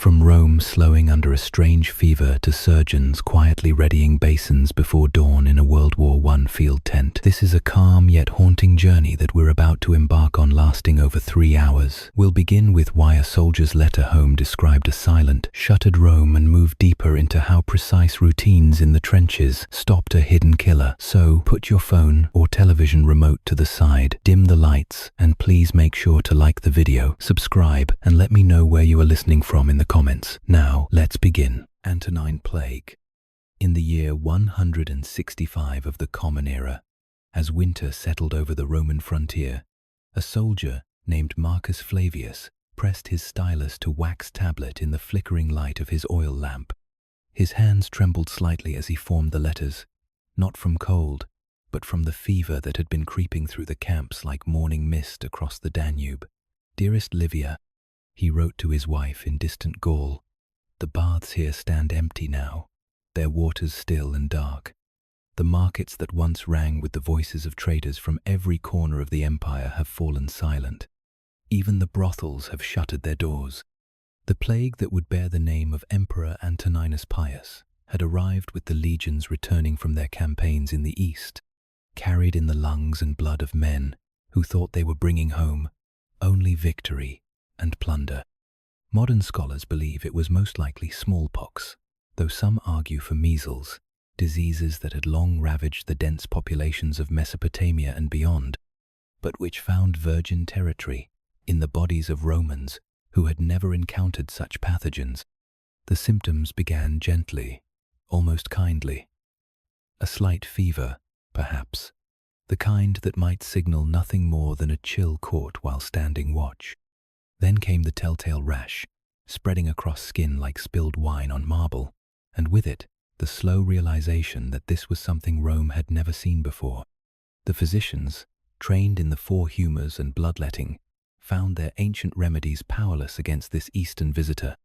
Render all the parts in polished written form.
From Rome slowing under a strange fever to surgeons quietly readying basins before dawn in a World War I field tent, this is a calm yet haunting journey that we're about to embark on, lasting over 3 hours. We'll begin with why a soldier's letter home described a silent, shuttered Rome and move deeper into how precise routines in the trenches stopped a hidden killer. So, put your phone or television remote to the side, dim the lights, and please make sure to like the video, subscribe, and let me know where you are listening from in the comments. Now, let's begin. Antonine Plague. In the year 165 of the Common Era, as winter settled over the Roman frontier, a soldier named Marcus Flavius pressed his stylus to wax tablet in the flickering light of his oil lamp. His hands trembled slightly as he formed the letters, not from cold, but from the fever that had been creeping through the camps like morning mist across the Danube. "Dearest Livia," he wrote to his wife in distant Gaul, "the baths here stand empty now, their waters still and dark. The markets that once rang with the voices of traders from every corner of the empire have fallen silent. Even the brothels have shuttered their doors. The plague that would bear the name of Emperor Antoninus Pius had arrived with the legions returning from their campaigns in the east, carried in the lungs and blood of men who thought they were bringing home only victory and plunder. Modern scholars believe it was most likely smallpox, though some argue for measles, diseases that had long ravaged the dense populations of Mesopotamia and beyond, but which found virgin territory in the bodies of Romans who had never encountered such pathogens. The symptoms began gently, almost kindly. A slight fever, perhaps, the kind that might signal nothing more than a chill caught while standing watch. Then came the telltale rash, spreading across skin like spilled wine on marble, and with it, the slow realization that this was something Rome had never seen before. The physicians, trained in the 4 humors and bloodletting, found their ancient remedies powerless against this Eastern visitor.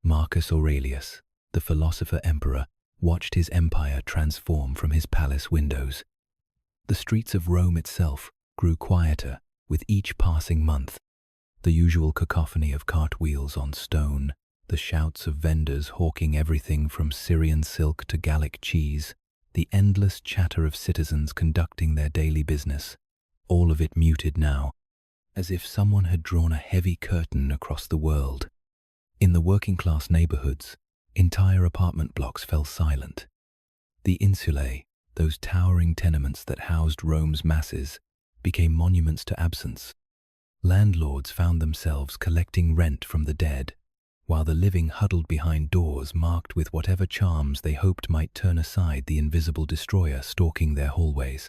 Marcus Aurelius, the philosopher emperor, watched his empire transform from his palace windows. The streets of Rome itself grew quieter with each passing month. The usual cacophony of cartwheels on stone, the shouts of vendors hawking everything from Syrian silk to Gallic cheese, the endless chatter of citizens conducting their daily business, all of it muted now, as if someone had drawn a heavy curtain across the world. In the working-class neighborhoods, entire apartment blocks fell silent. The insulae, those towering tenements that housed Rome's masses, became monuments to absence. Landlords found themselves collecting rent from the dead, while the living huddled behind doors marked with whatever charms they hoped might turn aside the invisible destroyer stalking their hallways.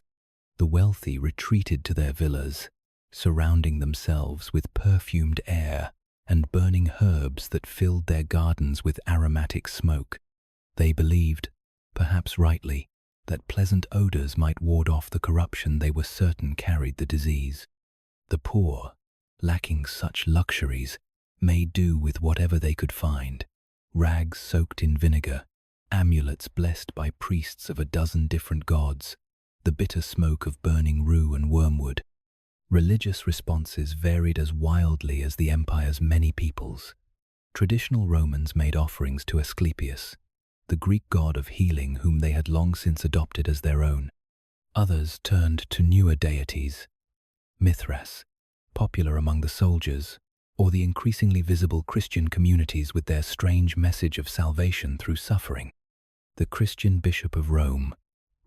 The wealthy retreated to their villas, surrounding themselves with perfumed air and burning herbs that filled their gardens with aromatic smoke. They believed, perhaps rightly, that pleasant odors might ward off the corruption they were certain carried the disease. The poor, lacking such luxuries, made do with whatever they could find: rags soaked in vinegar, amulets blessed by priests of a dozen different gods, the bitter smoke of burning rue and wormwood. Religious responses varied as wildly as the empire's many peoples. Traditional Romans made offerings to Asclepius, the Greek god of healing whom they had long since adopted as their own. Others turned to newer deities: Mithras, popular among the soldiers, or the increasingly visible Christian communities with their strange message of salvation through suffering. The Christian Bishop of Rome,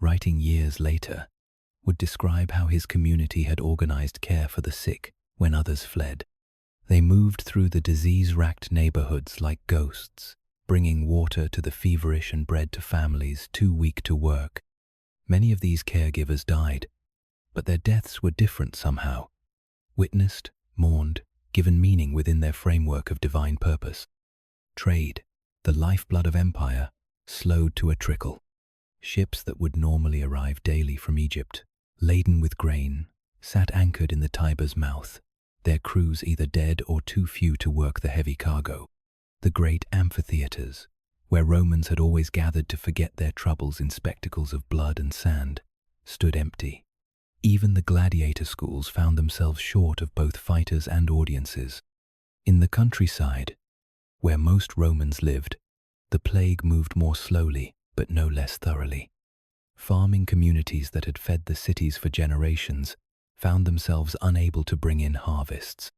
writing years later, would describe how his community had organized care for the sick when others fled. They moved through the disease-racked neighborhoods like ghosts, bringing water to the feverish and bread to families too weak to work. Many of these caregivers died, but their deaths were different somehow. Witnessed, mourned, given meaning within their framework of divine purpose. Trade, the lifeblood of empire, slowed to a trickle. Ships that would normally arrive daily from Egypt, laden with grain, sat anchored in the Tiber's mouth, their crews either dead or too few to work the heavy cargo. The great amphitheaters, where Romans had always gathered to forget their troubles in spectacles of blood and sand, stood empty. Even the gladiator schools found themselves short of both fighters and audiences. In the countryside, Where most Romans lived, the plague moved more slowly, but no less thoroughly. Farming communities that had fed the cities for generations found themselves unable to bring in harvests.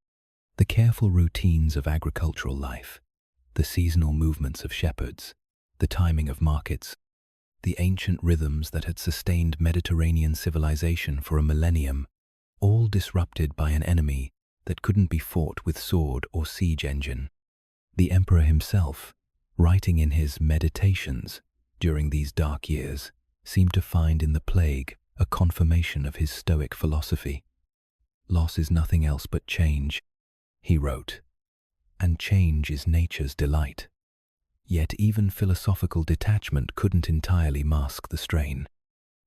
The careful routines of agricultural life, the seasonal movements of shepherds, the timing of markets, the ancient rhythms that had sustained Mediterranean civilization for a millennium, all disrupted by an enemy that couldn't be fought with sword or siege engine. The emperor himself, writing in his Meditations during these dark years, seemed to find in the plague a confirmation of his Stoic philosophy. "Loss is nothing else but change," he wrote, "and change is nature's delight." Yet even philosophical detachment couldn't entirely mask the strain.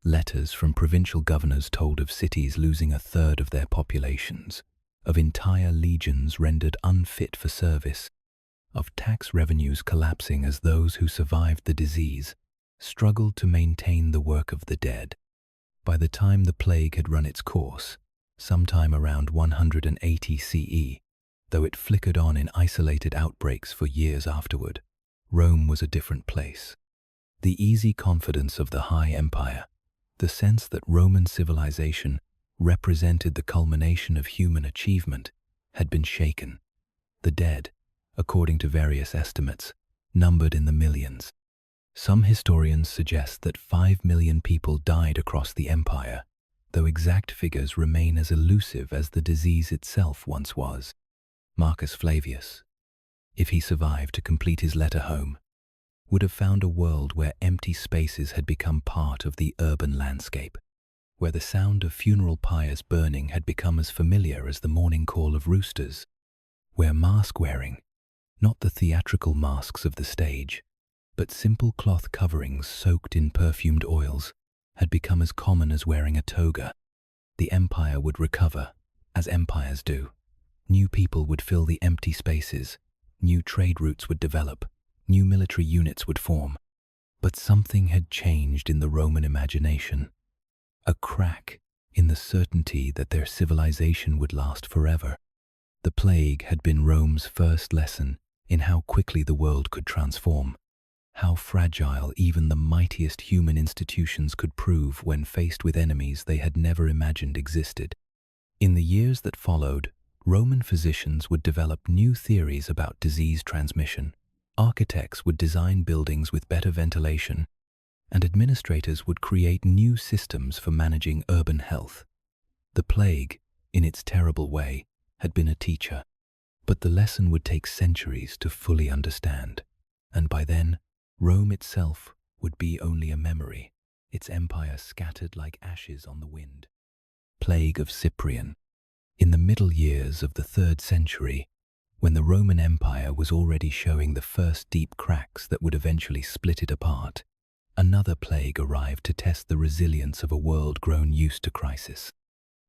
Letters from provincial governors told of cities losing a third of their populations, of entire legions rendered unfit for service, of tax revenues collapsing as those who survived the disease struggled to maintain the work of the dead. By the time the plague had run its course, sometime around 180 CE, though it flickered on in isolated outbreaks for years afterward, Rome was a different place. The easy confidence of the high empire, the sense that Roman civilization represented the culmination of human achievement, had been shaken. The dead, according to various estimates, numbered in the millions. Some historians suggest that 5 million people died across the empire, though exact figures remain as elusive as the disease itself once was. Marcus Flavius, if he survived to complete his letter home, would have found a world where empty spaces had become part of the urban landscape, where the sound of funeral pyres burning had become as familiar as the morning call of roosters, where mask-wearing, not the theatrical masks of the stage, but simple cloth coverings soaked in perfumed oils, had become as common as wearing a toga. The empire would recover, as empires do. New people would fill the empty spaces, new trade routes would develop, new military units would form. But something had changed in the Roman imagination. A crack in the certainty that their civilization would last forever. The plague had been Rome's first lesson in how quickly the world could transform, how fragile even the mightiest human institutions could prove when faced with enemies they had never imagined existed. In the years that followed, Roman physicians would develop new theories about disease transmission, architects would design buildings with better ventilation, and administrators would create new systems for managing urban health. The plague, in its terrible way, had been a teacher, but the lesson would take centuries to fully understand, and by then, Rome itself would be only a memory, its empire scattered like ashes on the wind. Plague of Cyprian. In the middle years of the 3rd century, when the Roman Empire was already showing the first deep cracks that would eventually split it apart, another plague arrived to test the resilience of a world grown used to crisis.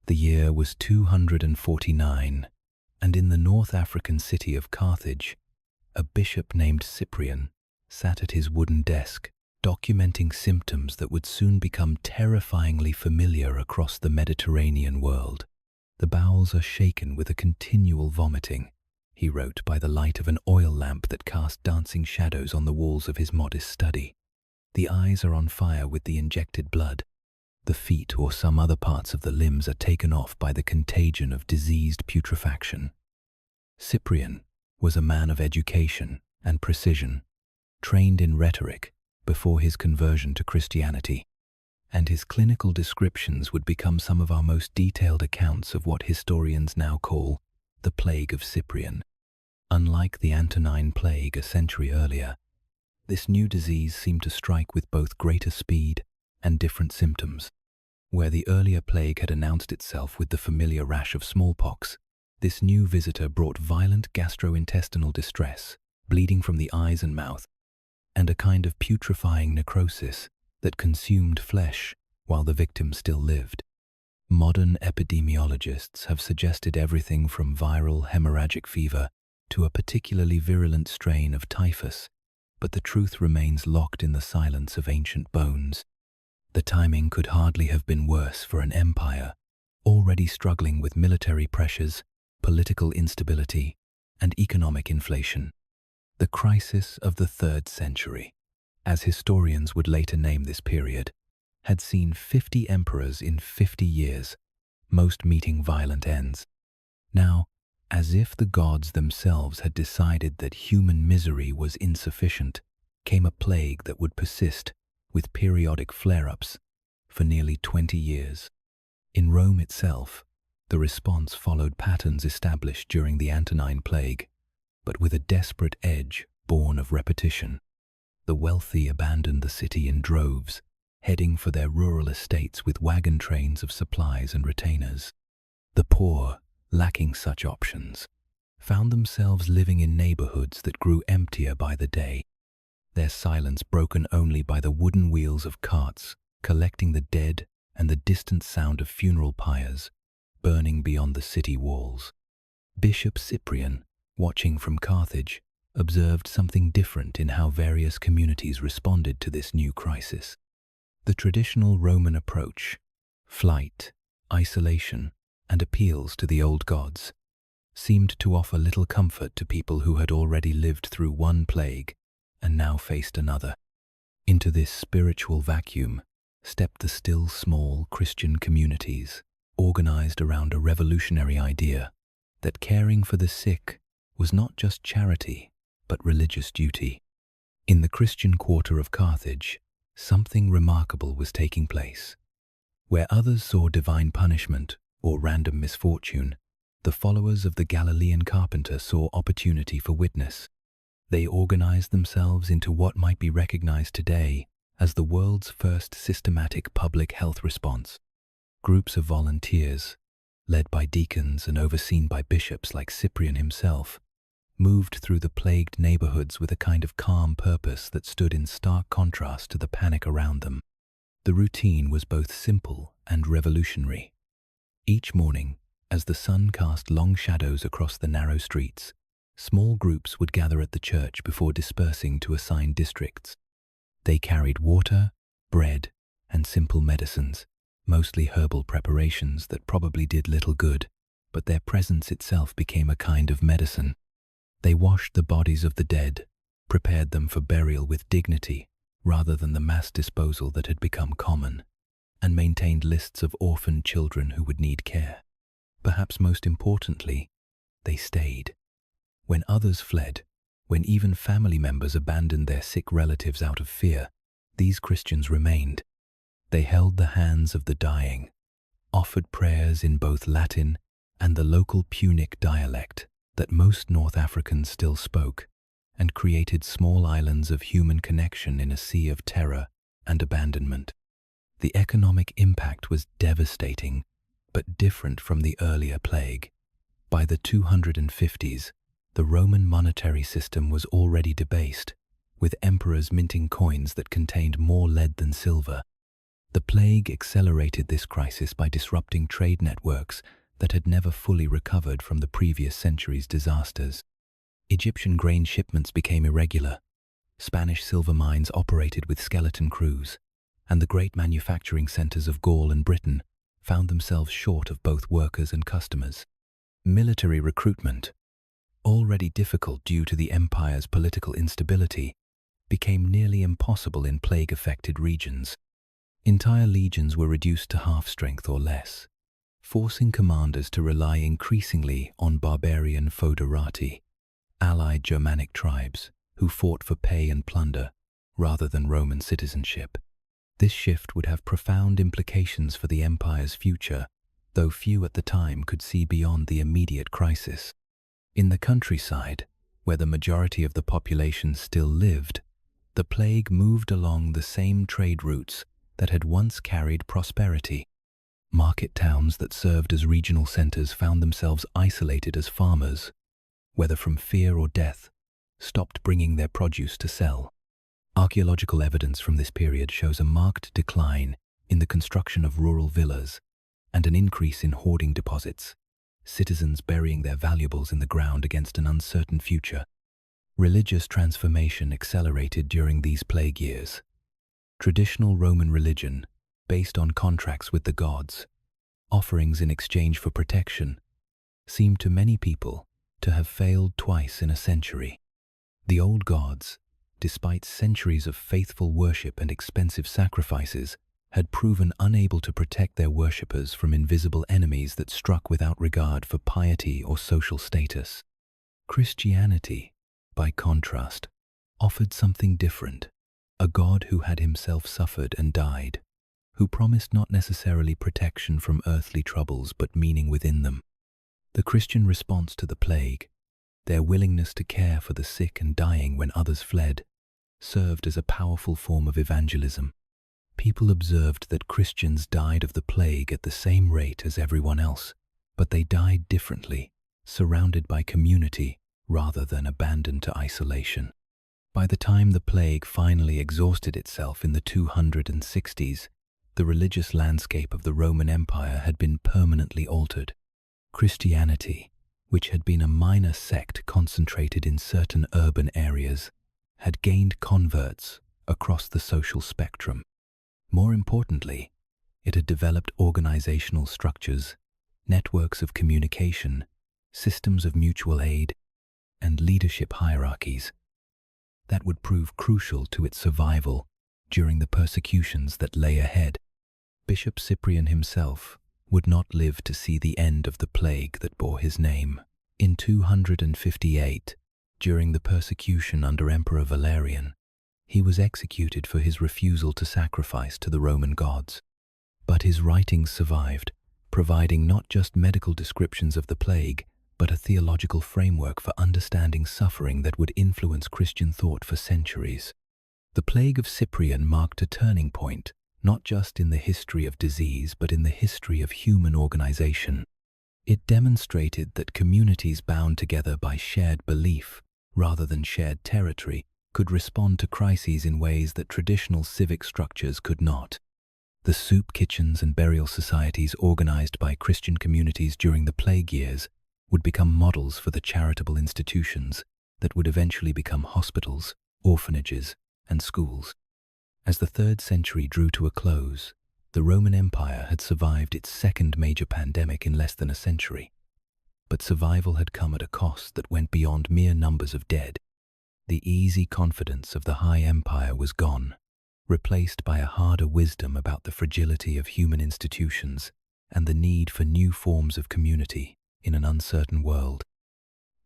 The year was 249, and in the North African city of Carthage, a bishop named Cyprian sat at his wooden desk, documenting symptoms that would soon become terrifyingly familiar across the Mediterranean world. "The bowels are shaken with a continual vomiting," he wrote by the light of an oil lamp that cast dancing shadows on the walls of his modest study. "The eyes are on fire with the injected blood. The feet or some other parts of the limbs are taken off by the contagion of diseased putrefaction." Cyprian was a man of education and precision, trained in rhetoric before his conversion to Christianity, and his clinical descriptions would become some of our most detailed accounts of what historians now call the Plague of Cyprian. Unlike the Antonine plague a century earlier, this new disease seemed to strike with both greater speed and different symptoms. Where the earlier plague had announced itself with the familiar rash of smallpox, this new visitor brought violent gastrointestinal distress, bleeding from the eyes and mouth, and a kind of putrefying necrosis that consumed flesh while the victim still lived. Modern epidemiologists have suggested everything from viral hemorrhagic fever to a particularly virulent strain of typhus, but the truth remains locked in the silence of ancient bones. The timing could hardly have been worse for an empire already struggling with military pressures, political instability, and economic inflation. The crisis of the 3rd century, as historians would later name this period, had seen 50 emperors in 50 years, most meeting violent ends. Now, as if the gods themselves had decided that human misery was insufficient, came a plague that would persist, with periodic flare-ups, for nearly 20 years. In Rome itself, the response followed patterns established during the Antonine plague, but with a desperate edge born of repetition. The wealthy abandoned the city in droves, heading for their rural estates with wagon trains of supplies and retainers. The poor, lacking such options, found themselves living in neighborhoods that grew emptier by the day, their silence broken only by the wooden wheels of carts collecting the dead and the distant sound of funeral pyres burning beyond the city walls. Bishop Cyprian, watching from Carthage, observed something different in how various communities responded to this new crisis. The traditional Roman approach, flight, isolation, and appeals to the old gods, seemed to offer little comfort to people who had already lived through one plague and now faced another. Into this spiritual vacuum stepped the still small Christian communities, organized around a revolutionary idea that caring for the sick was not just charity, but religious duty. In the Christian quarter of Carthage, something remarkable was taking place. Where others saw divine punishment or random misfortune, the followers of the Galilean carpenter saw opportunity for witness. They organized themselves into what might be recognized today as the world's first systematic public health response. Groups of volunteers, led by deacons and overseen by bishops like Cyprian himself, moved through the plagued neighborhoods with a kind of calm purpose that stood in stark contrast to the panic around them. The routine was both simple and revolutionary. Each morning, as the sun cast long shadows across the narrow streets, small groups would gather at the church before dispersing to assigned districts. They carried water, bread, and simple medicines, mostly herbal preparations that probably did little good, but their presence itself became a kind of medicine. They washed the bodies of the dead, prepared them for burial with dignity rather than the mass disposal that had become common, and maintained lists of orphaned children who would need care. Perhaps most importantly, they stayed. When others fled, when even family members abandoned their sick relatives out of fear, these Christians remained. They held the hands of the dying, offered prayers in both Latin and the local Punic dialect that most North Africans still spoke, and created small islands of human connection in a sea of terror and abandonment. The economic impact was devastating, but different from the earlier plague. By the 250s, the Roman monetary system was already debased, with emperors minting coins that contained more lead than silver. The plague accelerated this crisis by disrupting trade networks that had never fully recovered from the previous century's disasters. Egyptian grain shipments became irregular, Spanish silver mines operated with skeleton crews, and the great manufacturing centers of Gaul and Britain found themselves short of both workers and customers. Military recruitment, already difficult due to the empire's political instability, became nearly impossible in plague-affected regions. Entire legions were reduced to half strength or less, forcing commanders to rely increasingly on barbarian foederati, allied Germanic tribes, who fought for pay and plunder rather than Roman citizenship. This shift would have profound implications for the empire's future, though few at the time could see beyond the immediate crisis. In the countryside, where the majority of the population still lived, the plague moved along the same trade routes that had once carried prosperity. Market towns that served as regional centers found themselves isolated as farmers, whether from fear or death, stopped bringing their produce to sell. Archaeological evidence from this period shows a marked decline in the construction of rural villas and an increase in hoarding deposits, citizens burying their valuables in the ground against an uncertain future. Religious transformation accelerated during these plague years. Traditional Roman religion, based on contracts with the gods, offerings in exchange for protection, seemed to many people to have failed twice in a century. The old gods, despite centuries of faithful worship and expensive sacrifices, had proven unable to protect their worshippers from invisible enemies that struck without regard for piety or social status. Christianity, by contrast, offered something different, a God who had himself suffered and died, who promised not necessarily protection from earthly troubles but meaning within them. The Christian response to the plague, their willingness to care for the sick and dying when others fled, served as a powerful form of evangelism. People observed that Christians died of the plague at the same rate as everyone else, but they died differently, surrounded by community rather than abandoned to isolation. By the time the plague finally exhausted itself in the 260s, the religious landscape of the Roman Empire had been permanently altered. Christianity, which had been a minor sect concentrated in certain urban areas, had gained converts across the social spectrum. More importantly, it had developed organizational structures, networks of communication, systems of mutual aid, and leadership hierarchies that would prove crucial to its survival during the persecutions that lay ahead. Bishop Cyprian himself would not live to see the end of the plague that bore his name. In 258, during the persecution under Emperor Valerian, he was executed for his refusal to sacrifice to the Roman gods. But his writings survived, providing not just medical descriptions of the plague, but a theological framework for understanding suffering that would influence Christian thought for centuries. The plague of Cyprian marked a turning point, not just in the history of disease, but in the history of human organization. It demonstrated that communities bound together by shared belief, rather than shared territory, could respond to crises in ways that traditional civic structures could not. The soup kitchens and burial societies organized by Christian communities during the plague years would become models for the charitable institutions that would eventually become hospitals, orphanages, and schools. As the 3rd century drew to a close, the Roman Empire had survived its second major pandemic in less than a century. But survival had come at a cost that went beyond mere numbers of dead. The easy confidence of the high empire was gone, replaced by a harder wisdom about the fragility of human institutions and the need for new forms of community in an uncertain world.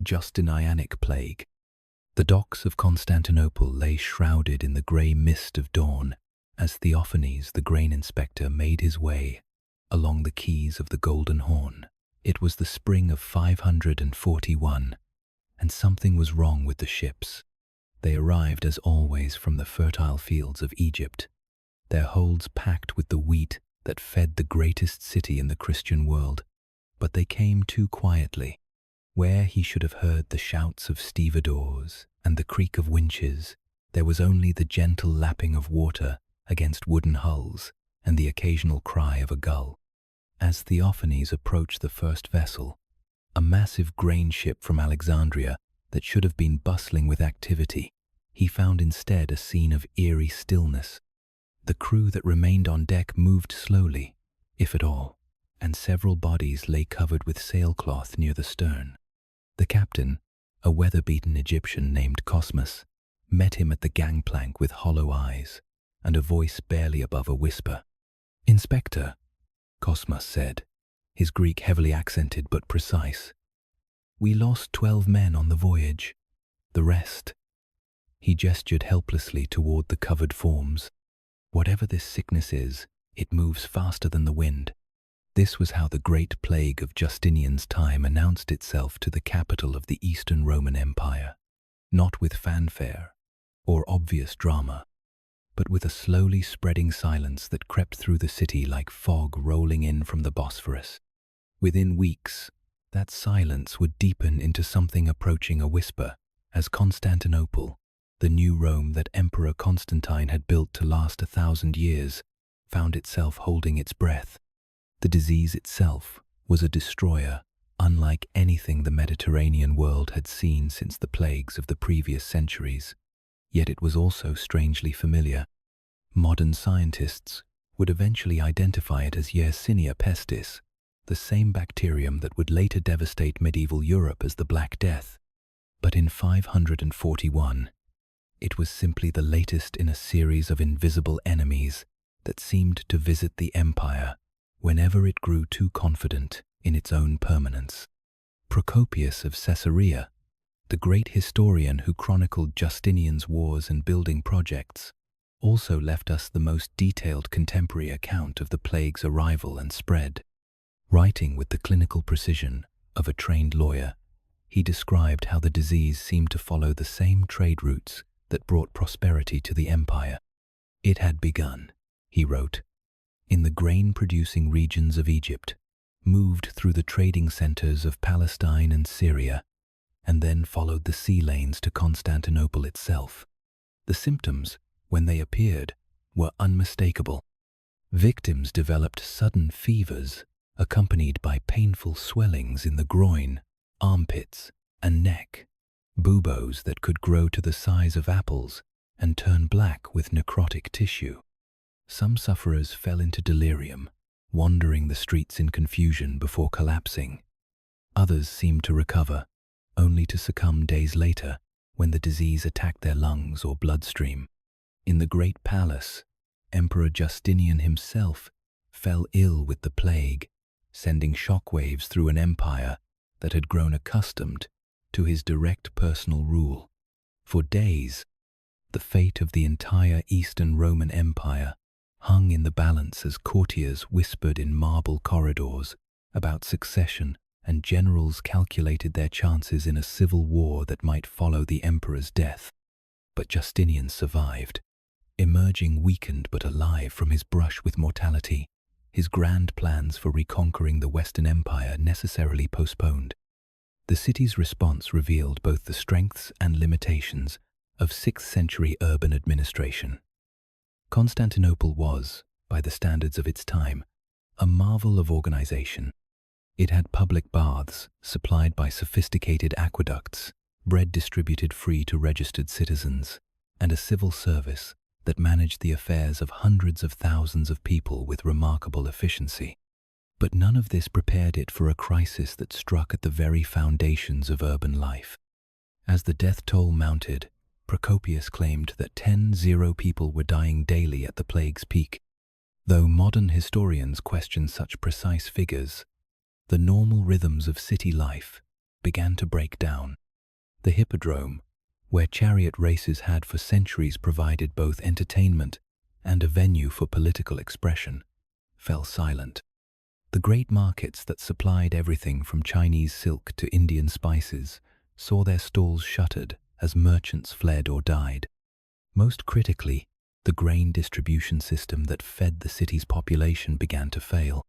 Justinianic plague. The docks of Constantinople lay shrouded in the grey mist of dawn as Theophanes, the grain inspector, made his way along the quays of the Golden Horn. It was the spring of 541, and something was wrong with the ships. They arrived, as always, from the fertile fields of Egypt, their holds packed with the wheat that fed the greatest city in the Christian world. But they came too quietly. Where he should have heard the shouts of stevedores and the creak of winches, there was only the gentle lapping of water against wooden hulls and the occasional cry of a gull. As Theophanes approached the first vessel, a massive grain ship from Alexandria that should have been bustling with activity, he found instead a scene of eerie stillness. The crew that remained on deck moved slowly, if at all, and several bodies lay covered with sailcloth near the stern. The captain, a weather-beaten Egyptian named Cosmas, met him at the gangplank with hollow eyes and a voice barely above a whisper. "Inspector," Cosmas said, his Greek heavily accented but precise. "We lost 12 men on the voyage. The rest—" He gestured helplessly toward the covered forms. "Whatever this sickness is, it moves faster than the wind." This was how the great plague of Justinian's time announced itself to the capital of the Eastern Roman Empire, not with fanfare or obvious drama, but with a slowly spreading silence that crept through the city like fog rolling in from the Bosphorus. Within weeks, that silence would deepen into something approaching a whisper, as Constantinople, the new Rome that Emperor Constantine had built to last 1,000 years, found itself holding its breath. The disease itself was a destroyer, unlike anything the Mediterranean world had seen since the plagues of the previous centuries. Yet it was also strangely familiar. Modern scientists would eventually identify it as Yersinia pestis, the same bacterium that would later devastate medieval Europe as the Black Death. But in 541, it was simply the latest in a series of invisible enemies that seemed to visit the empire whenever it grew too confident in its own permanence. Procopius of Caesarea, the great historian who chronicled Justinian's wars and building projects, also left us the most detailed contemporary account of the plague's arrival and spread. Writing with the clinical precision of a trained lawyer, he described how the disease seemed to follow the same trade routes that brought prosperity to the empire. It had begun, he wrote, in the grain-producing regions of Egypt, moved through the trading centers of Palestine and Syria, and then followed the sea lanes to Constantinople itself. The symptoms, when they appeared, were unmistakable. Victims developed sudden fevers, accompanied by painful swellings in the groin, armpits, and neck, buboes that could grow to the size of apples and turn black with necrotic tissue. Some sufferers fell into delirium, wandering the streets in confusion before collapsing. Others seemed to recover, only to succumb days later when the disease attacked their lungs or bloodstream. In the great palace, Emperor Justinian himself fell ill with the plague, sending shockwaves through an empire that had grown accustomed to his direct personal rule. For days, the fate of the entire Eastern Roman Empire hung in the balance as courtiers whispered in marble corridors about succession and generals calculated their chances in a civil war that might follow the emperor's death. But Justinian survived, emerging weakened but alive from his brush with mortality, his grand plans for reconquering the Western Empire necessarily postponed. The city's response revealed both the strengths and limitations of 6th century urban administration. Constantinople was, by the standards of its time, a marvel of organization. It had public baths supplied by sophisticated aqueducts, bread distributed free to registered citizens, and a civil service that managed the affairs of hundreds of thousands of people with remarkable efficiency. But none of this prepared it for a crisis that struck at the very foundations of urban life. As the death toll mounted, Procopius claimed that 10 people were dying daily at the plague's peak. Though modern historians question such precise figures, the normal rhythms of city life began to break down. The hippodrome, where chariot races had for centuries provided both entertainment and a venue for political expression, fell silent. The great markets that supplied everything from Chinese silk to Indian spices saw their stalls shuttered as merchants fled or died. Most critically, the grain distribution system that fed the city's population began to fail.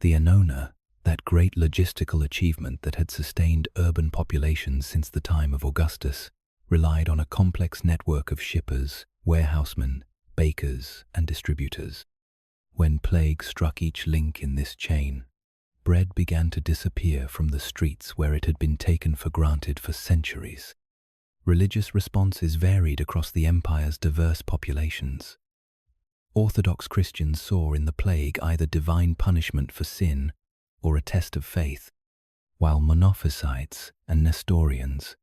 The annona, that great logistical achievement that had sustained urban populations since the time of Augustus, relied on a complex network of shippers, warehousemen, bakers, and distributors. When plague struck each link in this chain, bread began to disappear from the streets where it had been taken for granted for centuries. Religious responses varied across the empire's diverse populations. Orthodox Christians saw in the plague either divine punishment for sin or a test of faith, while Monophysites and Nestorians,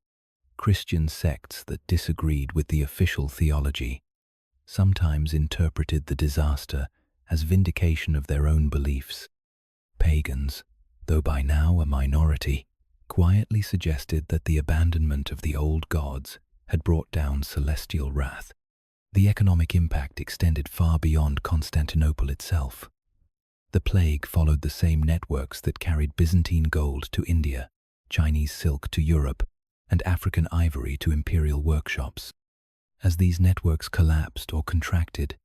Christian sects that disagreed with the official theology, sometimes interpreted the disaster as vindication of their own beliefs. Pagans, though by now a minority, quietly suggested that the abandonment of the old gods had brought down celestial wrath. The economic impact extended far beyond Constantinople itself. The plague followed the same networks that carried Byzantine gold to India, Chinese silk to Europe, and African ivory to imperial workshops. As these networks collapsed or contracted,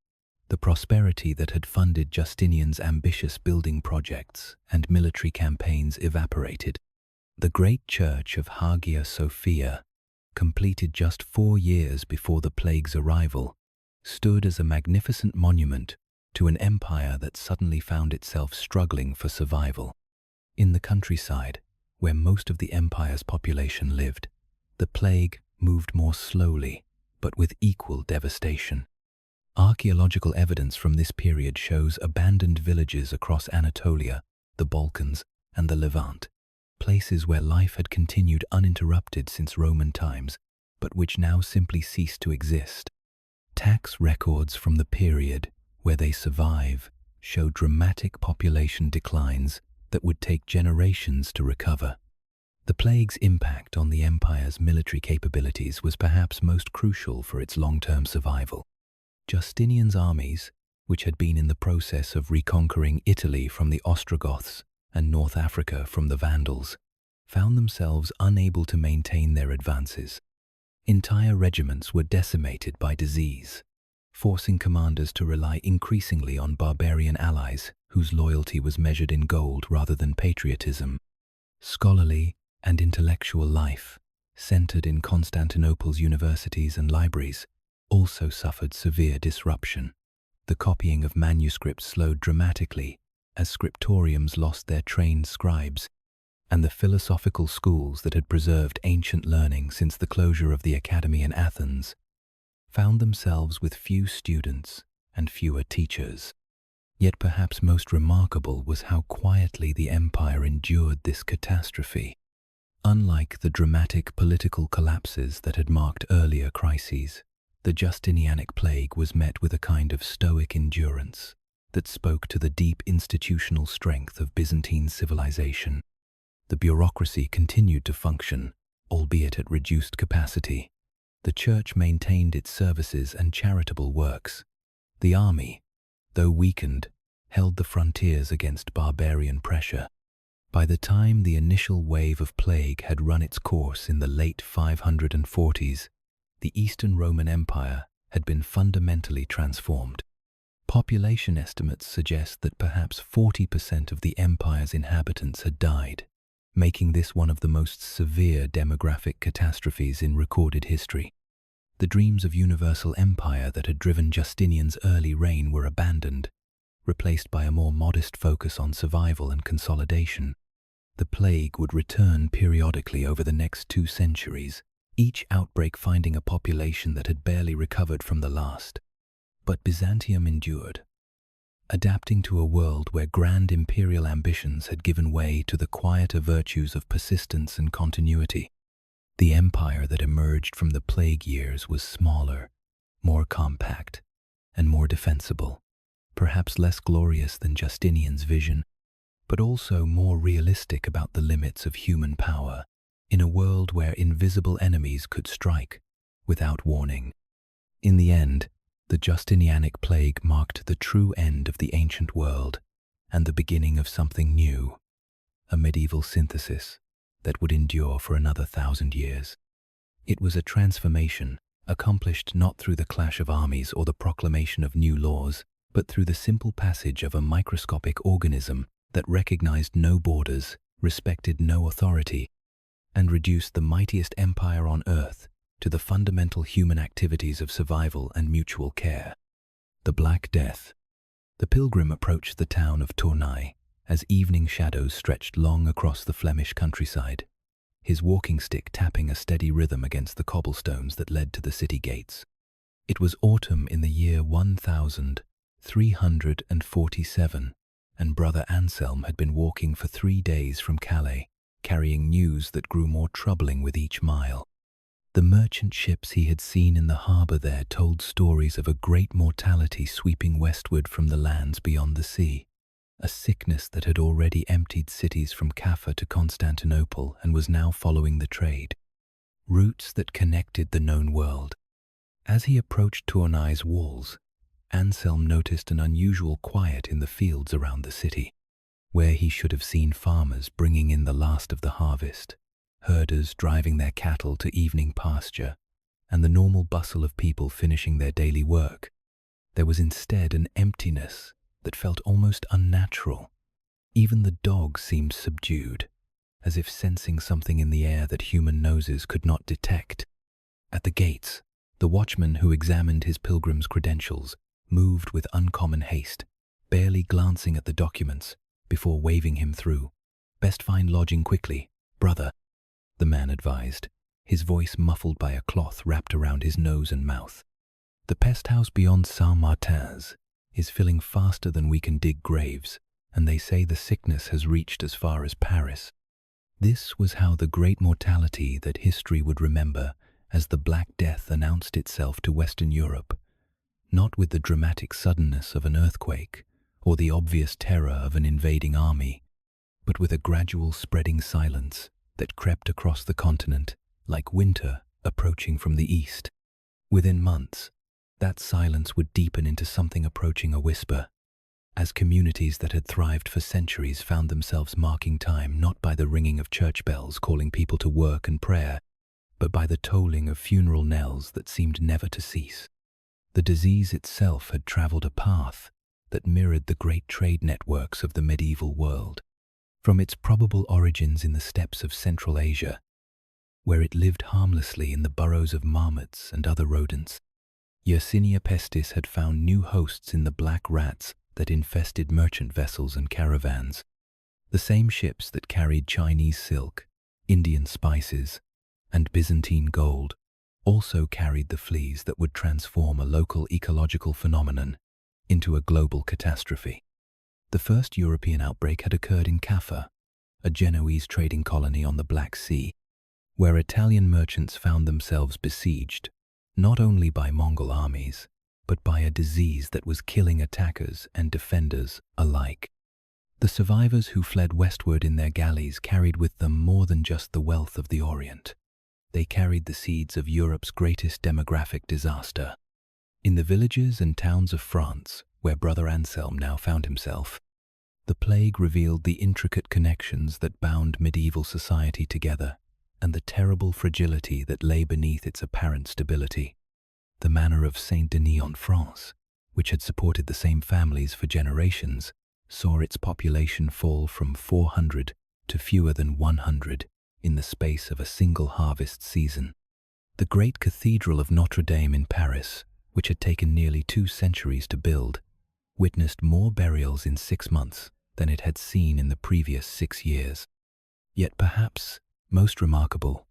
the prosperity that had funded Justinian's ambitious building projects and military campaigns evaporated. The great church of Hagia Sophia, completed just 4 years before the plague's arrival, stood as a magnificent monument to an empire that suddenly found itself struggling for survival. In the countryside, where most of the empire's population lived, the plague moved more slowly, but with equal devastation. Archaeological evidence from this period shows abandoned villages across Anatolia, the Balkans, and the Levant, places where life had continued uninterrupted since Roman times, but which now simply ceased to exist. Tax records from the period where they survive show dramatic population declines that would take generations to recover. The plague's impact on the empire's military capabilities was perhaps most crucial for its long-term survival. Justinian's armies, which had been in the process of reconquering Italy from the Ostrogoths and North Africa from the Vandals, found themselves unable to maintain their advances. Entire regiments were decimated by disease, forcing commanders to rely increasingly on barbarian allies whose loyalty was measured in gold rather than patriotism. Scholarly and intellectual life, centered in Constantinople's universities and libraries, also suffered severe disruption. The copying of manuscripts slowed dramatically as scriptoriums lost their trained scribes, and the philosophical schools that had preserved ancient learning since the closure of the academy in Athens found themselves with few students and fewer teachers. Yet perhaps most remarkable was how quietly the empire endured this catastrophe. Unlike the dramatic political collapses that had marked earlier crises, the Justinianic plague was met with a kind of stoic endurance that spoke to the deep institutional strength of Byzantine civilization. The bureaucracy continued to function, albeit at reduced capacity. The church maintained its services and charitable works. The army, though weakened, held the frontiers against barbarian pressure. By the time the initial wave of plague had run its course in the late 540s, the Eastern Roman Empire had been fundamentally transformed. Population estimates suggest that perhaps 40% of the empire's inhabitants had died, making this one of the most severe demographic catastrophes in recorded history. The dreams of universal empire that had driven Justinian's early reign were abandoned, replaced by a more modest focus on survival and consolidation. The plague would return periodically over the next 2 centuries, each outbreak finding a population that had barely recovered from the last. But Byzantium endured, adapting to a world where grand imperial ambitions had given way to the quieter virtues of persistence and continuity. The empire that emerged from the plague years was smaller, more compact, and more defensible, perhaps less glorious than Justinian's vision, but also more realistic about the limits of human power, in a world where invisible enemies could strike without warning. In the end, the Justinianic plague marked the true end of the ancient world and the beginning of something new, a medieval synthesis that would endure for another 1,000 years. It was a transformation accomplished not through the clash of armies or the proclamation of new laws, but through the simple passage of a microscopic organism that recognized no borders, respected no authority, and reduced the mightiest empire on earth to the fundamental human activities of survival and mutual care. The Black Death. The pilgrim approached the town of Tournai as evening shadows stretched long across the Flemish countryside, his walking stick tapping a steady rhythm against the cobblestones that led to the city gates. It was autumn in the year 1347, and Brother Anselm had been walking for 3 days from Calais, carrying news that grew more troubling with each mile. The merchant ships he had seen in the harbour there told stories of a great mortality sweeping westward from the lands beyond the sea, a sickness that had already emptied cities from Kaffa to Constantinople and was now following the trade. Routes that connected the known world. As he approached Tournai's walls, Anselm noticed an unusual quiet in the fields around the city, where he should have seen farmers bringing in the last of the harvest, herders driving their cattle to evening pasture, and the normal bustle of people finishing their daily work. There was instead an emptiness that felt almost unnatural. Even the dogs seemed subdued, as if sensing something in the air that human noses could not detect. At the gates, the watchman who examined his pilgrim's credentials moved with uncommon haste, barely glancing at the documents before waving him through. "Best find lodging quickly, brother," the man advised, his voice muffled by a cloth wrapped around his nose and mouth. "The pest house beyond Saint-Martin's is filling faster than we can dig graves, and they say the sickness has reached as far as Paris." This was how the great mortality that history would remember as the Black Death announced itself to Western Europe, not with the dramatic suddenness of an earthquake or the obvious terror of an invading army, but with a gradual spreading silence that crept across the continent like winter approaching from the east. Within months, that silence would deepen into something approaching a whisper, as communities that had thrived for centuries found themselves marking time not by the ringing of church bells calling people to work and prayer, but by the tolling of funeral knells that seemed never to cease. The disease itself had traveled a path that mirrored the great trade networks of the medieval world. From its probable origins in the steppes of Central Asia, where it lived harmlessly in the burrows of marmots and other rodents, Yersinia pestis had found new hosts in the black rats that infested merchant vessels and caravans. The same ships that carried Chinese silk, Indian spices, and Byzantine gold also carried the fleas that would transform a local ecological phenomenon into a global catastrophe. The first European outbreak had occurred in Caffa, a Genoese trading colony on the Black Sea, where Italian merchants found themselves besieged, not only by Mongol armies, but by a disease that was killing attackers and defenders alike. The survivors who fled westward in their galleys carried with them more than just the wealth of the Orient. They carried the seeds of Europe's greatest demographic disaster. In the villages and towns of France, where Brother Anselm now found himself, the plague revealed the intricate connections that bound medieval society together and the terrible fragility that lay beneath its apparent stability. The manor of Saint-Denis en France, which had supported the same families for generations, saw its population fall from 400 to fewer than 100 in the space of a single harvest season. The great Cathedral of Notre Dame in Paris, which had taken nearly 2 centuries to build, witnessed more burials in 6 months than it had seen in the previous 6 years. Yet perhaps most remarkable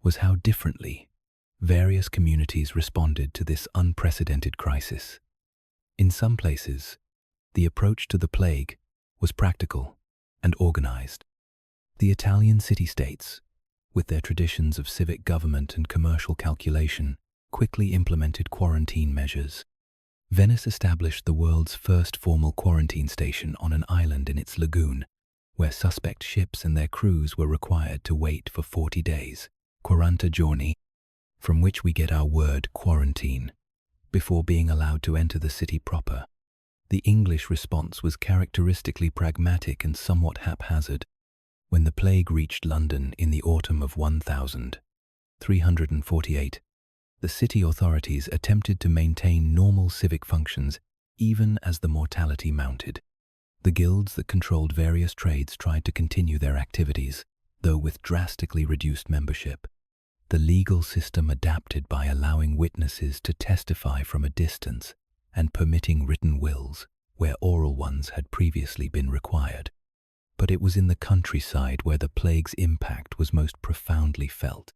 was how differently various communities responded to this unprecedented crisis. In some places, the approach to the plague was practical and organized. The Italian city-states, with their traditions of civic government and commercial calculation, quickly implemented quarantine measures. Venice established the world's first formal quarantine station on an island in its lagoon, where suspect ships and their crews were required to wait for 40 days, 40 giorni, from which we get our word quarantine, before being allowed to enter the city proper. The English response was characteristically pragmatic and somewhat haphazard. When the plague reached London in the autumn of 1348, the city authorities attempted to maintain normal civic functions even as the mortality mounted. The guilds that controlled various trades tried to continue their activities, though with drastically reduced membership. The legal system adapted by allowing witnesses to testify from a distance and permitting written wills where oral ones had previously been required. But it was in the countryside where the plague's impact was most profoundly felt.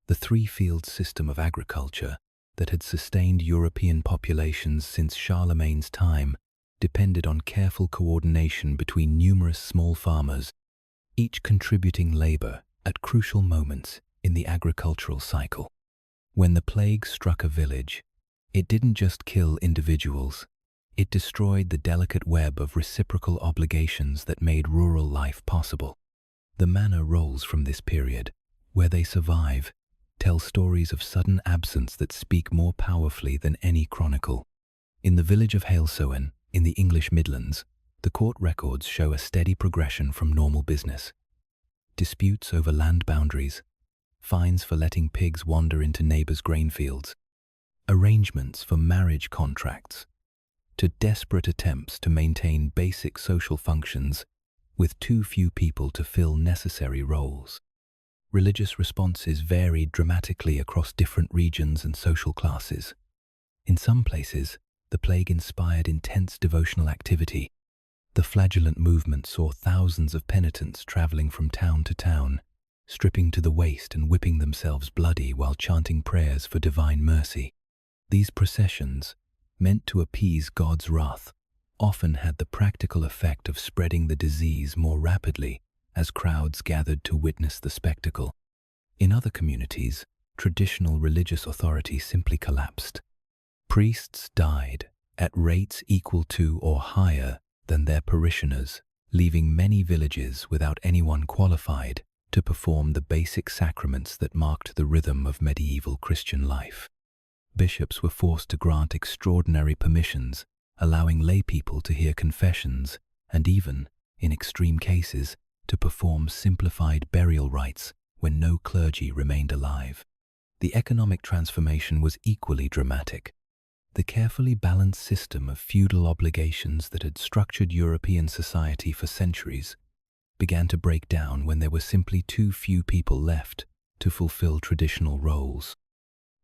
The three-field system of agriculture that had sustained European populations since Charlemagne's time depended on careful coordination between numerous small farmers, each contributing labor at crucial moments in the agricultural cycle. When the plague struck a village, it didn't just kill individuals, it destroyed the delicate web of reciprocal obligations that made rural life possible. The manor rolls from this period, where they survive, tell stories of sudden absence that speak more powerfully than any chronicle. In the village of Halesowen, in the English Midlands, the court records show a steady progression from normal business. Disputes over land boundaries, fines for letting pigs wander into neighbors' grain fields, arrangements for marriage contracts, to desperate attempts to maintain basic social functions with too few people to fill necessary roles. Religious responses varied dramatically across different regions and social classes. In some places, the plague inspired intense devotional activity. The flagellant movement saw thousands of penitents traveling from town to town, stripping to the waist and whipping themselves bloody while chanting prayers for divine mercy. These processions, meant to appease God's wrath, often had the practical effect of spreading the disease more rapidly as crowds gathered to witness the spectacle. In other communities, traditional religious authority simply collapsed. Priests died at rates equal to or higher than their parishioners, leaving many villages without anyone qualified to perform the basic sacraments that marked the rhythm of medieval Christian life. Bishops were forced to grant extraordinary permissions, allowing laypeople to hear confessions and even, in extreme cases, to perform simplified burial rites when no clergy remained alive. The economic transformation was equally dramatic. The carefully balanced system of feudal obligations that had structured European society for centuries began to break down when there were simply too few people left to fulfill traditional roles.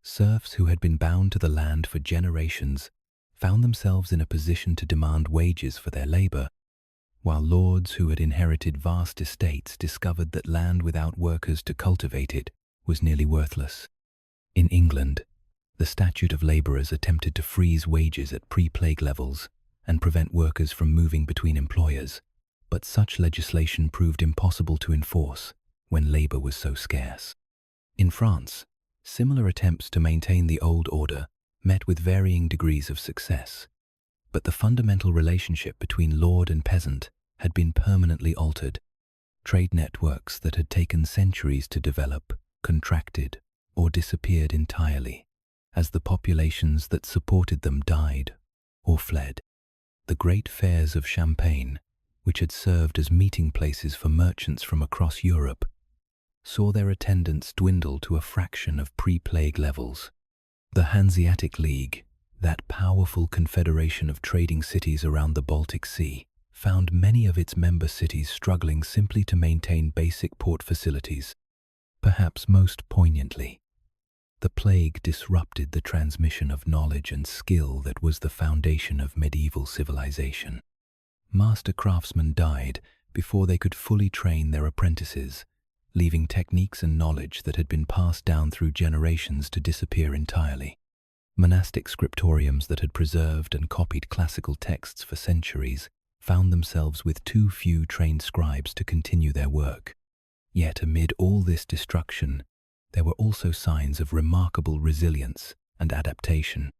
Serfs who had been bound to the land for generations found themselves in a position to demand wages for their labor, while lords who had inherited vast estates discovered that land without workers to cultivate it was nearly worthless. In England, the Statute of Labourers attempted to freeze wages at pre-plague levels and prevent workers from moving between employers, but such legislation proved impossible to enforce when labour was so scarce. In France, similar attempts to maintain the old order met with varying degrees of success, but the fundamental relationship between lord and peasant had been permanently altered. Trade networks that had taken centuries to develop contracted or disappeared entirely as the populations that supported them died or fled. The great fairs of Champagne, which had served as meeting places for merchants from across Europe, saw their attendance dwindle to a fraction of pre-plague levels. The Hanseatic League, that powerful confederation of trading cities around the Baltic Sea, found many of its member cities struggling simply to maintain basic port facilities. Perhaps most poignantly, the plague disrupted the transmission of knowledge and skill that was the foundation of medieval civilization. Master craftsmen died before they could fully train their apprentices, leaving techniques and knowledge that had been passed down through generations to disappear entirely. Monastic scriptoriums that had preserved and copied classical texts for centuries found themselves with too few trained scribes to continue their work. Yet amid all this destruction, there were also signs of remarkable resilience and adaptation.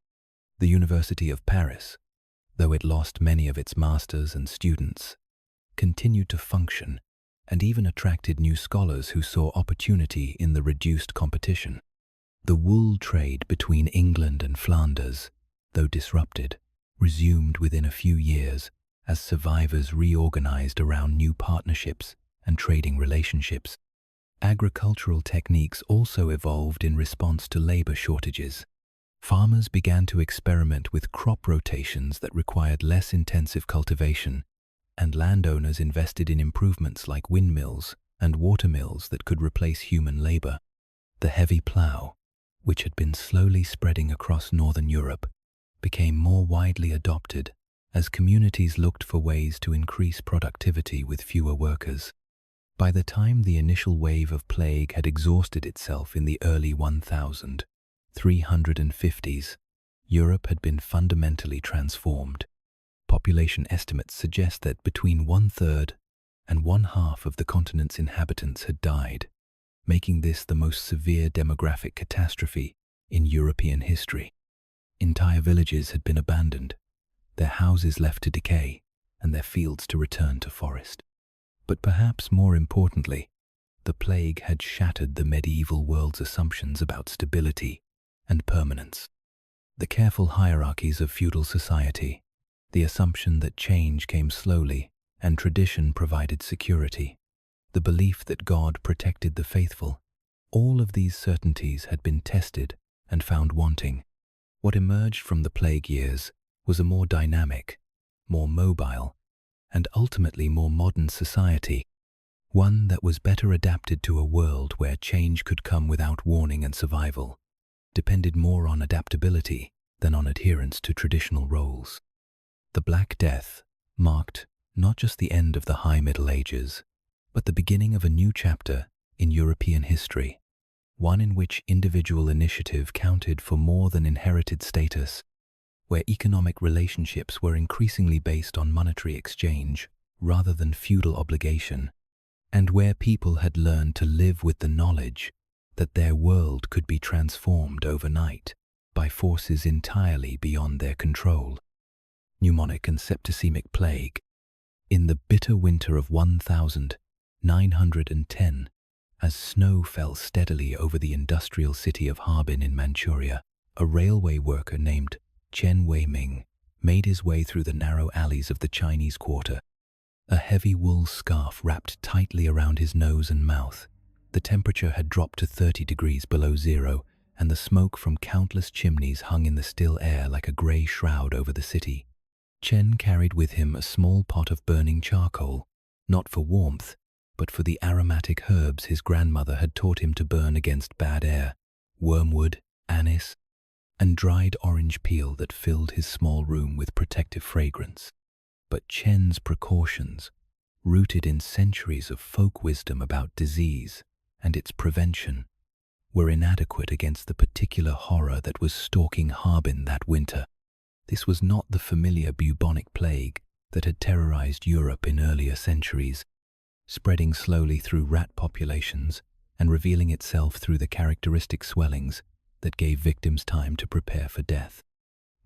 The University of Paris, though it lost many of its masters and students, continued to function and even attracted new scholars who saw opportunity in the reduced competition. The wool trade between England and Flanders, though disrupted, resumed within a few years as survivors reorganized around new partnerships and trading relationships. Agricultural techniques also evolved in response to labor shortages. Farmers began to experiment with crop rotations that required less intensive cultivation, and landowners invested in improvements like windmills and watermills that could replace human labor. The heavy plow, which had been slowly spreading across northern Europe, became more widely adopted as communities looked for ways to increase productivity with fewer workers. By the time the initial wave of plague had exhausted itself in the early 1350s, Europe had been fundamentally transformed. Population estimates suggest that between 1/3 and 1/2 of the continent's inhabitants had died, making this the most severe demographic catastrophe in European history. Entire villages had been abandoned, their houses left to decay, and their fields to return to forest. But perhaps more importantly, the plague had shattered the medieval world's assumptions about stability and permanence. The careful hierarchies of feudal society, the assumption that change came slowly and tradition provided security, the belief that God protected the faithful, all of these certainties had been tested and found wanting. What emerged from the plague years was a more dynamic, more mobile, and ultimately more modern society, one that was better adapted to a world where change could come without warning and survival, depended more on adaptability than on adherence to traditional roles. The Black Death marked not just the end of the High Middle Ages, but the beginning of a new chapter in European history, one in which individual initiative counted for more than inherited status, where economic relationships were increasingly based on monetary exchange rather than feudal obligation, and where people had learned to live with the knowledge that their world could be transformed overnight by forces entirely beyond their control. Pneumonic and septicemic plague. In the bitter winter of 1910, as snow fell steadily over the industrial city of Harbin in Manchuria, a railway worker named Chen Wei-ming made his way through the narrow alleys of the Chinese Quarter. A heavy wool scarf wrapped tightly around his nose and mouth. The temperature had dropped to 30 degrees below zero, and the smoke from countless chimneys hung in the still air like a grey shroud over the city. Chen carried with him a small pot of burning charcoal, not for warmth, but for the aromatic herbs his grandmother had taught him to burn against bad air: wormwood, anise, and dried orange peel that filled his small room with protective fragrance. But Chen's precautions, rooted in centuries of folk wisdom about disease and its prevention, were inadequate against the particular horror that was stalking Harbin that winter. This was not the familiar bubonic plague that had terrorized Europe in earlier centuries, spreading slowly through rat populations and revealing itself through the characteristic swellings that gave victims time to prepare for death.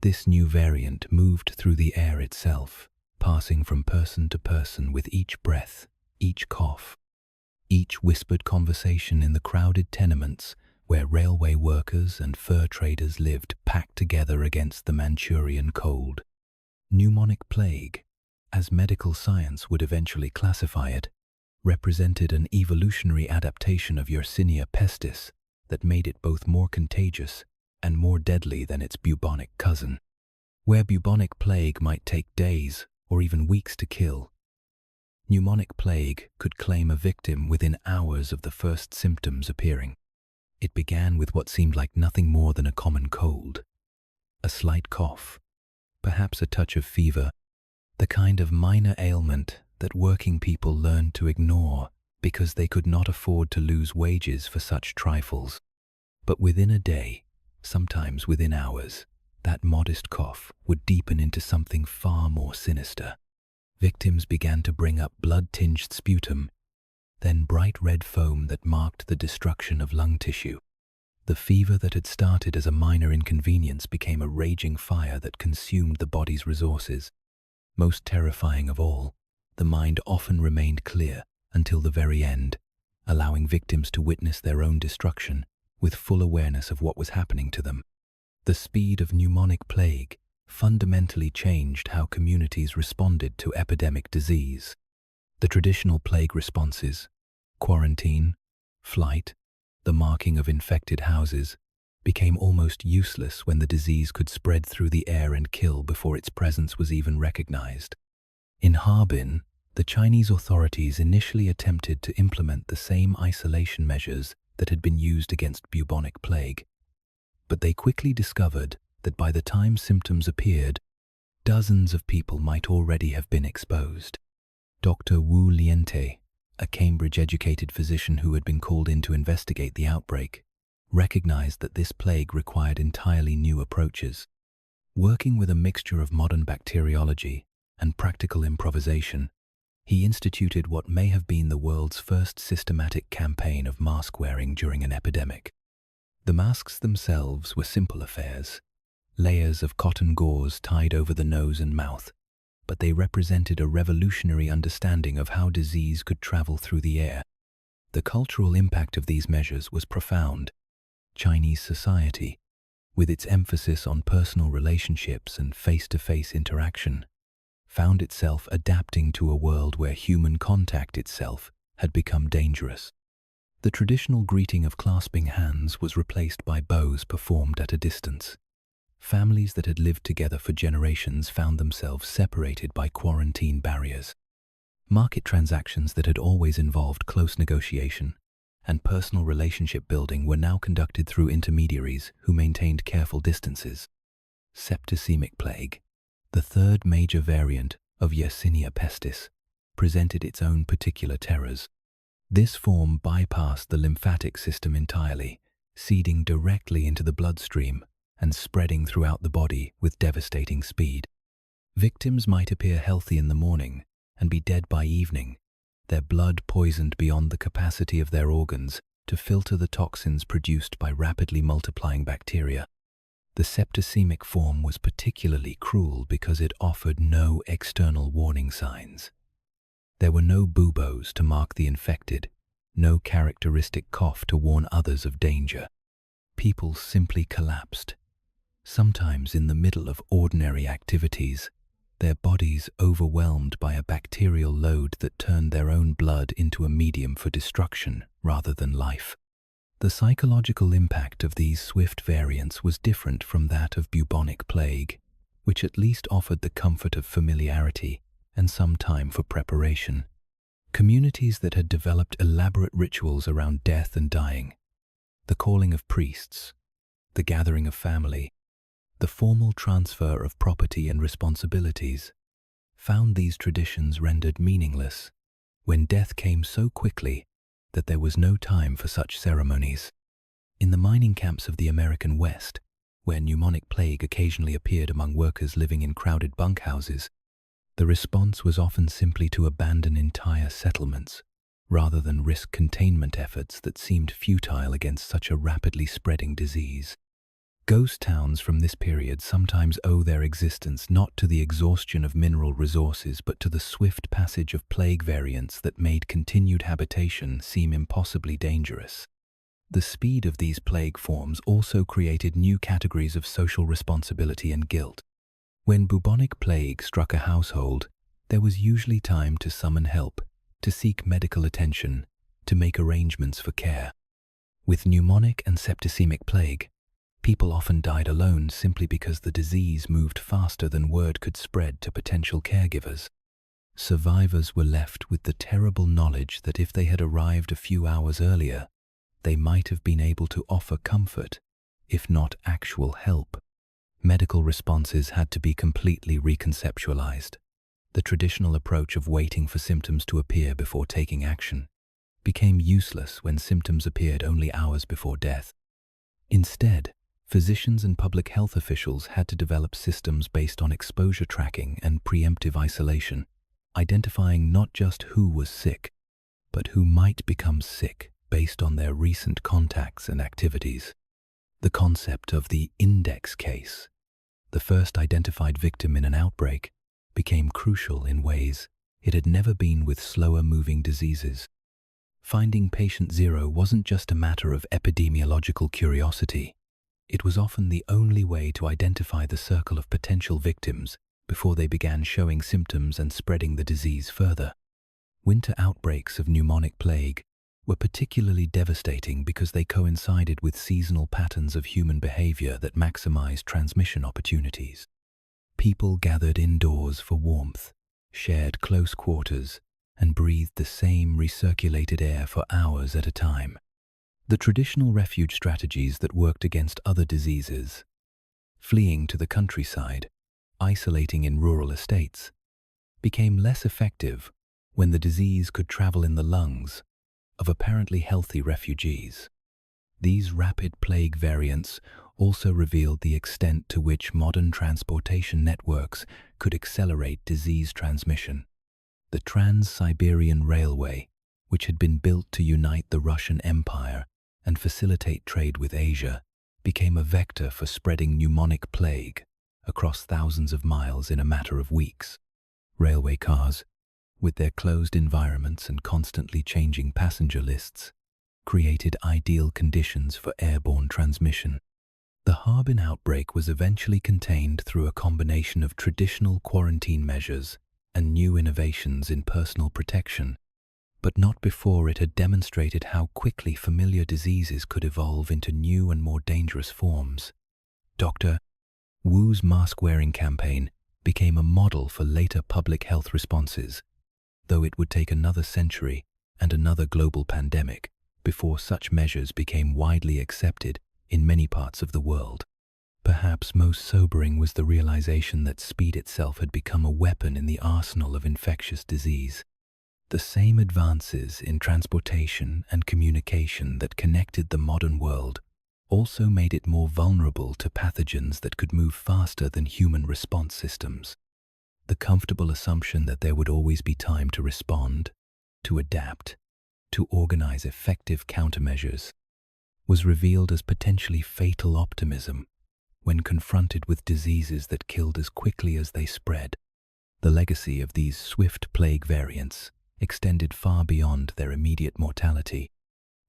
This new variant moved through the air itself, passing from person to person with each breath, each cough, each whispered conversation in the crowded tenements where railway workers and fur traders lived packed together against the Manchurian cold. Pneumonic plague, as medical science would eventually classify it, represented an evolutionary adaptation of Yersinia pestis that made it both more contagious and more deadly than its bubonic cousin. Where bubonic plague might take days or even weeks to kill, pneumonic plague could claim a victim within hours of the first symptoms appearing. It began with what seemed like nothing more than a common cold, a slight cough, perhaps a touch of fever, the kind of minor ailment that working people learned to ignore because they could not afford to lose wages for such trifles. But within a day, sometimes within hours, that modest cough would deepen into something far more sinister. Victims began to bring up blood-tinged sputum, then bright red foam that marked the destruction of lung tissue. The fever that had started as a minor inconvenience became a raging fire that consumed the body's resources. Most terrifying of all, the mind often remained clear until the very end, allowing victims to witness their own destruction with full awareness of what was happening to them. The speed of pneumonic plague fundamentally changed how communities responded to epidemic disease. The traditional plague responses, quarantine, flight, the marking of infected houses, became almost useless when the disease could spread through the air and kill before its presence was even recognized. In Harbin, the Chinese authorities initially attempted to implement the same isolation measures that had been used against bubonic plague, but they quickly discovered that by the time symptoms appeared, dozens of people might already have been exposed. Dr. Wu Liente, a Cambridge-educated physician who had been called in to investigate the outbreak, recognized that this plague required entirely new approaches. Working with a mixture of modern bacteriology and practical improvisation, he instituted what may have been the world's first systematic campaign of mask-wearing during an epidemic. The masks themselves were simple affairs, layers of cotton gauze tied over the nose and mouth, but they represented a revolutionary understanding of how disease could travel through the air. The cultural impact of these measures was profound. Chinese society, with its emphasis on personal relationships and face-to-face interaction, found itself adapting to a world where human contact itself had become dangerous. The traditional greeting of clasping hands was replaced by bows performed at a distance. Families that had lived together for generations found themselves separated by quarantine barriers. Market transactions that had always involved close negotiation and personal relationship building were now conducted through intermediaries who maintained careful distances. Septicemic plague, the third major variant of Yersinia pestis, presented its own particular terrors. This form bypassed the lymphatic system entirely, seeding directly into the bloodstream and spreading throughout the body with devastating speed. Victims might appear healthy in the morning and be dead by evening, their blood poisoned beyond the capacity of their organs to filter the toxins produced by rapidly multiplying bacteria. The septicemic form was particularly cruel because it offered no external warning signs. There were no buboes to mark the infected, no characteristic cough to warn others of danger. People simply collapsed, sometimes in the middle of ordinary activities, their bodies overwhelmed by a bacterial load that turned their own blood into a medium for destruction rather than life. The psychological impact of these swift variants was different from that of bubonic plague, which at least offered the comfort of familiarity and some time for preparation. Communities that had developed elaborate rituals around death and dying, the calling of priests, the gathering of family, the formal transfer of property and responsibilities, found these traditions rendered meaningless when death came so quickly that there was no time for such ceremonies. In the mining camps of the American West, where pneumonic plague occasionally appeared among workers living in crowded bunkhouses, the response was often simply to abandon entire settlements, rather than risk containment efforts that seemed futile against such a rapidly spreading disease. Ghost towns from this period sometimes owe their existence not to the exhaustion of mineral resources but to the swift passage of plague variants that made continued habitation seem impossibly dangerous. The speed of these plague forms also created new categories of social responsibility and guilt. When bubonic plague struck a household, there was usually time to summon help, to seek medical attention, to make arrangements for care. With pneumonic and septicemic plague, people often died alone simply because the disease moved faster than word could spread to potential caregivers. Survivors were left with the terrible knowledge that if they had arrived a few hours earlier, they might have been able to offer comfort, if not actual help. Medical responses had to be completely reconceptualized. The traditional approach of waiting for symptoms to appear before taking action became useless when symptoms appeared only hours before death. Instead, physicians and public health officials had to develop systems based on exposure tracking and preemptive isolation, identifying not just who was sick, but who might become sick based on their recent contacts and activities. The concept of the index case, the first identified victim in an outbreak, became crucial in ways it had never been with slower-moving diseases. Finding patient zero wasn't just a matter of epidemiological curiosity. It was often the only way to identify the circle of potential victims before they began showing symptoms and spreading the disease further. Winter outbreaks of pneumonic plague were particularly devastating because they coincided with seasonal patterns of human behavior that maximized transmission opportunities. People gathered indoors for warmth, shared close quarters, and breathed the same recirculated air for hours at a time. The traditional refuge strategies that worked against other diseases, fleeing to the countryside, isolating in rural estates, became less effective when the disease could travel in the lungs of apparently healthy refugees. These rapid plague variants also revealed the extent to which modern transportation networks could accelerate disease transmission. The Trans-Siberian Railway, which had been built to unite the Russian Empire and facilitate trade with Asia, became a vector for spreading pneumonic plague across thousands of miles in a matter of weeks. Railway cars, with their closed environments and constantly changing passenger lists, created ideal conditions for airborne transmission. The Harbin outbreak was eventually contained through a combination of traditional quarantine measures and new innovations in personal protection, but not before it had demonstrated how quickly familiar diseases could evolve into new and more dangerous forms. Dr. Wu's mask-wearing campaign became a model for later public health responses, though it would take another century and another global pandemic before such measures became widely accepted in many parts of the world. Perhaps most sobering was the realization that speed itself had become a weapon in the arsenal of infectious disease. The same advances in transportation and communication that connected the modern world also made it more vulnerable to pathogens that could move faster than human response systems. The comfortable assumption that there would always be time to respond to adapt, to organize effective countermeasures, was revealed as potentially fatal optimism when confronted with diseases that killed as quickly as they spread. The legacy of these swift plague variants extended far beyond their immediate mortality.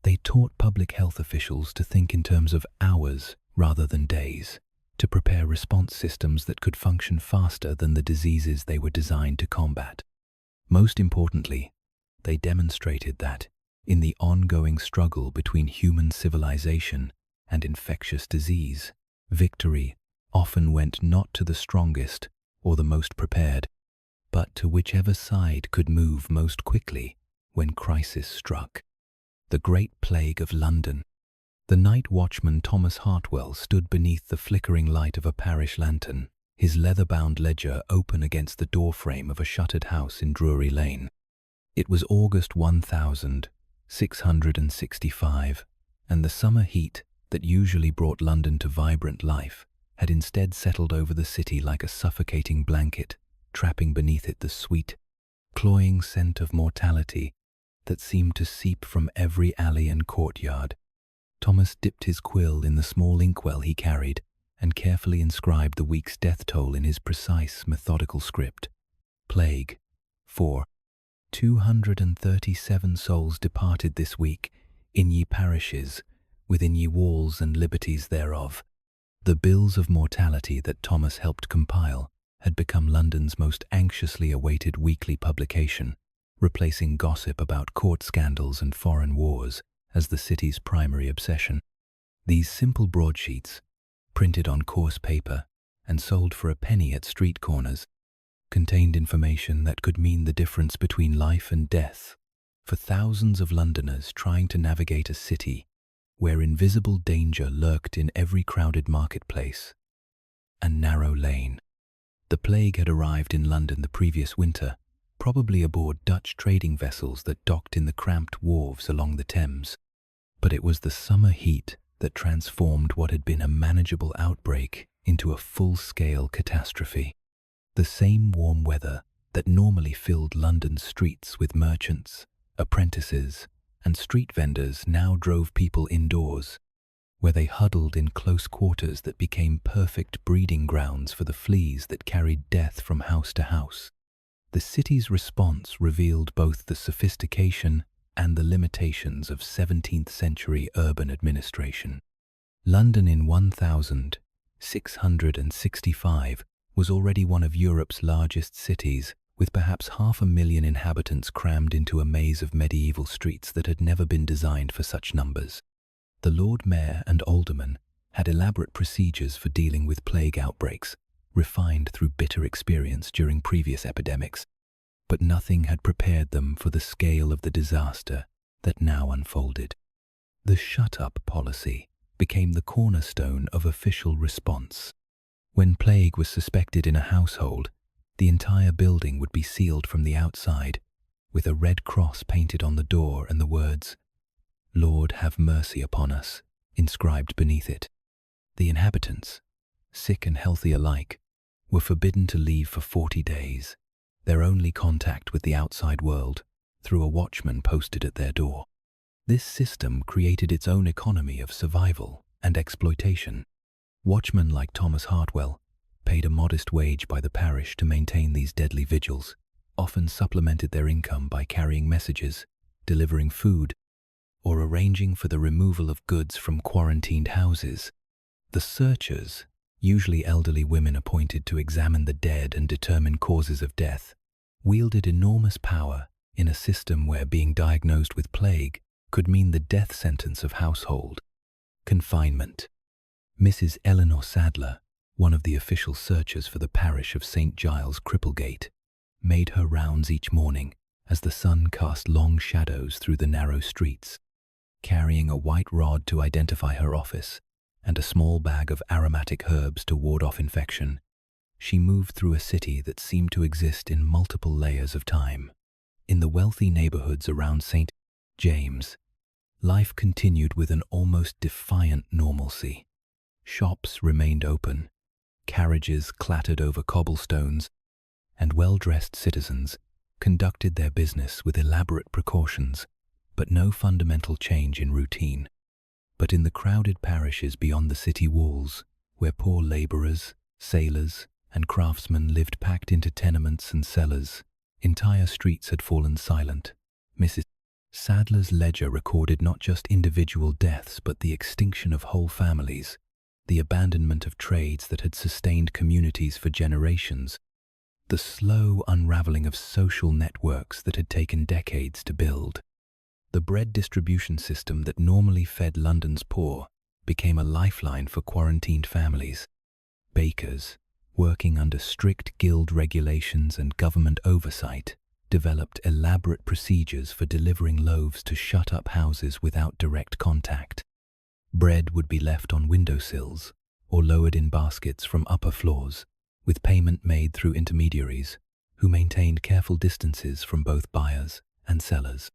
They taught public health officials to think in terms of hours rather than days, to prepare response systems that could function faster than the diseases they were designed to combat. Most importantly, they demonstrated that, in the ongoing struggle between human civilization and infectious disease, victory often went not to the strongest or the most prepared, but to whichever side could move most quickly when crisis struck. The Great Plague of London. The night watchman Thomas Hartwell stood beneath the flickering light of a parish lantern, his leather-bound ledger open against the doorframe of a shuttered house in Drury Lane. It was August 1665, and the summer heat that usually brought London to vibrant life had instead settled over the city like a suffocating blanket, trapping beneath it the sweet, cloying scent of mortality that seemed to seep from every alley and courtyard. Thomas dipped his quill in the small inkwell he carried and carefully inscribed the week's death toll in his precise, methodical script. Plague. 4. 237 souls departed this week, in ye parishes, within ye walls and liberties thereof. The bills of mortality that Thomas helped compile had become London's most anxiously awaited weekly publication, replacing gossip about court scandals and foreign wars as the city's primary obsession. These simple broadsheets, printed on coarse paper and sold for a penny at street corners, contained information that could mean the difference between life and death for thousands of Londoners trying to navigate a city where invisible danger lurked in every crowded marketplace and narrow lane. The plague had arrived in London the previous winter, probably aboard Dutch trading vessels that docked in the cramped wharves along the Thames. But it was the summer heat that transformed what had been a manageable outbreak into a full-scale catastrophe. The same warm weather that normally filled London's streets with merchants, apprentices, and street vendors now drove people indoors, where they huddled in close quarters that became perfect breeding grounds for the fleas that carried death from house to house. The city's response revealed both the sophistication and the limitations of 17th-century urban administration. London in 1665 was already one of Europe's largest cities, with perhaps 500,000 inhabitants crammed into a maze of medieval streets that had never been designed for such numbers. The Lord Mayor and aldermen had elaborate procedures for dealing with plague outbreaks, refined through bitter experience during previous epidemics, but nothing had prepared them for the scale of the disaster that now unfolded. The shut-up policy became the cornerstone of official response. When plague was suspected in a household, the entire building would be sealed from the outside, with a red cross painted on the door and the words, "Lord, have mercy upon us," inscribed beneath it. The inhabitants, sick and healthy alike, were forbidden to leave for 40 days, their only contact with the outside world through a watchman posted at their door. This system created its own economy of survival and exploitation. Watchmen like Thomas Hartwell, paid a modest wage by the parish to maintain these deadly vigils, often supplemented their income by carrying messages, delivering food, or arranging for the removal of goods from quarantined houses. The searchers, usually elderly women appointed to examine the dead and determine causes of death, wielded enormous power in a system where being diagnosed with plague could mean the death sentence of household confinement. Mrs. Eleanor Sadler, one of the official searchers for the parish of St. Giles Cripplegate, made her rounds each morning as the sun cast long shadows through the narrow streets. Carrying a white rod to identify her office and a small bag of aromatic herbs to ward off infection, she moved through a city that seemed to exist in multiple layers of time. In the wealthy neighborhoods around St. James, life continued with an almost defiant normalcy. Shops remained open, carriages clattered over cobblestones, and well-dressed citizens conducted their business with elaborate precautions, but no fundamental change in routine. But in the crowded parishes beyond the city walls, where poor labourers, sailors, and craftsmen lived packed into tenements and cellars, entire streets had fallen silent. Mrs. Sadler's ledger recorded not just individual deaths but the extinction of whole families, the abandonment of trades that had sustained communities for generations, the slow unravelling of social networks that had taken decades to build. The bread distribution system that normally fed London's poor became a lifeline for quarantined families. Bakers, working under strict guild regulations and government oversight, developed elaborate procedures for delivering loaves to shut-up houses without direct contact. Bread would be left on windowsills or lowered in baskets from upper floors, with payment made through intermediaries who maintained careful distances from both buyers and sellers.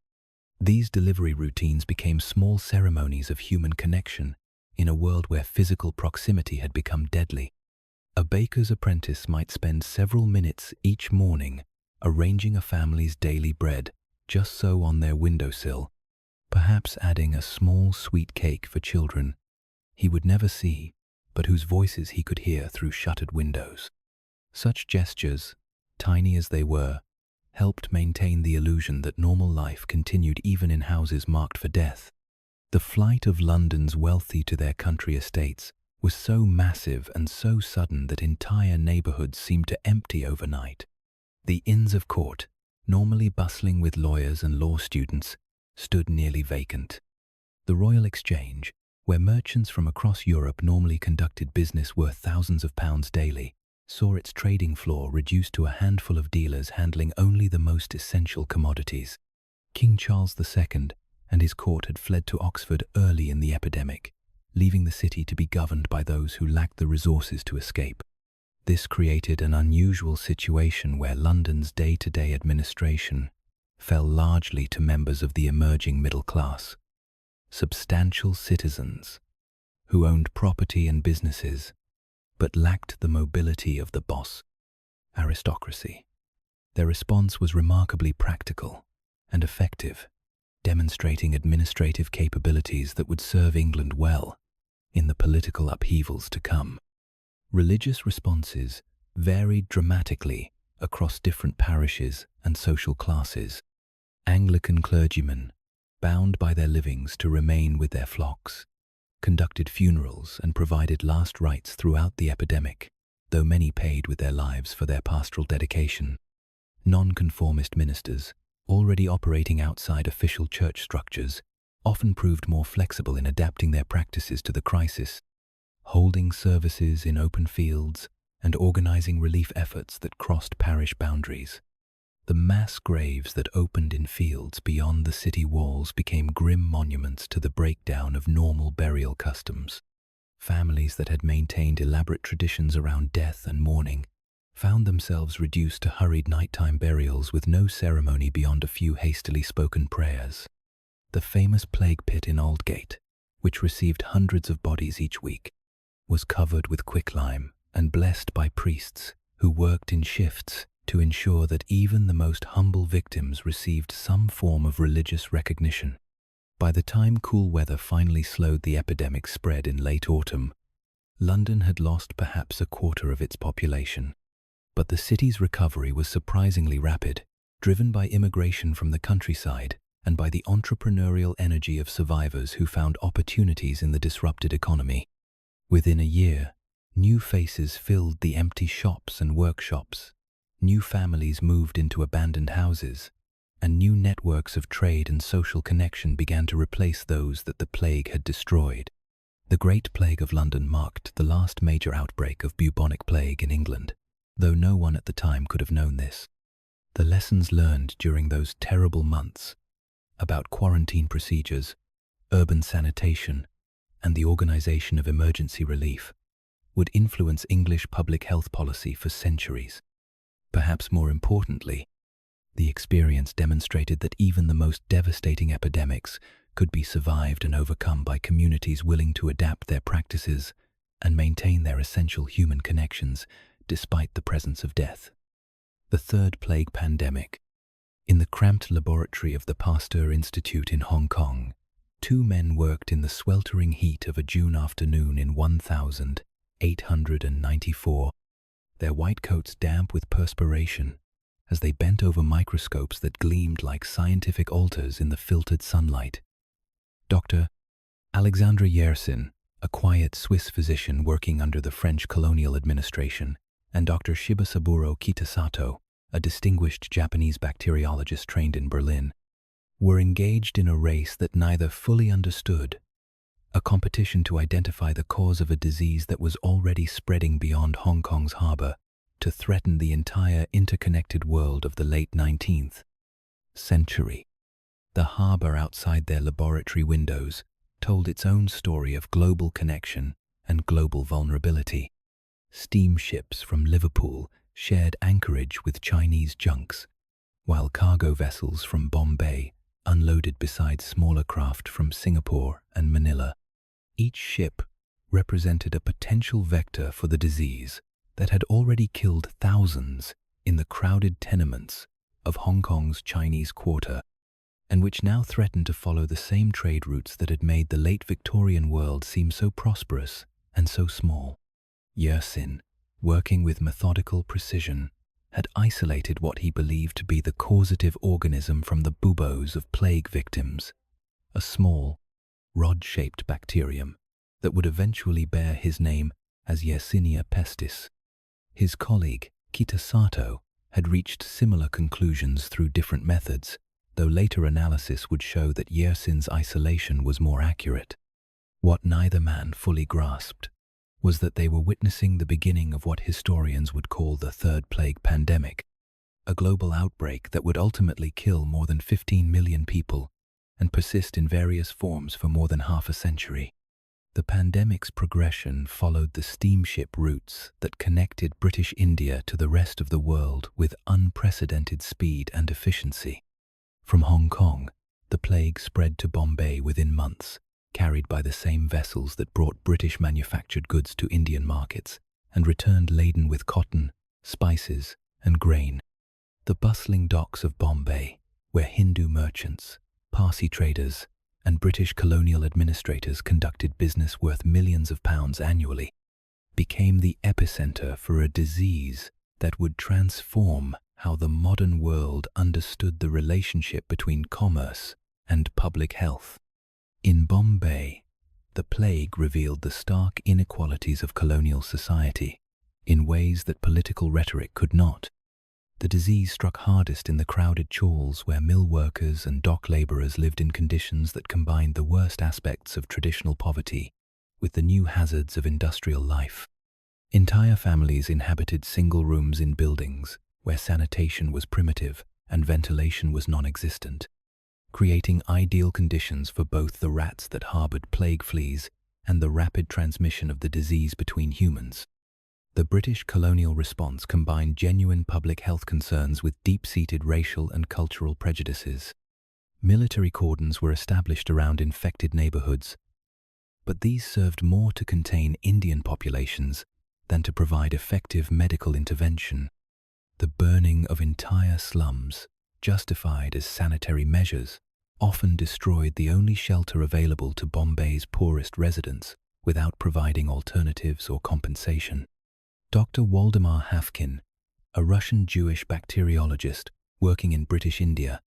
These delivery routines became small ceremonies of human connection in a world where physical proximity had become deadly. A baker's apprentice might spend several minutes each morning arranging a family's daily bread just so on their windowsill, perhaps adding a small sweet cake for children he would never see, but whose voices he could hear through shuttered windows. Such gestures, tiny as they were, helped maintain the illusion that normal life continued even in houses marked for death. The flight of London's wealthy to their country estates was so massive and so sudden that entire neighbourhoods seemed to empty overnight. The Inns of Court, normally bustling with lawyers and law students, stood nearly vacant. The Royal Exchange, where merchants from across Europe normally conducted business worth thousands of pounds daily, saw its trading floor reduced to a handful of dealers handling only the most essential commodities. King Charles II and his court had fled to Oxford early in the epidemic, leaving the city to be governed by those who lacked the resources to escape. This created an unusual situation where London's day-to-day administration fell largely to members of the emerging middle class, substantial citizens who owned property and businesses but lacked the mobility of the boss aristocracy. Their response was remarkably practical and effective, demonstrating administrative capabilities that would serve England well in the political upheavals to come. Religious responses varied dramatically across different parishes and social classes. Anglican clergymen, bound by their livings to remain with their flocks, conducted funerals and provided last rites throughout the epidemic, though many paid with their lives for their pastoral dedication. Nonconformist ministers, already operating outside official church structures, often proved more flexible in adapting their practices to the crisis, holding services in open fields and organizing relief efforts that crossed parish boundaries. The mass graves that opened in fields beyond the city walls became grim monuments to the breakdown of normal burial customs. Families that had maintained elaborate traditions around death and mourning found themselves reduced to hurried nighttime burials with no ceremony beyond a few hastily spoken prayers. The famous plague pit in Aldgate, which received hundreds of bodies each week, was covered with quicklime and blessed by priests who worked in shifts to ensure that even the most humble victims received some form of religious recognition. By the time cool weather finally slowed the epidemic's spread in late autumn, London had lost perhaps a quarter of its population. But the city's recovery was surprisingly rapid, driven by immigration from the countryside and by the entrepreneurial energy of survivors who found opportunities in the disrupted economy. Within a year, new faces filled the empty shops and workshops, new families moved into abandoned houses, and new networks of trade and social connection began to replace those that the plague had destroyed. The Great Plague of London marked the last major outbreak of bubonic plague in England, though no one at the time could have known this. The lessons learned during those terrible months about quarantine procedures, urban sanitation, and the organization of emergency relief would influence English public health policy for centuries. Perhaps more importantly, the experience demonstrated that even the most devastating epidemics could be survived and overcome by communities willing to adapt their practices and maintain their essential human connections despite the presence of death. The third plague pandemic, In the cramped laboratory of the Pasteur Institute in Hong Kong, two men worked in the sweltering heat of a June afternoon in 1894, their white coats damp with perspiration, as they bent over microscopes that gleamed like scientific altars in the filtered sunlight. Dr. Alexandre Yersin, a quiet Swiss physician working under the French colonial administration, and Dr. Shibasaburo Kitasato, a distinguished Japanese bacteriologist trained in Berlin, were engaged in a race that neither fully understood, a competition to identify the cause of a disease that was already spreading beyond Hong Kong's harbour to threaten the entire interconnected world of the late 19th century. The harbour outside their laboratory windows told its own story of global connection and global vulnerability. Steamships from Liverpool shared anchorage with Chinese junks, while cargo vessels from Bombay unloaded beside smaller craft from Singapore and Manila. Each ship represented a potential vector for the disease that had already killed thousands in the crowded tenements of Hong Kong's Chinese Quarter, and which now threatened to follow the same trade routes that had made the late Victorian world seem so prosperous and so small. Yersin, working with methodical precision, had isolated what he believed to be the causative organism from the buboes of plague victims, a small, rod-shaped bacterium that would eventually bear his name as Yersinia pestis. His colleague, Kitasato, had reached similar conclusions through different methods, though later analysis would show that Yersin's isolation was more accurate. What neither man fully grasped was that they were witnessing the beginning of what historians would call the Third Plague Pandemic, a global outbreak that would ultimately kill more than 15 million people and persist in various forms for more than half a century. The pandemic's progression followed the steamship routes that connected British India to the rest of the world with unprecedented speed and efficiency. From Hong Kong, the plague spread to Bombay within months, carried by the same vessels that brought British-manufactured goods to Indian markets and returned laden with cotton, spices, and grain. The bustling docks of Bombay, where Hindu merchants, Parsi traders, and British colonial administrators conducted business worth millions of pounds annually, became the epicenter for a disease that would transform how the modern world understood the relationship between commerce and public health. In Bombay, the plague revealed the stark inequalities of colonial society in ways that political rhetoric could not. The disease struck hardest in the crowded chawls where mill workers and dock labourers lived in conditions that combined the worst aspects of traditional poverty with the new hazards of industrial life. Entire families inhabited single rooms in buildings where sanitation was primitive and ventilation was non-existent, creating ideal conditions for both the rats that harboured plague fleas and the rapid transmission of the disease between humans. The British colonial response combined genuine public health concerns with deep-seated racial and cultural prejudices. Military cordons were established around infected neighbourhoods, but these served more to contain Indian populations than to provide effective medical intervention. The burning of entire slums, justified as sanitary measures, often destroyed the only shelter available to Bombay's poorest residents without providing alternatives or compensation. Dr. Waldemar Hafkin, a Russian Jewish bacteriologist working in British India,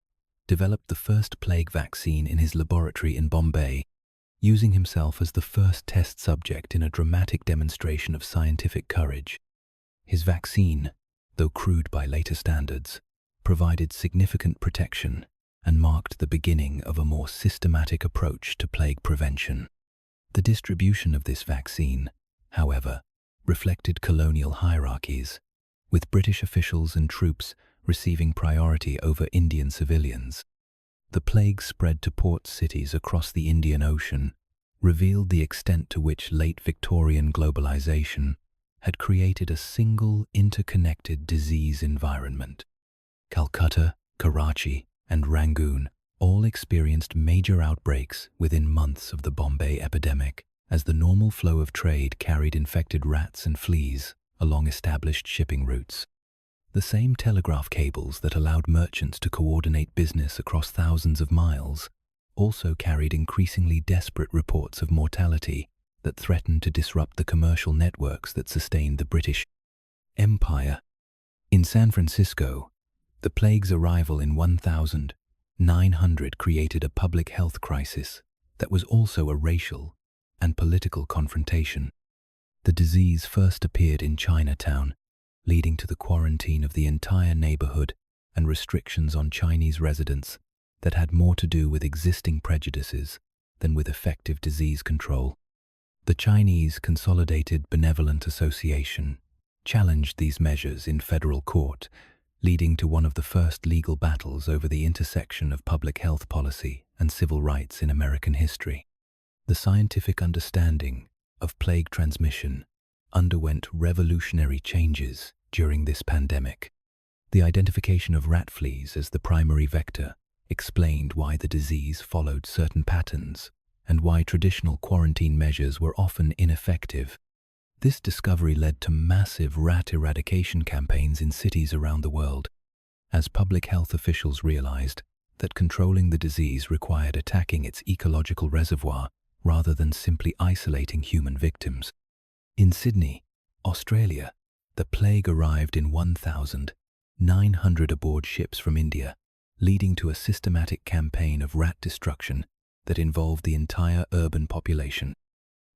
developed the first plague vaccine in his laboratory in Bombay, using himself as the first test subject in a dramatic demonstration of scientific courage. His vaccine, though crude by later standards, provided significant protection and marked the beginning of a more systematic approach to plague prevention. The distribution of this vaccine, however, reflected colonial hierarchies, with British officials and troops receiving priority over Indian civilians. The plague spread to port cities across the Indian Ocean, revealed the extent to which late Victorian globalization had created a single interconnected disease environment. Calcutta, Karachi, and Rangoon all experienced major outbreaks within months of the Bombay epidemic, as the normal flow of trade carried infected rats and fleas along established shipping routes. The same telegraph cables that allowed merchants to coordinate business across thousands of miles also carried increasingly desperate reports of mortality that threatened to disrupt the commercial networks that sustained the British Empire. In San Francisco, the plague's arrival in 1900 created a public health crisis that was also a racial and political confrontation. The disease first appeared in Chinatown, leading to the quarantine of the entire neighborhood and restrictions on Chinese residents that had more to do with existing prejudices than with effective disease control. The Chinese Consolidated Benevolent Association challenged these measures in federal court, leading to one of the first legal battles over the intersection of public health policy and civil rights in American history. The scientific understanding of plague transmission underwent revolutionary changes during this pandemic. The identification of rat fleas as the primary vector explained why the disease followed certain patterns and why traditional quarantine measures were often ineffective. This discovery led to massive rat eradication campaigns in cities around the world, as public health officials realized that controlling the disease required attacking its ecological reservoir rather than simply isolating human victims. In Sydney, Australia, the plague arrived in 1900 aboard ships from India, leading to a systematic campaign of rat destruction that involved the entire urban population.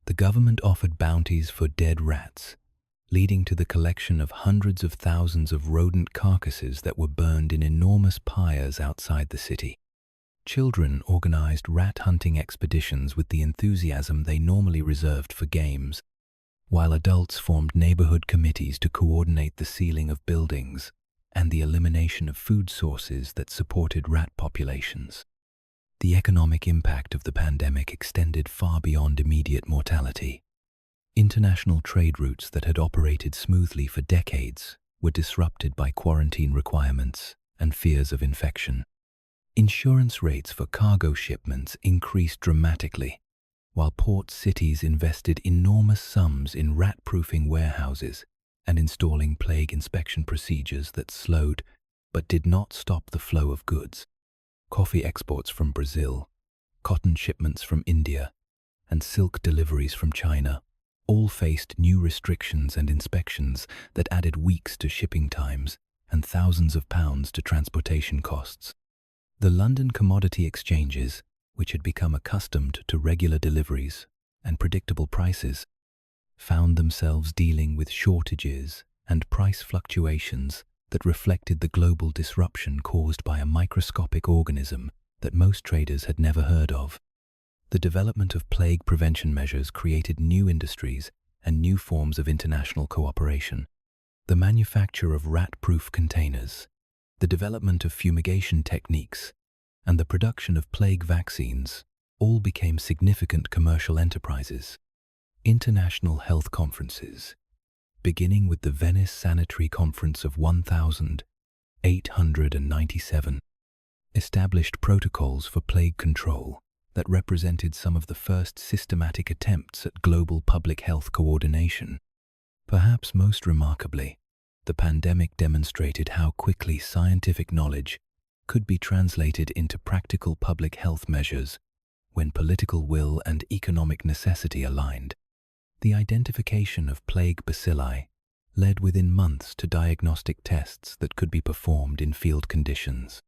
The government offered bounties for dead rats, leading to the collection of hundreds of thousands of rodent carcasses that were burned in enormous pyres outside the city. Children organized rat hunting expeditions with the enthusiasm they normally reserved for games, while adults formed neighborhood committees to coordinate the sealing of buildings and the elimination of food sources that supported rat populations. The economic impact of the pandemic extended far beyond immediate mortality. International trade routes that had operated smoothly for decades were disrupted by quarantine requirements and fears of infection. Insurance rates for cargo shipments increased dramatically, while port cities invested enormous sums in rat-proofing warehouses and installing plague inspection procedures that slowed but did not stop the flow of goods. Coffee exports from Brazil, cotton shipments from India, and silk deliveries from China all faced new restrictions and inspections that added weeks to shipping times and thousands of pounds to transportation costs. The London commodity exchanges, which had become accustomed to regular deliveries and predictable prices, found themselves dealing with shortages and price fluctuations that reflected the global disruption caused by a microscopic organism that most traders had never heard of. The development of plague prevention measures created new industries and new forms of international cooperation. The manufacture of rat-proof containers, the development of fumigation techniques, and the production of plague vaccines all became significant commercial enterprises. International health conferences, beginning with the Venice Sanitary Conference of 1897, established protocols for plague control that represented some of the first systematic attempts at global public health coordination. Perhaps most remarkably, the pandemic demonstrated how quickly scientific knowledge could be translated into practical public health measures when political will and economic necessity aligned. The identification of plague bacilli led within months to diagnostic tests that could be performed in field conditions.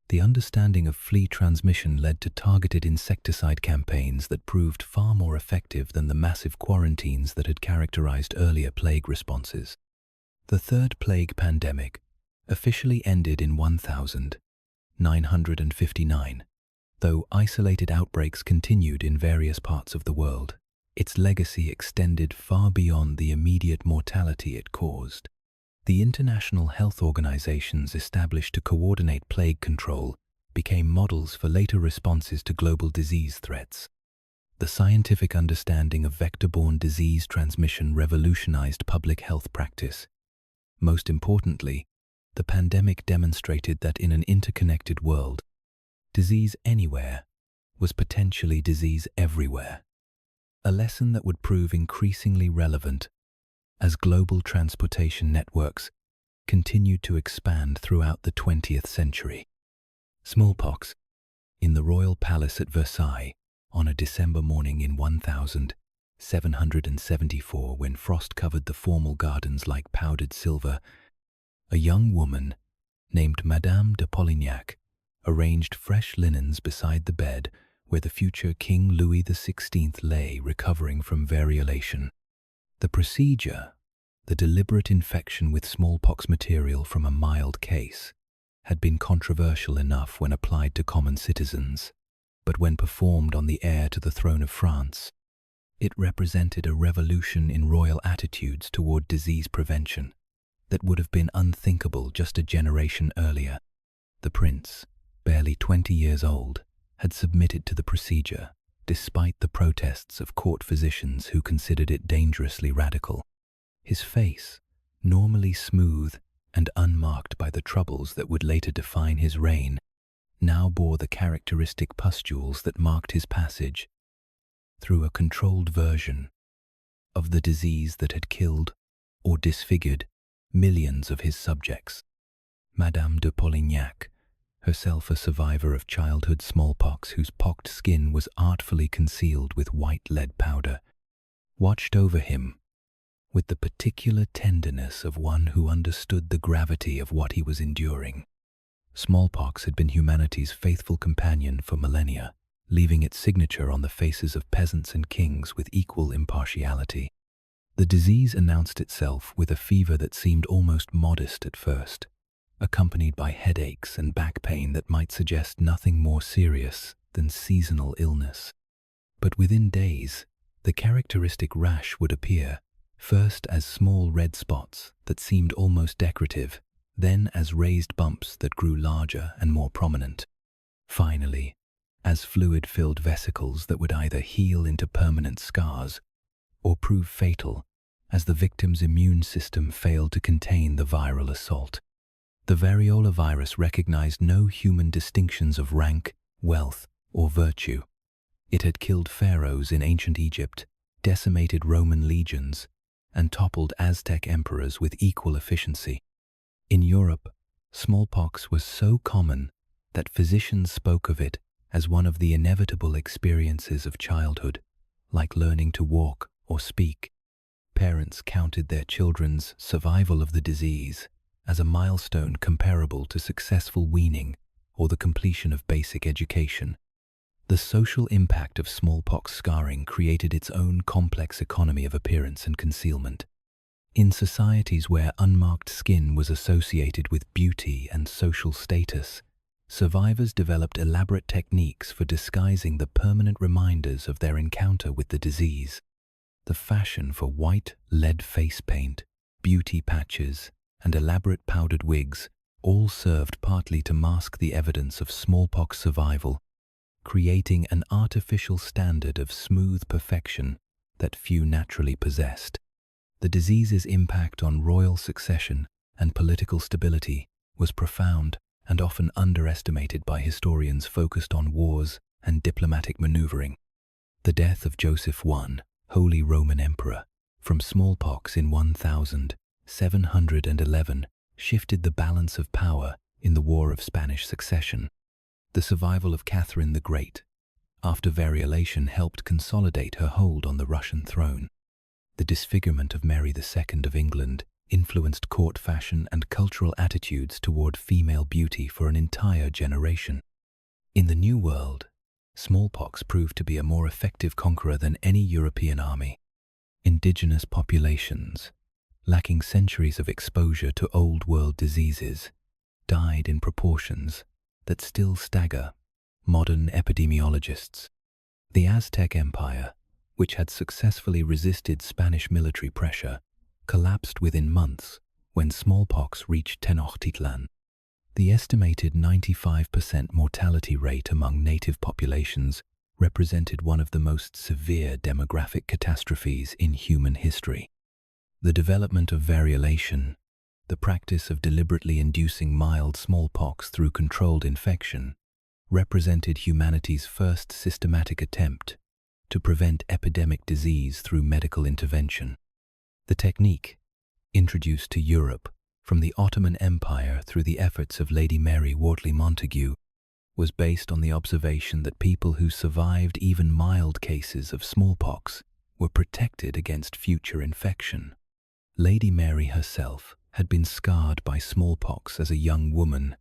The understanding of flea transmission led to targeted insecticide campaigns that proved far more effective than the massive quarantines that had characterized earlier plague responses. The third plague pandemic officially ended in 1959, though isolated outbreaks continued in various parts of the world. Its legacy extended far beyond the immediate mortality it caused. The international health organizations established to coordinate plague control became models for later responses to global disease threats. The scientific understanding of vector-borne disease transmission revolutionized public health practice. Most importantly, the pandemic demonstrated that in an interconnected world, disease anywhere was potentially disease everywhere. A lesson that would prove increasingly relevant as global transportation networks continued to expand throughout the 20th century. Smallpox. In the royal palace at Versailles, on a December morning in 1774, when frost covered the formal gardens like powdered silver, a young woman named Madame de Polignac arranged fresh linens beside the bed where the future King Louis XVI lay recovering from variolation. The procedure, the deliberate infection with smallpox material from a mild case, had been controversial enough when applied to common citizens, but when performed on the heir to the throne of France, it represented a revolution in royal attitudes toward disease prevention that would have been unthinkable just a generation earlier. The prince, barely 20 years old, had submitted to the procedure, despite the protests of court physicians who considered it dangerously radical. His face, normally smooth and unmarked by the troubles that would later define his reign, now bore the characteristic pustules that marked his passage through a controlled version of the disease that had killed or disfigured millions of his subjects. Madame de Polignac, herself a survivor of childhood smallpox whose pocked skin was artfully concealed with white lead powder, watched over him with the particular tenderness of one who understood the gravity of what he was enduring. Smallpox had been humanity's faithful companion for millennia, leaving its signature on the faces of peasants and kings with equal impartiality. The disease announced itself with a fever that seemed almost modest at first, accompanied by headaches and back pain that might suggest nothing more serious than seasonal illness. But within days, the characteristic rash would appear, first as small red spots that seemed almost decorative, then as raised bumps that grew larger and more prominent. Finally, as fluid-filled vesicles that would either heal into permanent scars or prove fatal as the victim's immune system failed to contain the viral assault. The variola virus recognized no human distinctions of rank, wealth, or virtue. It had killed pharaohs in ancient Egypt, decimated Roman legions, and toppled Aztec emperors with equal efficiency. In Europe, smallpox was so common that physicians spoke of it as one of the inevitable experiences of childhood, like learning to walk or speak. Parents counted their children's survival of the disease as a milestone comparable to successful weaning or the completion of basic education. The social impact of smallpox scarring created its own complex economy of appearance and concealment. In societies where unmarked skin was associated with beauty and social status, survivors developed elaborate techniques for disguising the permanent reminders of their encounter with the disease. The fashion for white lead face paint, beauty patches, and elaborate powdered wigs all served partly to mask the evidence of smallpox survival, creating an artificial standard of smooth perfection that few naturally possessed. The disease's impact on royal succession and political stability was profound and often underestimated by historians focused on wars and diplomatic maneuvering. The death of Joseph I, Holy Roman Emperor, from smallpox in 1711 shifted the balance of power in the War of Spanish Succession. The survival of Catherine the Great after variolation helped consolidate her hold on the Russian throne. The disfigurement of Mary II of England influenced court fashion and cultural attitudes toward female beauty for an entire generation. In the New World, smallpox proved to be a more effective conqueror than any European army. Indigenous populations, lacking centuries of exposure to Old World diseases, died in proportions that still stagger modern epidemiologists. The Aztec Empire, which had successfully resisted Spanish military pressure, collapsed within months when smallpox reached Tenochtitlan. The estimated 95% mortality rate among native populations represented one of the most severe demographic catastrophes in human history. The development of variolation, the practice of deliberately inducing mild smallpox through controlled infection, represented humanity's first systematic attempt to prevent epidemic disease through medical intervention. The technique, introduced to Europe from the Ottoman Empire through the efforts of Lady Mary Wortley Montagu, was based on the observation that people who survived even mild cases of smallpox were protected against future infection. Lady Mary herself had been scarred by smallpox as a young woman,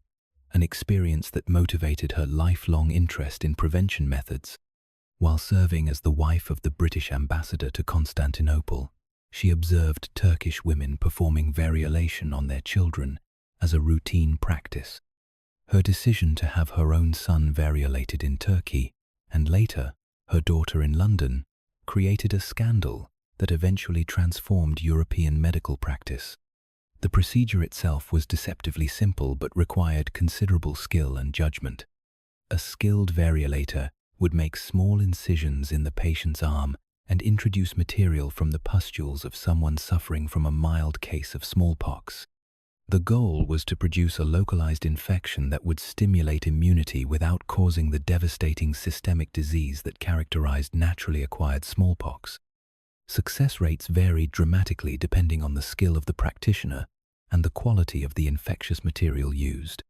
an experience that motivated her lifelong interest in prevention methods. While serving as the wife of the British ambassador to Constantinople, she observed Turkish women performing variolation on their children as a routine practice. Her decision to have her own son variolated in Turkey, and later her daughter in London, created a scandal that eventually transformed European medical practice. The procedure itself was deceptively simple but required considerable skill and judgment. A skilled variolator would make small incisions in the patient's arm and introduce material from the pustules of someone suffering from a mild case of smallpox. The goal was to produce a localized infection that would stimulate immunity without causing the devastating systemic disease that characterized naturally acquired smallpox. Success rates varied dramatically depending on the skill of the practitioner and the quality of the infectious material used.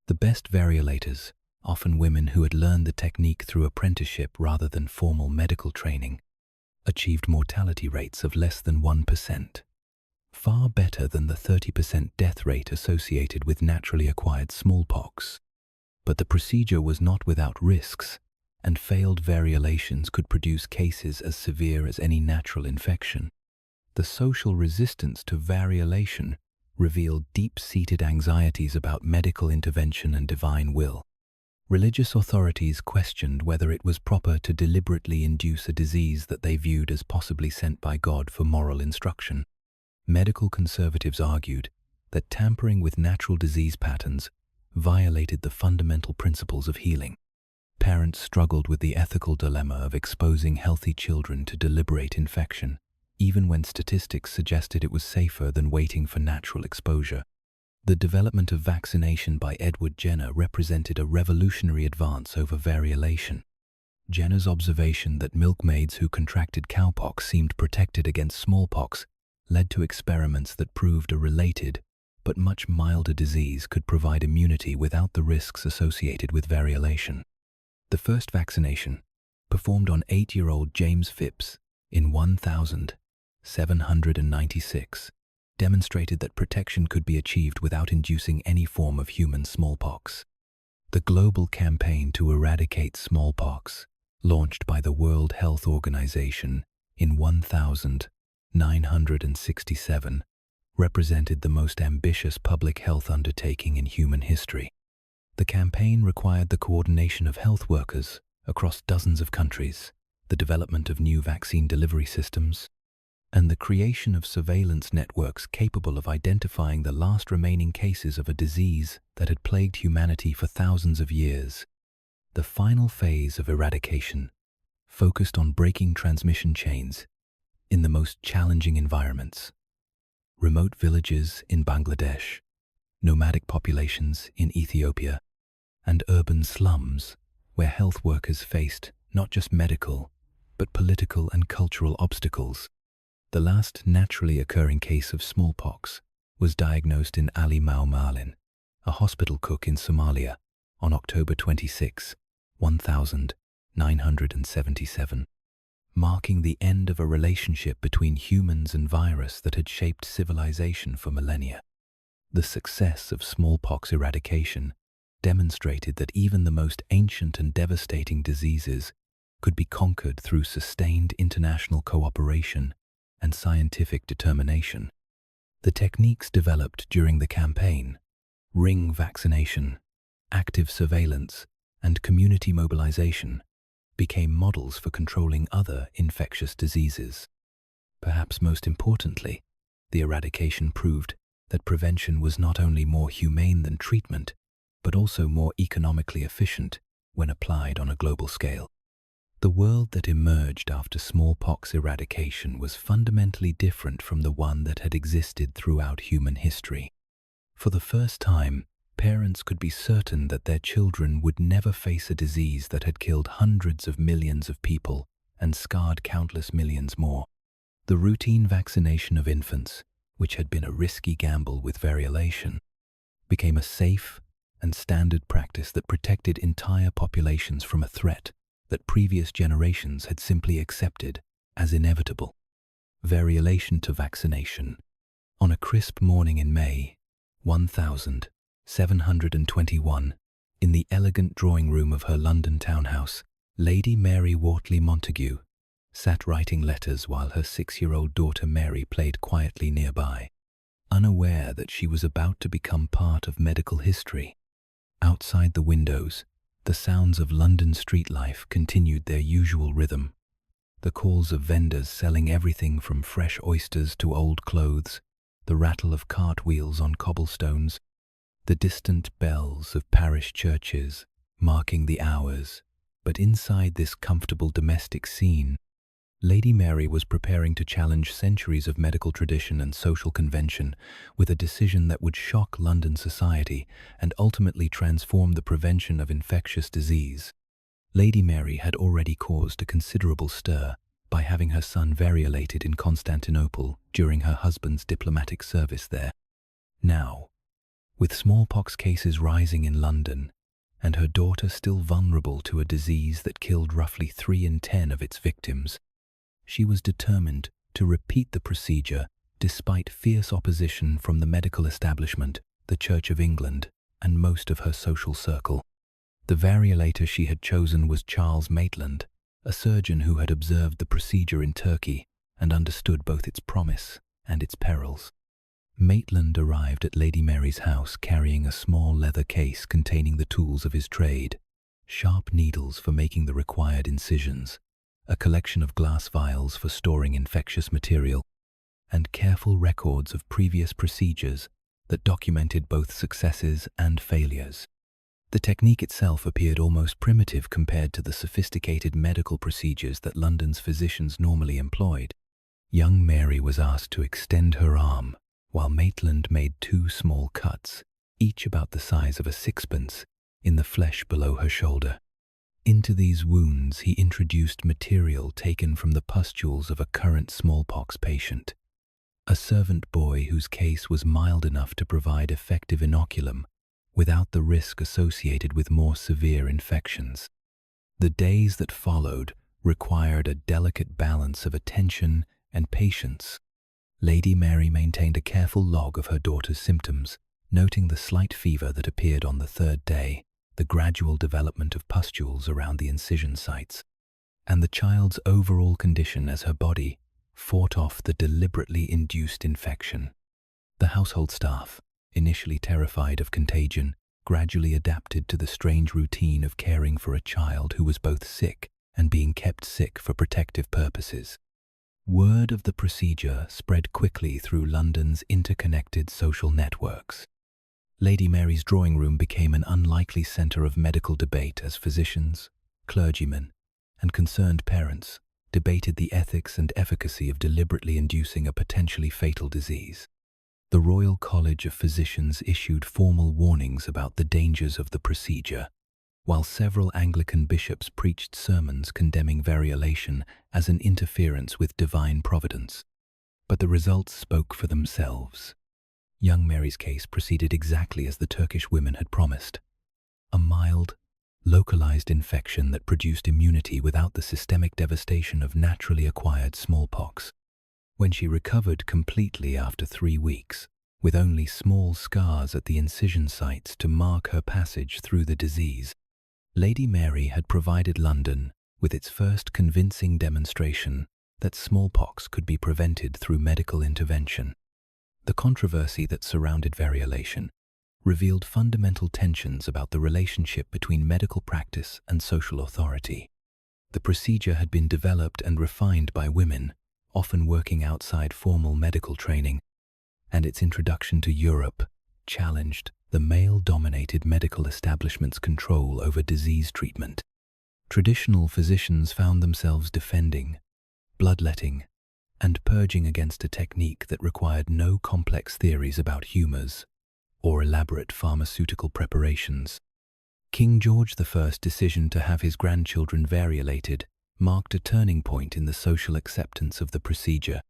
The best variolators, often women who had learned the technique through apprenticeship rather than formal medical training, achieved mortality rates of less than 1%, far better than the 30% death rate associated with naturally acquired smallpox. But the procedure was not without risks, and failed variolations could produce cases as severe as any natural infection. The social resistance to variolation revealed deep-seated anxieties about medical intervention and divine will. Religious authorities questioned whether it was proper to deliberately induce a disease that they viewed as possibly sent by God for moral instruction. Medical conservatives argued that tampering with natural disease patterns violated the fundamental principles of healing. Parents struggled with the ethical dilemma of exposing healthy children to deliberate infection, even when statistics suggested it was safer than waiting for natural exposure. The development of vaccination by Edward Jenner represented a revolutionary advance over variolation. Jenner's observation that milkmaids who contracted cowpox seemed protected against smallpox led to experiments that proved a related, but much milder disease could provide immunity without the risks associated with variolation. The first vaccination, performed on 8-year-old James Phipps in 1796, demonstrated that protection could be achieved without inducing any form of human smallpox. The global campaign to eradicate smallpox, launched by the World Health Organization in 1967, represented the most ambitious public health undertaking in human history. The campaign required the coordination of health workers across dozens of countries, the development of new vaccine delivery systems, and the creation of surveillance networks capable of identifying the last remaining cases of a disease that had plagued humanity for thousands of years. The final phase of eradication focused on breaking transmission chains in the most challenging environments: remote villages in Bangladesh, nomadic populations in Ethiopia, and urban slums where health workers faced not just medical, but political and cultural obstacles. The last naturally occurring case of smallpox was diagnosed in Ali Maumalin, a hospital cook in Somalia, on October 26, 1977, marking the end of a relationship between humans and virus that had shaped civilization for millennia. The success of smallpox eradication demonstrated that even the most ancient and devastating diseases could be conquered through sustained international cooperation and scientific determination. The techniques developed during the campaign, ring vaccination, active surveillance, and community mobilization, became models for controlling other infectious diseases. Perhaps most importantly, the eradication proved that prevention was not only more humane than treatment, but also more economically efficient when applied on a global scale. The world that emerged after smallpox eradication was fundamentally different from the one that had existed throughout human history. For the first time, parents could be certain that their children would never face a disease that had killed hundreds of millions of people and scarred countless millions more. The routine vaccination of infants, which had been a risky gamble with variolation, became a safe and standard practice that protected entire populations from a threat that previous generations had simply accepted as inevitable. Variolation to vaccination. On a crisp morning in May 1721, in the elegant drawing room of her London townhouse, Lady Mary Wortley Montagu sat writing letters while her 6-year-old daughter Mary played quietly nearby, unaware that she was about to become part of medical history. Outside the windows, the sounds of London street life continued their usual rhythm. The calls of vendors selling everything from fresh oysters to old clothes, the rattle of cartwheels on cobblestones, the distant bells of parish churches marking the hours. But inside this comfortable domestic scene, Lady Mary was preparing to challenge centuries of medical tradition and social convention with a decision that would shock London society and ultimately transform the prevention of infectious disease. Lady Mary had already caused a considerable stir by having her son variolated in Constantinople during her husband's diplomatic service there. Now, with smallpox cases rising in London and her daughter still vulnerable to a disease that killed roughly 3 in 10 of its victims, she was determined to repeat the procedure despite fierce opposition from the medical establishment, the Church of England, and most of her social circle. The variolator she had chosen was Charles Maitland, a surgeon who had observed the procedure in Turkey and understood both its promise and its perils. Maitland arrived at Lady Mary's house carrying a small leather case containing the tools of his trade, sharp needles for making the required incisions, a collection of glass vials for storing infectious material, and careful records of previous procedures that documented both successes and failures. The technique itself appeared almost primitive compared to the sophisticated medical procedures that London's physicians normally employed. Young Mary was asked to extend her arm, while Maitland made 2 small cuts, each about the size of a sixpence, in the flesh below her shoulder. Into these wounds he introduced material taken from the pustules of a current smallpox patient, a servant boy whose case was mild enough to provide effective inoculum without the risk associated with more severe infections. The days that followed required a delicate balance of attention and patience. Lady Mary maintained a careful log of her daughter's symptoms, noting the slight fever that appeared on the 3rd day, the gradual development of pustules around the incision sites, and the child's overall condition as her body fought off the deliberately induced infection. The household staff, initially terrified of contagion, gradually adapted to the strange routine of caring for a child who was both sick and being kept sick for protective purposes. Word of the procedure spread quickly through London's interconnected social networks. Lady Mary's drawing room became an unlikely centre of medical debate as physicians, clergymen, and concerned parents debated the ethics and efficacy of deliberately inducing a potentially fatal disease. The Royal College of Physicians issued formal warnings about the dangers of the procedure, while several Anglican bishops preached sermons condemning variolation as an interference with divine providence. But the results spoke for themselves. Young Mary's case proceeded exactly as the Turkish women had promised. A mild, localized infection that produced immunity without the systemic devastation of naturally acquired smallpox. When she recovered completely after 3 weeks, with only small scars at the incision sites to mark her passage through the disease, Lady Mary had provided London with its first convincing demonstration that smallpox could be prevented through medical intervention. The controversy that surrounded variolation revealed fundamental tensions about the relationship between medical practice and social authority. The procedure had been developed and refined by women, often working outside formal medical training, and its introduction to Europe challenged the male-dominated medical establishment's control over disease treatment. Traditional physicians found themselves defending, bloodletting, and purging against a technique that required no complex theories about humours or elaborate pharmaceutical preparations. King George I's decision to have his grandchildren variolated marked a turning point in the social acceptance of the procedure.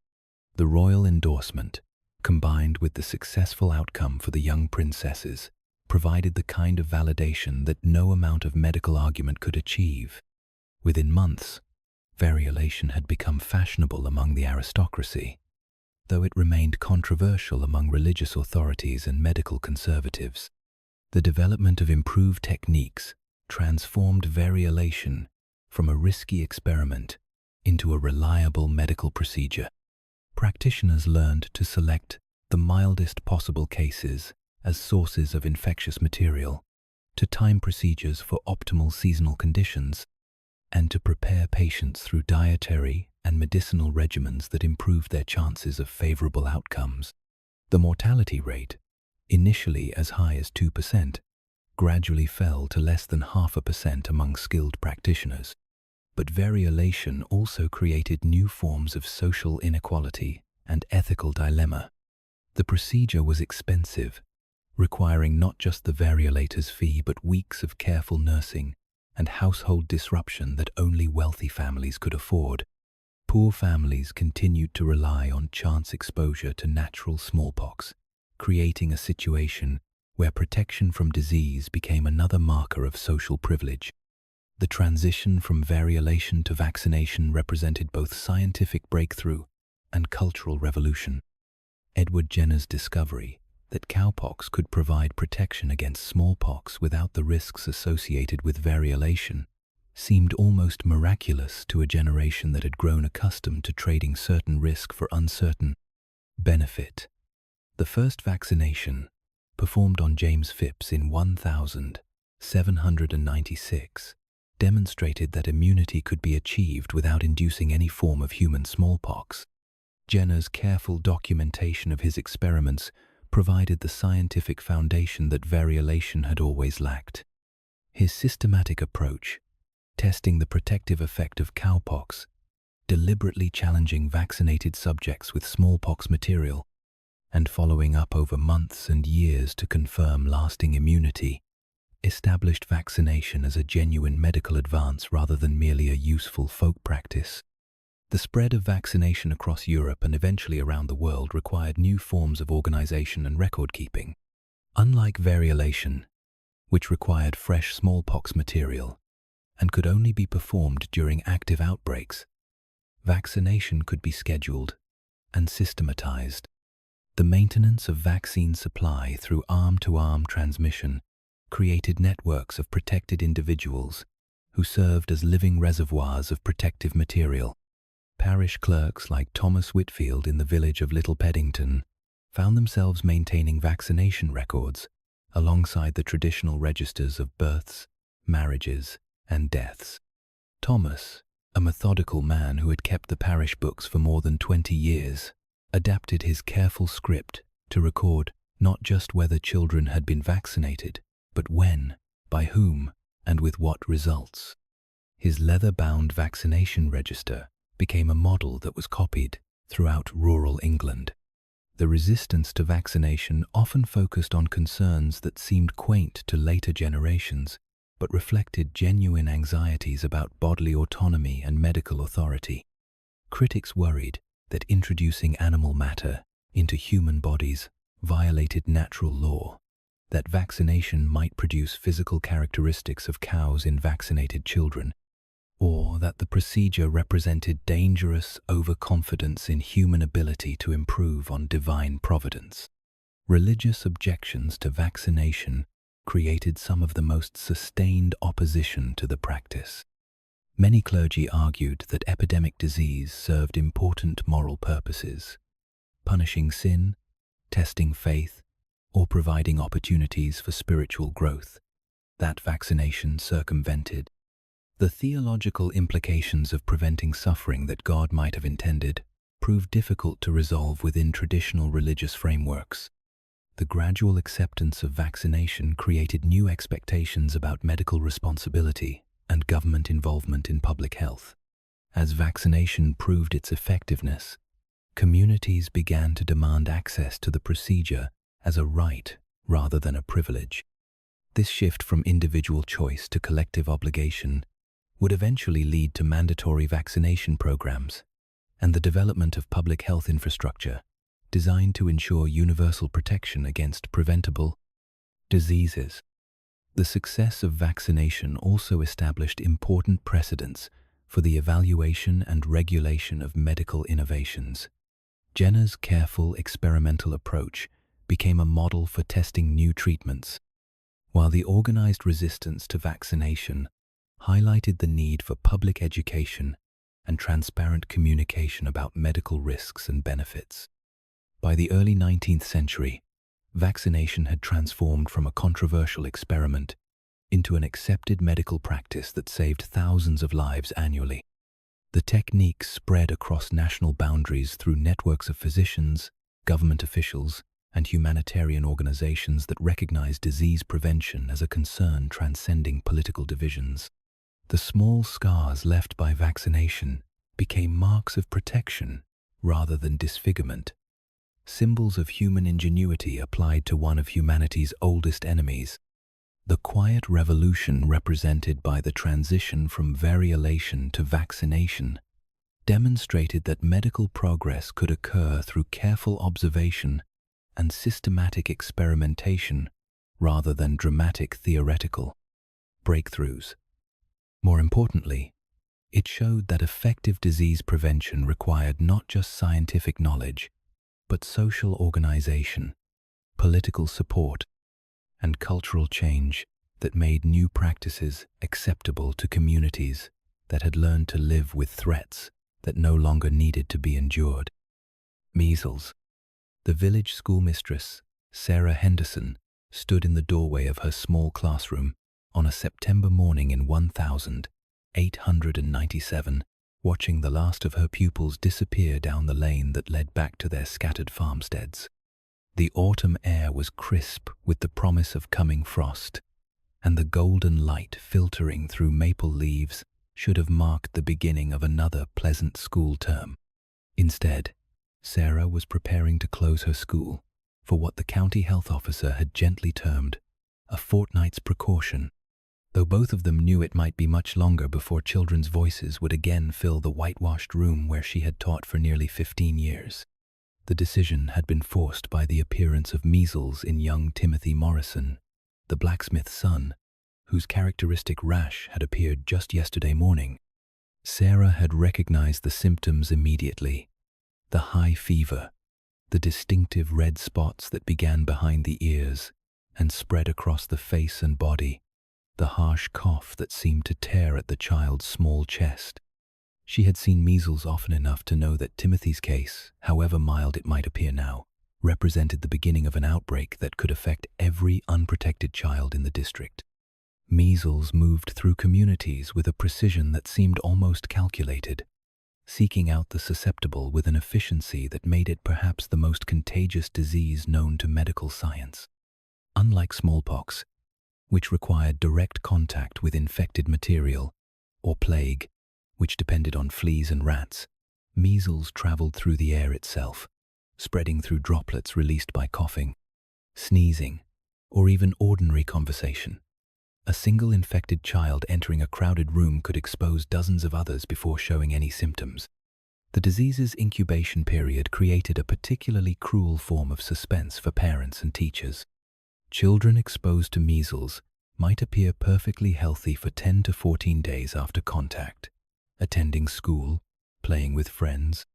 The royal endorsement, combined with the successful outcome for the young princesses, provided the kind of validation that no amount of medical argument could achieve. Within months, variolation had become fashionable among the aristocracy, though it remained controversial among religious authorities and medical conservatives. The development of improved techniques transformed variolation from a risky experiment into a reliable medical procedure. Practitioners learned to select the mildest possible cases as sources of infectious material, to time procedures for optimal seasonal conditions, and to prepare patients through dietary and medicinal regimens that improved their chances of favorable outcomes. The mortality rate, initially as high as 2%, gradually fell to less than 0.5% among skilled practitioners. But variolation also created new forms of social inequality and ethical dilemma. The procedure was expensive, requiring not just the variolator's fee but weeks of careful nursing and household disruption that only wealthy families could afford. Poor families continued to rely on chance exposure to natural smallpox, creating a situation where protection from disease became another marker of social privilege. The transition from variolation to vaccination represented both scientific breakthrough and cultural revolution. Edward Jenner's discovery that cowpox could provide protection against smallpox without the risks associated with variolation seemed almost miraculous to a generation that had grown accustomed to trading certain risk for uncertain benefit. The first vaccination, performed on James Phipps in 1796, demonstrated that immunity could be achieved without inducing any form of human smallpox. Jenner's careful documentation of his experiments provided the scientific foundation that variolation had always lacked. His systematic approach, testing the protective effect of cowpox, deliberately challenging vaccinated subjects with smallpox material, and following up over months and years to confirm lasting immunity, established vaccination as a genuine medical advance rather than merely a useful folk practice. The spread of vaccination across Europe and eventually around the world required new forms of organization and record-keeping. Unlike variolation, which required fresh smallpox material and could only be performed during active outbreaks, vaccination could be scheduled and systematized. The maintenance of vaccine supply through arm-to-arm transmission created networks of protected individuals who served as living reservoirs of protective material. Parish clerks like Thomas Whitfield in the village of Little Peddington found themselves maintaining vaccination records alongside the traditional registers of births, marriages, and deaths. Thomas, a methodical man who had kept the parish books for more than 20 years, adapted his careful script to record not just whether children had been vaccinated, but when, by whom, and with what results. His leather-bound vaccination register became a model that was copied throughout rural England. The resistance to vaccination often focused on concerns that seemed quaint to later generations, but reflected genuine anxieties about bodily autonomy and medical authority. Critics worried that introducing animal matter into human bodies violated natural law, that vaccination might produce physical characteristics of cows in vaccinated children, or that the procedure represented dangerous overconfidence in human ability to improve on divine providence. Religious objections to vaccination created some of the most sustained opposition to the practice. Many clergy argued that epidemic disease served important moral purposes, punishing sin, testing faith, or providing opportunities for spiritual growth, that vaccination circumvented. The theological implications of preventing suffering that God might have intended proved difficult to resolve within traditional religious frameworks. The gradual acceptance of vaccination created new expectations about medical responsibility and government involvement in public health. As vaccination proved its effectiveness, communities began to demand access to the procedure as a right rather than a privilege. This shift from individual choice to collective obligation would eventually lead to mandatory vaccination programs and the development of public health infrastructure designed to ensure universal protection against preventable diseases. The success of vaccination also established important precedents for the evaluation and regulation of medical innovations. Jenner's careful experimental approach became a model for testing new treatments, while the organized resistance to vaccination highlighted the need for public education and transparent communication about medical risks and benefits. By the early 19th century, vaccination had transformed from a controversial experiment into an accepted medical practice that saved thousands of lives annually. The technique spread across national boundaries through networks of physicians, government officials, and humanitarian organizations that recognized disease prevention as a concern transcending political divisions. The small scars left by vaccination became marks of protection rather than disfigurement, symbols of human ingenuity applied to one of humanity's oldest enemies. The quiet revolution represented by the transition from variolation to vaccination demonstrated that medical progress could occur through careful observation and systematic experimentation rather than dramatic theoretical breakthroughs. More importantly, it showed that effective disease prevention required not just scientific knowledge, but social organization, political support, and cultural change that made new practices acceptable to communities that had learned to live with threats that no longer needed to be endured. Measles. The village schoolmistress, Sarah Henderson, stood in the doorway of her small classroom on a September morning in 1897, watching the last of her pupils disappear down the lane that led back to their scattered farmsteads. The autumn air was crisp with the promise of coming frost, and the golden light filtering through maple leaves should have marked the beginning of another pleasant school term. Instead, Sarah was preparing to close her school for what the county health officer had gently termed a fortnight's precaution, though both of them knew it might be much longer before children's voices would again fill the whitewashed room where she had taught for nearly 15 years. The decision had been forced by the appearance of measles in young Timothy Morrison, the blacksmith's son, whose characteristic rash had appeared just yesterday morning. Sarah had recognized the symptoms immediately: the high fever, the distinctive red spots that began behind the ears and spread across the face and body, the harsh cough that seemed to tear at the child's small chest. She had seen measles often enough to know that Timothy's case, however mild it might appear now, represented the beginning of an outbreak that could affect every unprotected child in the district. Measles moved through communities with a precision that seemed almost calculated, seeking out the susceptible with an efficiency that made it perhaps the most contagious disease known to medical science. Unlike smallpox, which required direct contact with infected material, or plague, which depended on fleas and rats, measles traveled through the air itself, spreading through droplets released by coughing, sneezing, or even ordinary conversation. A single infected child entering a crowded room could expose dozens of others before showing any symptoms. The disease's incubation period created a particularly cruel form of suspense for parents and teachers. Children exposed to measles might appear perfectly healthy for 10 to 14 days after contact, attending school, playing with friends,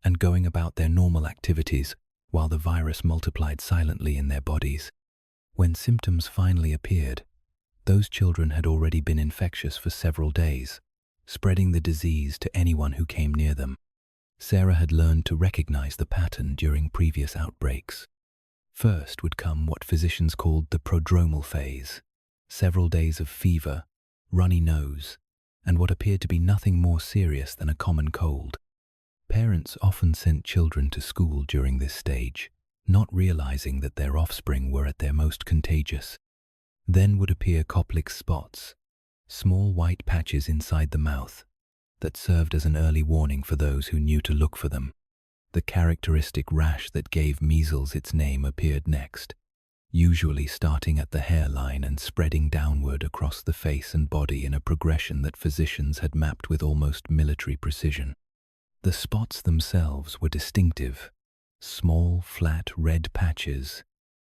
and going about their normal activities while the virus multiplied silently in their bodies. When symptoms finally appeared, those children had already been infectious for several days, spreading the disease to anyone who came near them. Sarah had learned to recognize the pattern during previous outbreaks. First would come what physicians called the prodromal phase, several days of fever, runny nose, and what appeared to be nothing more serious than a common cold. Parents often sent children to school during this stage, not realizing that their offspring were at their most contagious. Then would appear Koplik spots, small white patches inside the mouth, that served as an early warning for those who knew to look for them. The characteristic rash that gave measles its name appeared next, usually starting at the hairline and spreading downward across the face and body in a progression that physicians had mapped with almost military precision. The spots themselves were distinctive, small, flat, red patches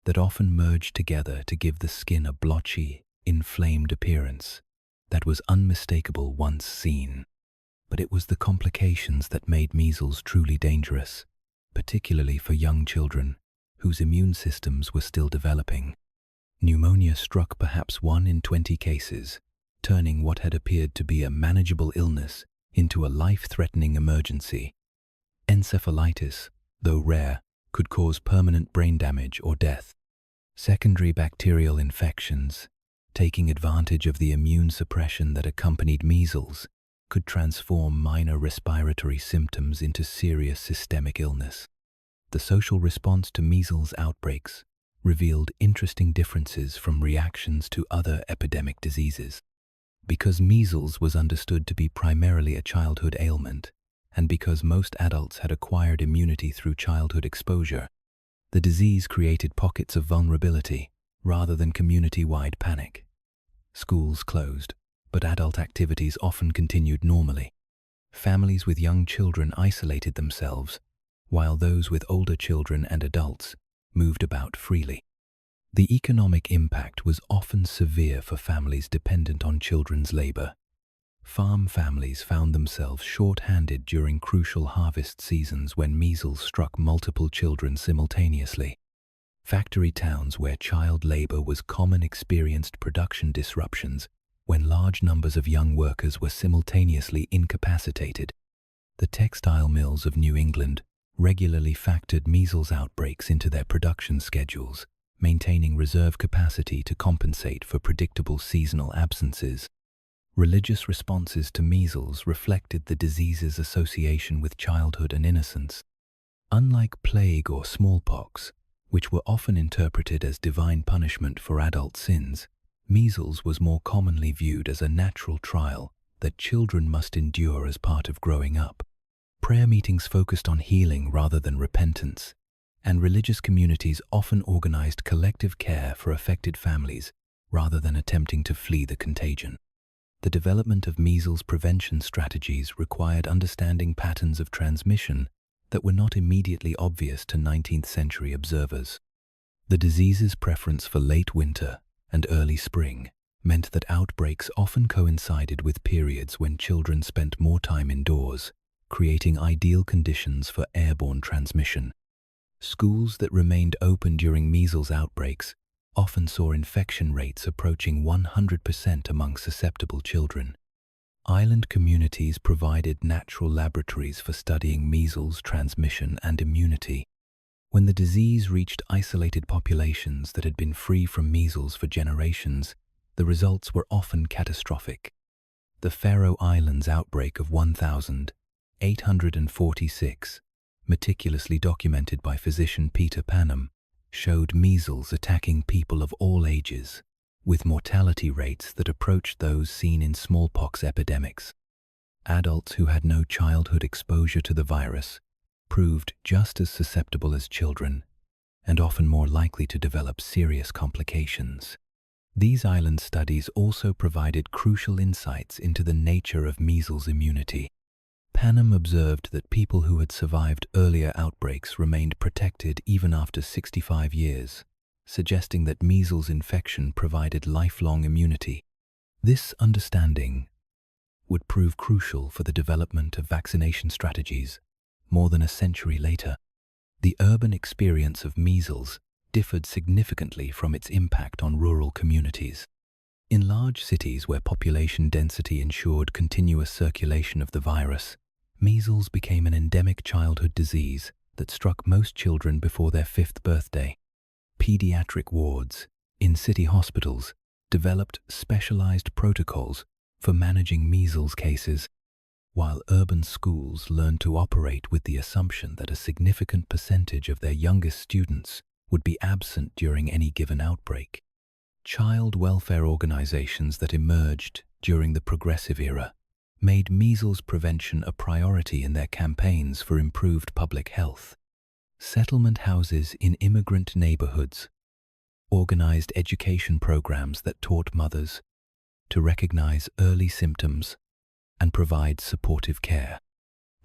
that often merged together to give the skin a blotchy, inflamed appearance that was unmistakable once seen. But it was the complications that made measles truly dangerous, particularly for young children whose immune systems were still developing. Pneumonia struck perhaps 1 in 20 cases, turning what had appeared to be a manageable illness into a life-threatening emergency. Encephalitis, though rare, could cause permanent brain damage or death. Secondary bacterial infections, taking advantage of the immune suppression that accompanied measles, could transform minor respiratory symptoms into serious systemic illness. The social response to measles outbreaks revealed interesting differences from reactions to other epidemic diseases. Because measles was understood to be primarily a childhood ailment, and because most adults had acquired immunity through childhood exposure, the disease created pockets of vulnerability rather than community-wide panic. Schools closed, but adult activities often continued normally. Families with young children isolated themselves, while those with older children and adults moved about freely. The economic impact was often severe for families dependent on children's labor. Farm families found themselves short-handed during crucial harvest seasons when measles struck multiple children simultaneously. Factory towns where child labor was common experienced production disruptions when large numbers of young workers were simultaneously incapacitated. The textile mills of New England regularly factored measles outbreaks into their production schedules, maintaining reserve capacity to compensate for predictable seasonal absences. Religious responses to measles reflected the disease's association with childhood and innocence. Unlike plague or smallpox, which were often interpreted as divine punishment for adult sins, measles was more commonly viewed as a natural trial that children must endure as part of growing up. Prayer meetings focused on healing rather than repentance, and religious communities often organized collective care for affected families rather than attempting to flee the contagion. The development of measles prevention strategies required understanding patterns of transmission that were not immediately obvious to 19th century observers. The disease's preference for late winter and early spring meant that outbreaks often coincided with periods when children spent more time indoors, creating ideal conditions for airborne transmission. Schools that remained open during measles outbreaks often saw infection rates approaching 100% among susceptible children. Island communities provided natural laboratories for studying measles transmission and immunity. When the disease reached isolated populations that had been free from measles for generations, the results were often catastrophic. The Faroe Islands outbreak of 1846, meticulously documented by physician Peter Panum, showed measles attacking people of all ages, with mortality rates that approached those seen in smallpox epidemics. Adults who had no childhood exposure to the virus proved just as susceptible as children, and often more likely to develop serious complications. These island studies also provided crucial insights into the nature of measles immunity. Panum observed that people who had survived earlier outbreaks remained protected even after 65 years, suggesting that measles infection provided lifelong immunity. This understanding would prove crucial for the development of vaccination strategies more than a century later. The urban experience of measles differed significantly from its impact on rural communities. In large cities where population density ensured continuous circulation of the virus, measles became an endemic childhood disease that struck most children before their 5th birthday. Pediatric wards in city hospitals developed specialized protocols for managing measles cases, while urban schools learned to operate with the assumption that a significant percentage of their youngest students would be absent during any given outbreak. Child welfare organizations that emerged during the Progressive Era made measles prevention a priority in their campaigns for improved public health. Settlement houses in immigrant neighborhoods organized education programs that taught mothers to recognize early symptoms and provide supportive care.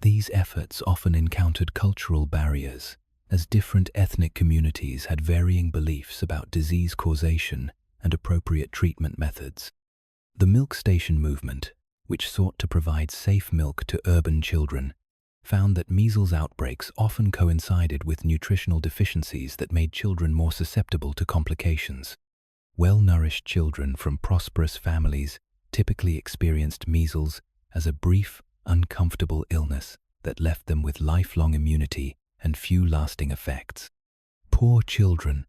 These efforts often encountered cultural barriers, as different ethnic communities had varying beliefs about disease causation and appropriate treatment methods. The milk station movement, which sought to provide safe milk to urban children, found that measles outbreaks often coincided with nutritional deficiencies that made children more susceptible to complications. Well-nourished children from prosperous families typically experienced measles as a brief, uncomfortable illness that left them with lifelong immunity and few lasting effects. Poor children,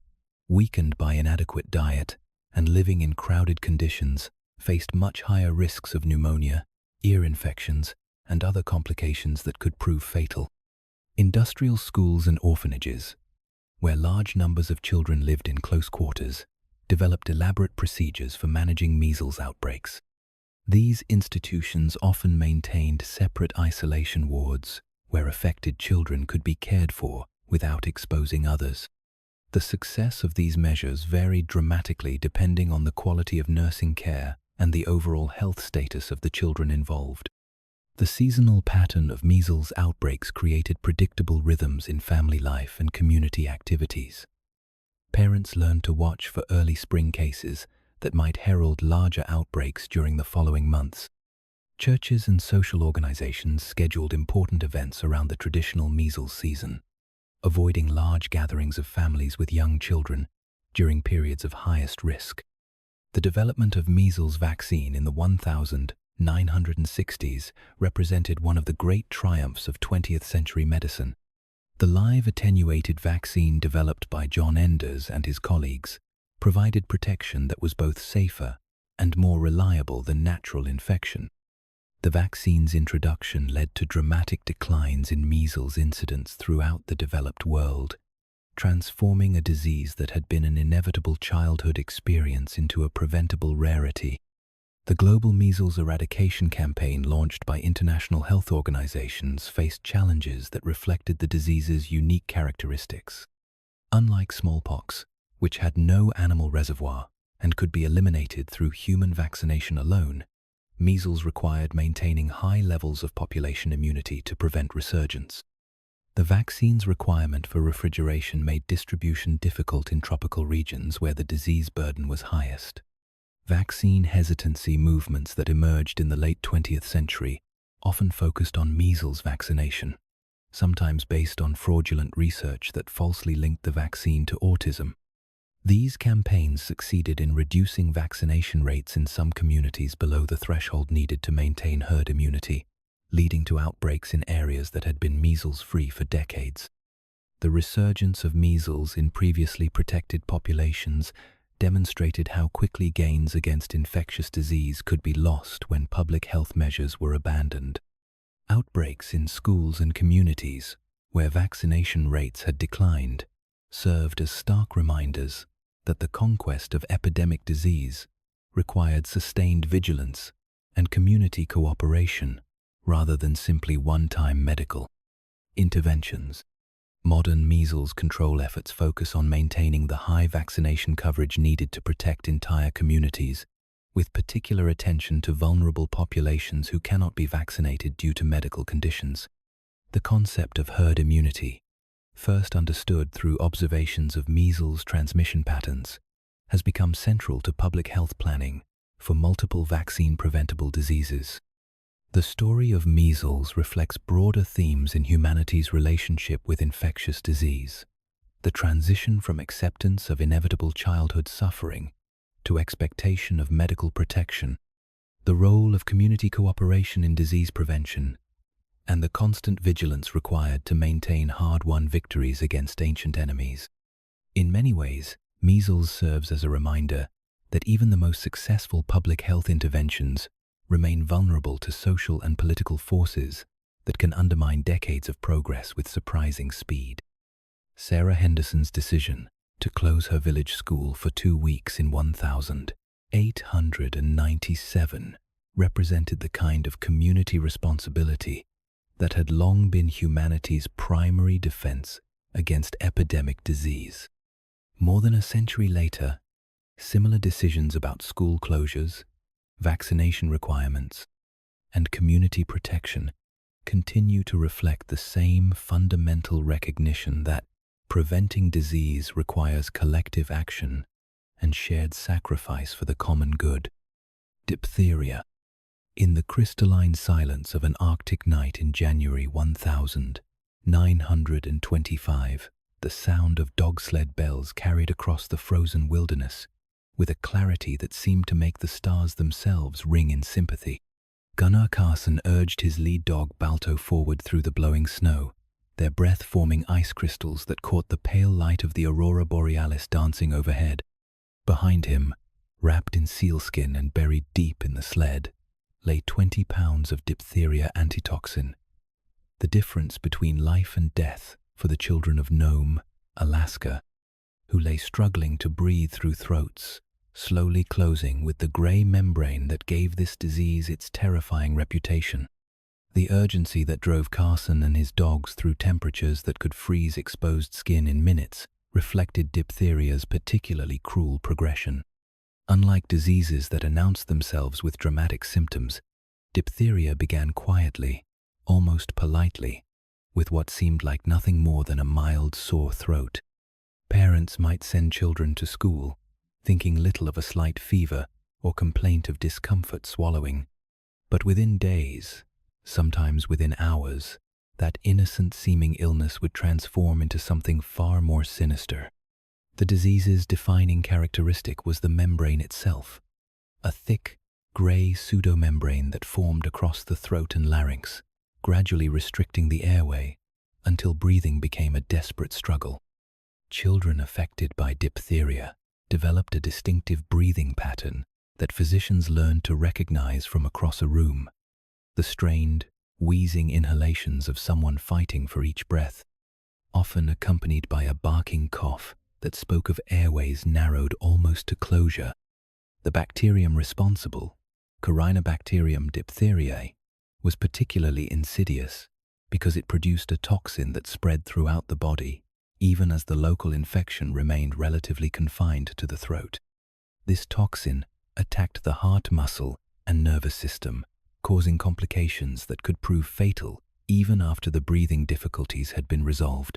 weakened by inadequate diet and living in crowded conditions, faced much higher risks of pneumonia, ear infections, and other complications that could prove fatal. Industrial schools and orphanages, where large numbers of children lived in close quarters, developed elaborate procedures for managing measles outbreaks. These institutions often maintained separate isolation wards where affected children could be cared for without exposing others. The success of these measures varied dramatically depending on the quality of nursing care and the overall health status of the children involved. The seasonal pattern of measles outbreaks created predictable rhythms in family life and community activities. Parents learned to watch for early spring cases that might herald larger outbreaks during the following months. Churches and social organizations scheduled important events around the traditional measles season, avoiding large gatherings of families with young children during periods of highest risk. The development of measles vaccine in the 1960s represented one of the great triumphs of 20th century medicine. The live attenuated vaccine developed by John Enders and his colleagues provided protection that was both safer and more reliable than natural infection. The vaccine's introduction led to dramatic declines in measles incidence throughout the developed world, transforming a disease that had been an inevitable childhood experience into a preventable rarity. The global measles eradication campaign launched by international health organizations faced challenges that reflected the disease's unique characteristics. Unlike smallpox, which had no animal reservoir and could be eliminated through human vaccination alone, measles required maintaining high levels of population immunity to prevent resurgence. The vaccine's requirement for refrigeration made distribution difficult in tropical regions where the disease burden was highest. Vaccine hesitancy movements that emerged in the late 20th century often focused on measles vaccination, sometimes based on fraudulent research that falsely linked the vaccine to autism. These campaigns succeeded in reducing vaccination rates in some communities below the threshold needed to maintain herd immunity, leading to outbreaks in areas that had been measles-free for decades. The resurgence of measles in previously protected populations demonstrated how quickly gains against infectious disease could be lost when public health measures were abandoned. Outbreaks in schools and communities, where vaccination rates had declined, served as stark reminders that the conquest of epidemic disease required sustained vigilance and community cooperation rather than simply one-time medical interventions. Modern measles control efforts focus on maintaining the high vaccination coverage needed to protect entire communities, with particular attention to vulnerable populations who cannot be vaccinated due to medical conditions. The concept of herd immunity, first understood through observations of measles transmission patterns, has become central to public health planning for multiple vaccine-preventable diseases. The story of measles reflects broader themes in humanity's relationship with infectious disease. The transition from acceptance of inevitable childhood suffering to expectation of medical protection, the role of community cooperation in disease prevention, and the constant vigilance required to maintain hard-won victories against ancient enemies. In many ways, measles serves as a reminder that even the most successful public health interventions remain vulnerable to social and political forces that can undermine decades of progress with surprising speed. Sarah Henderson's decision to close her village school for 2 weeks in 1897 represented the kind of community responsibility that had long been humanity's primary defense against epidemic disease. More than a century later, similar decisions about school closures, vaccination requirements, and community protection continue to reflect the same fundamental recognition that, Preventing disease requires collective action and shared sacrifice for the common good. Diphtheria. In the crystalline silence of an Arctic night in January 1925, the sound of dog-sled bells carried across the frozen wilderness with a clarity that seemed to make the stars themselves ring in sympathy. Gunnar Carson urged his lead dog Balto forward through the blowing snow, their breath forming ice crystals that caught the pale light of the aurora borealis dancing overhead. Behind him, wrapped in sealskin and buried deep in the sled, lay 20 pounds of diphtheria antitoxin, the difference between life and death for the children of Nome, Alaska, who lay struggling to breathe through throats, slowly closing with the grey membrane that gave this disease its terrifying reputation. The urgency that drove Carson and his dogs through temperatures that could freeze exposed skin in minutes reflected diphtheria's particularly cruel progression. Unlike diseases that announce themselves with dramatic symptoms, diphtheria began quietly, almost politely, with what seemed like nothing more than a mild sore throat. Parents might send children to school, thinking little of a slight fever or complaint of discomfort swallowing. But within days, sometimes within hours, that innocent-seeming illness would transform into something far more sinister. The disease's defining characteristic was the membrane itself, a thick, grey pseudomembrane that formed across the throat and larynx, gradually restricting the airway until breathing became a desperate struggle. Children affected by diphtheria developed a distinctive breathing pattern that physicians learned to recognize from across a room, the strained, wheezing inhalations of someone fighting for each breath, often accompanied by a barking cough that spoke of airways narrowed almost to closure. The bacterium responsible, Corynebacterium diphtheriae, was particularly insidious because it produced a toxin that spread throughout the body, even as the local infection remained relatively confined to the throat. This toxin attacked the heart muscle and nervous system, causing complications that could prove fatal even after the breathing difficulties had been resolved.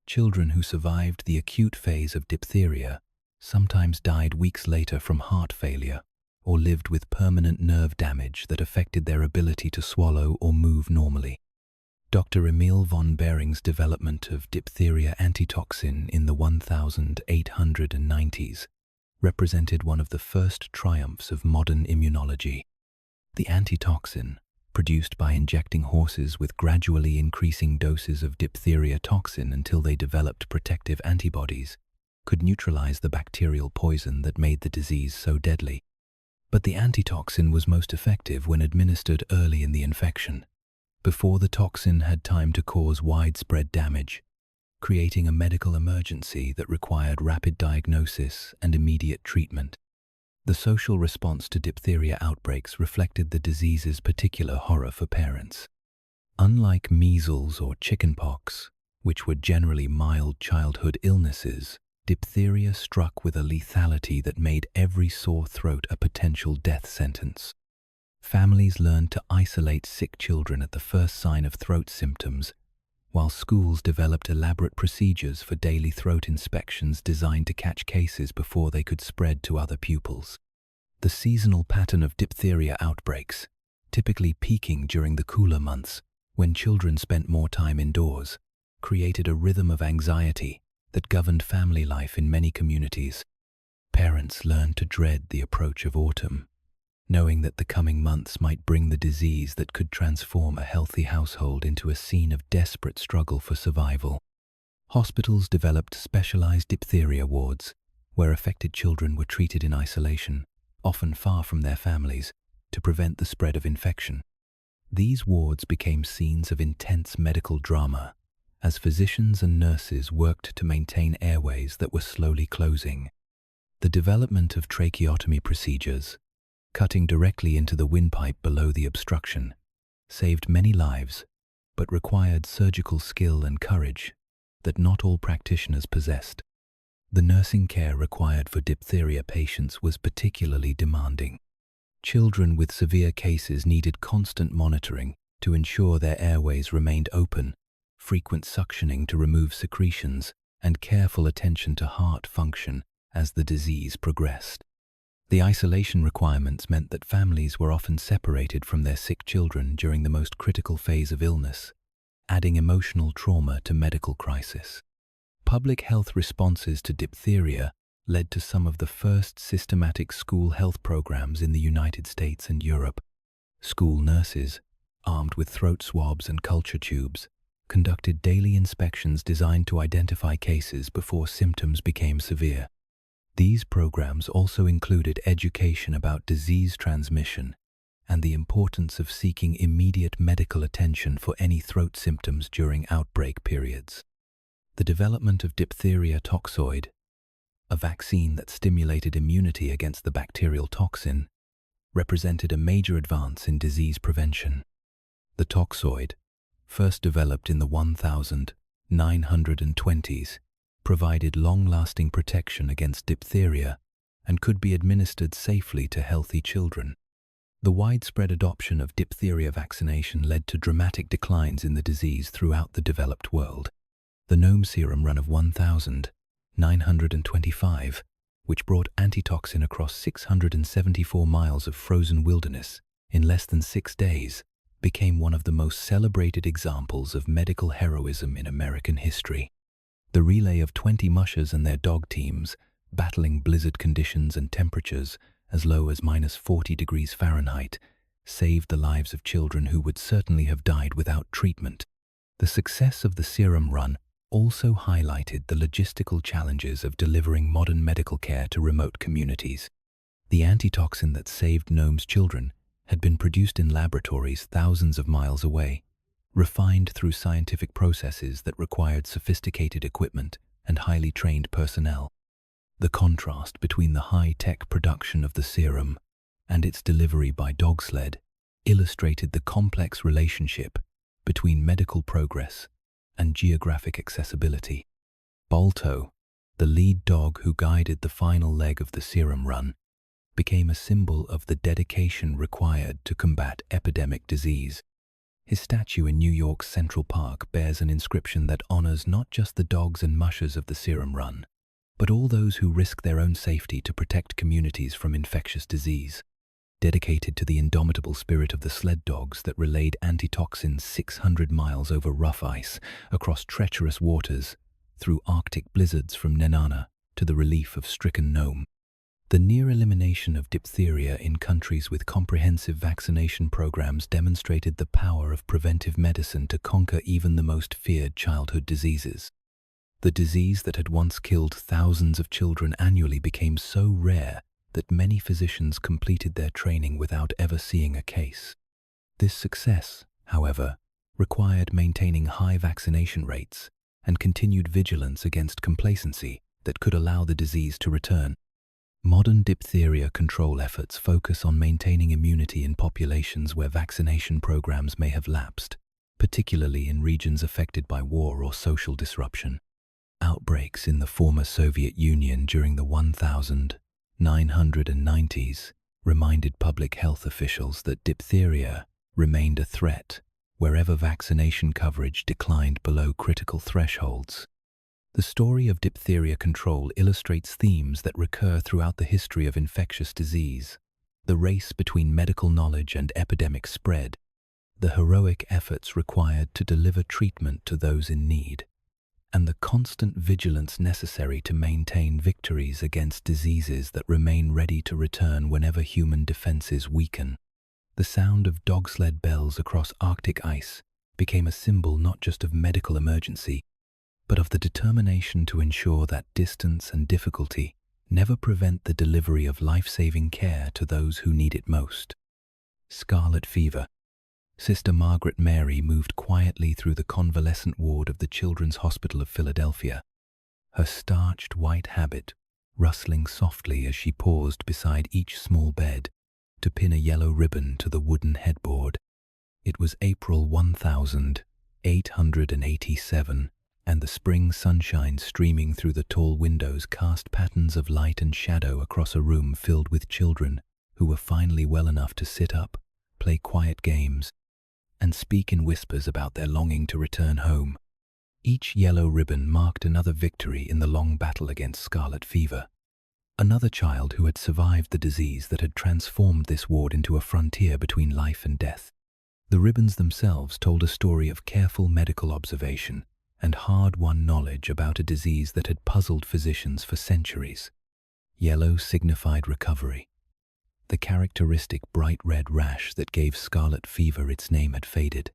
Children who survived the acute phase of diphtheria sometimes died weeks later from heart failure or lived with permanent nerve damage that affected their ability to swallow or move normally. Dr. Emil von Behring's development of diphtheria antitoxin in the 1890s represented one of the first triumphs of modern immunology. The antitoxin, produced by injecting horses with gradually increasing doses of diphtheria toxin until they developed protective antibodies, could neutralize the bacterial poison that made the disease so deadly. But the antitoxin was most effective when administered early in the infection, before the toxin had time to cause widespread damage, creating a medical emergency that required rapid diagnosis and immediate treatment. The social response to diphtheria outbreaks reflected the disease's particular horror for parents. Unlike measles or chickenpox, which were generally mild childhood illnesses, diphtheria struck with a lethality that made every sore throat a potential death sentence. Families learned to isolate sick children at the first sign of throat symptoms, while schools developed elaborate procedures for daily throat inspections designed to catch cases before they could spread to other pupils. The seasonal pattern of diphtheria outbreaks, typically peaking during the cooler months when children spent more time indoors, created a rhythm of anxiety that governed family life in many communities. Parents learned to dread the approach of autumn, knowing that the coming months might bring the disease that could transform a healthy household into a scene of desperate struggle for survival. Hospitals developed specialized diphtheria wards, where affected children were treated in isolation, often far from their families, to prevent the spread of infection. These wards became scenes of intense medical drama, as physicians and nurses worked to maintain airways that were slowly closing. The development of tracheotomy procedures, cutting directly into the windpipe below the obstruction, saved many lives, but required surgical skill and courage that not all practitioners possessed. The nursing care required for diphtheria patients was particularly demanding. Children with severe cases needed constant monitoring to ensure their airways remained open, frequent suctioning to remove secretions, and careful attention to heart function as the disease progressed. The isolation requirements meant that families were often separated from their sick children during the most critical phase of illness, adding emotional trauma to medical crisis. Public health responses to diphtheria led to some of the first systematic school health programs in the United States and Europe. School nurses, armed with throat swabs and culture tubes, conducted daily inspections designed to identify cases before symptoms became severe. These programs also included education about disease transmission and the importance of seeking immediate medical attention for any throat symptoms during outbreak periods. The development of diphtheria toxoid, a vaccine that stimulated immunity against the bacterial toxin, represented a major advance in disease prevention. The toxoid, first developed in the 1920s, provided long-lasting protection against diphtheria and could be administered safely to healthy children. The widespread adoption of diphtheria vaccination led to dramatic declines in the disease throughout the developed world. The Gnome serum run of 1925, which brought antitoxin across 674 miles of frozen wilderness in less than 6 days, became one of the most celebrated examples of medical heroism in American history. The relay of 20 mushers and their dog teams, battling blizzard conditions and temperatures as low as -40 degrees Fahrenheit, saved the lives of children who would certainly have died without treatment. The success of the serum run also highlighted the logistical challenges of delivering modern medical care to remote communities. The antitoxin that saved Gnome's children had been produced in laboratories thousands of miles away, refined through scientific processes that required sophisticated equipment and highly trained personnel. The contrast between the high-tech production of the serum and its delivery by dog sled illustrated the complex relationship between medical progress and geographic accessibility. Balto, the lead dog who guided the final leg of the serum run, became a symbol of the dedication required to combat epidemic disease. His statue in New York's Central Park bears an inscription that honors not just the dogs and mushers of the serum run, but all those who risk their own safety to protect communities from infectious disease. Dedicated to the indomitable spirit of the sled dogs that relayed antitoxins 600 miles over rough ice, across treacherous waters, through Arctic blizzards from Nenana to the relief of stricken Gnome. The near elimination of diphtheria in countries with comprehensive vaccination programs demonstrated the power of preventive medicine to conquer even the most feared childhood diseases. The disease that had once killed thousands of children annually became so rare that many physicians completed their training without ever seeing a case. This success, however, required maintaining high vaccination rates and continued vigilance against complacency that could allow the disease to return. Modern diphtheria control efforts focus on maintaining immunity in populations where vaccination programs may have lapsed, particularly in regions affected by war or social disruption. Outbreaks in the former Soviet Union during the 1990s reminded public health officials that diphtheria remained a threat wherever vaccination coverage declined below critical thresholds. The story of diphtheria control illustrates themes that recur throughout the history of infectious disease: the race between medical knowledge and epidemic spread, the heroic efforts required to deliver treatment to those in need, and the constant vigilance necessary to maintain victories against diseases that remain ready to return whenever human defenses weaken. The sound of dog sled bells across Arctic ice became a symbol not just of medical emergency, but of the determination to ensure that distance and difficulty never prevent the delivery of life-saving care to those who need it most. Scarlet fever. Sister Margaret Mary moved quietly through the convalescent ward of the Children's Hospital of Philadelphia, her starched white habit rustling softly as she paused beside each small bed to pin a yellow ribbon to the wooden headboard. It was April 1887, and the spring sunshine streaming through the tall windows cast patterns of light and shadow across a room filled with children who were finally well enough to sit up, play quiet games, and speak in whispers about their longing to return home. Each yellow ribbon marked another victory in the long battle against scarlet fever. Another child who had survived the disease that had transformed this ward into a frontier between life and death. The ribbons themselves told a story of careful medical observation and hard-won knowledge about a disease that had puzzled physicians for centuries. Yellow signified recovery. The characteristic bright red rash that gave scarlet fever its name had faded.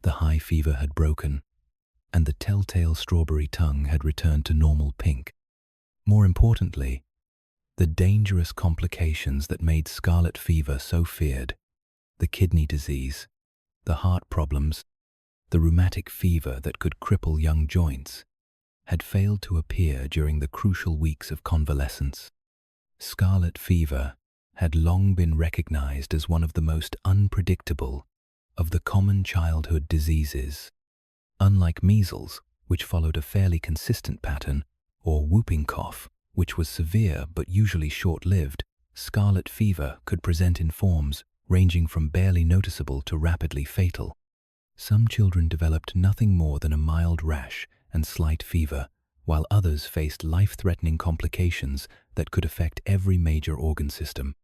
The high fever had broken, and the telltale strawberry tongue had returned to normal pink. More importantly, the dangerous complications that made scarlet fever so feared, the kidney disease, the heart problems, the rheumatic fever that could cripple young joints, had failed to appear during the crucial weeks of convalescence. Scarlet fever had long been recognized as one of the most unpredictable of the common childhood diseases. Unlike measles, which followed a fairly consistent pattern, or whooping cough, which was severe but usually short-lived, scarlet fever could present in forms ranging from barely noticeable to rapidly fatal. Some children developed nothing more than a mild rash and slight fever, while others faced life-threatening complications that could affect every major organ system.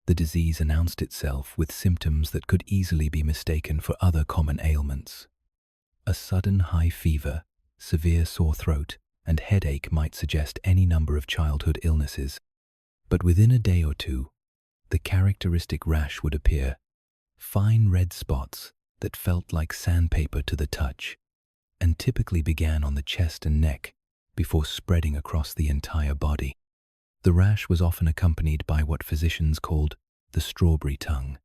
The disease announced itself with symptoms that could easily be mistaken for other common ailments. A sudden high fever, severe sore throat, and headache might suggest any number of childhood illnesses. But within a day or two, the characteristic rash would appear, fine red spots that felt like sandpaper to the touch, and typically began on the chest and neck before spreading across the entire body. The rash was often accompanied by what physicians called the strawberry tongue,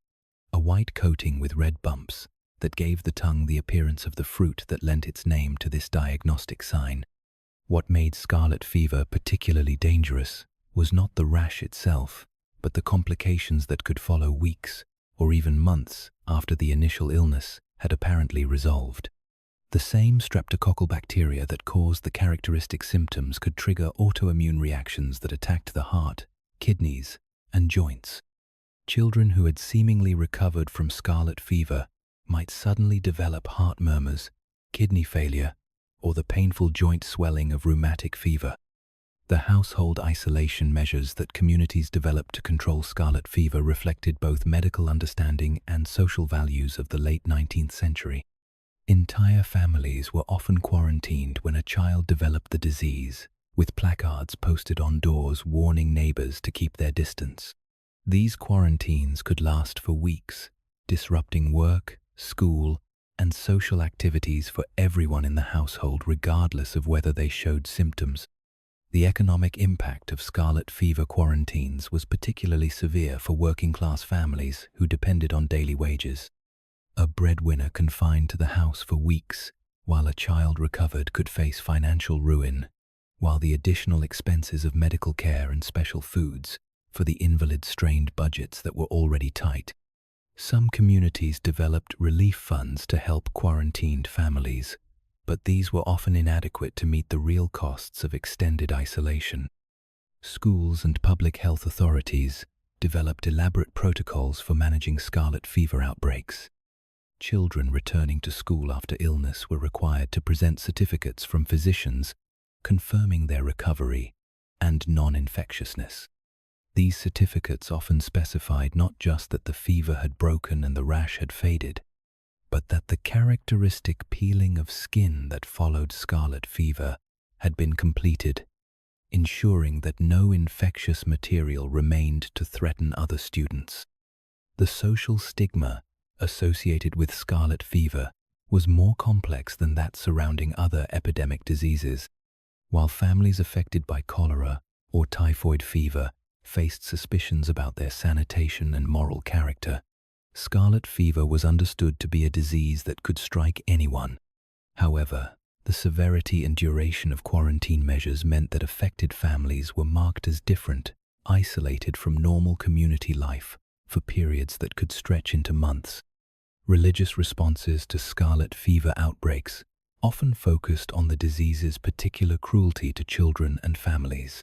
a white coating with red bumps that gave the tongue the appearance of the fruit that lent its name to this diagnostic sign. What made scarlet fever particularly dangerous was not the rash itself, but the complications that could follow weeks or even months after the initial illness had apparently resolved. The same streptococcal bacteria that caused the characteristic symptoms could trigger autoimmune reactions that attacked the heart, kidneys, and joints. Children who had seemingly recovered from scarlet fever might suddenly develop heart murmurs, kidney failure, or the painful joint swelling of rheumatic fever. The household isolation measures that communities developed to control scarlet fever reflected both medical understanding and social values of the late 19th century. Entire families were often quarantined when a child developed the disease, with placards posted on doors warning neighbors to keep their distance. These quarantines could last for weeks, disrupting work, school, and social activities for everyone in the household regardless of whether they showed symptoms. The economic impact of scarlet fever quarantines was particularly severe for working-class families who depended on daily wages. A breadwinner confined to the house for weeks while a child recovered could face financial ruin, while the additional expenses of medical care and special foods for the invalid strained budgets that were already tight. Some communities developed relief funds to help quarantined families, but these were often inadequate to meet the real costs of extended isolation. Schools and public health authorities developed elaborate protocols for managing scarlet fever outbreaks. Children returning to school after illness were required to present certificates from physicians confirming their recovery and non-infectiousness. These certificates often specified not just that the fever had broken and the rash had faded, but that the characteristic peeling of skin that followed scarlet fever had been completed, ensuring that no infectious material remained to threaten other students. The social stigma associated with scarlet fever was more complex than that surrounding other epidemic diseases. While families affected by cholera or typhoid fever faced suspicions about their sanitation and moral character, scarlet fever was understood to be a disease that could strike anyone. However, the severity and duration of quarantine measures meant that affected families were marked as different, isolated from normal community life for periods that could stretch into months. Religious responses to scarlet fever outbreaks often focused on the disease's particular cruelty to children and families.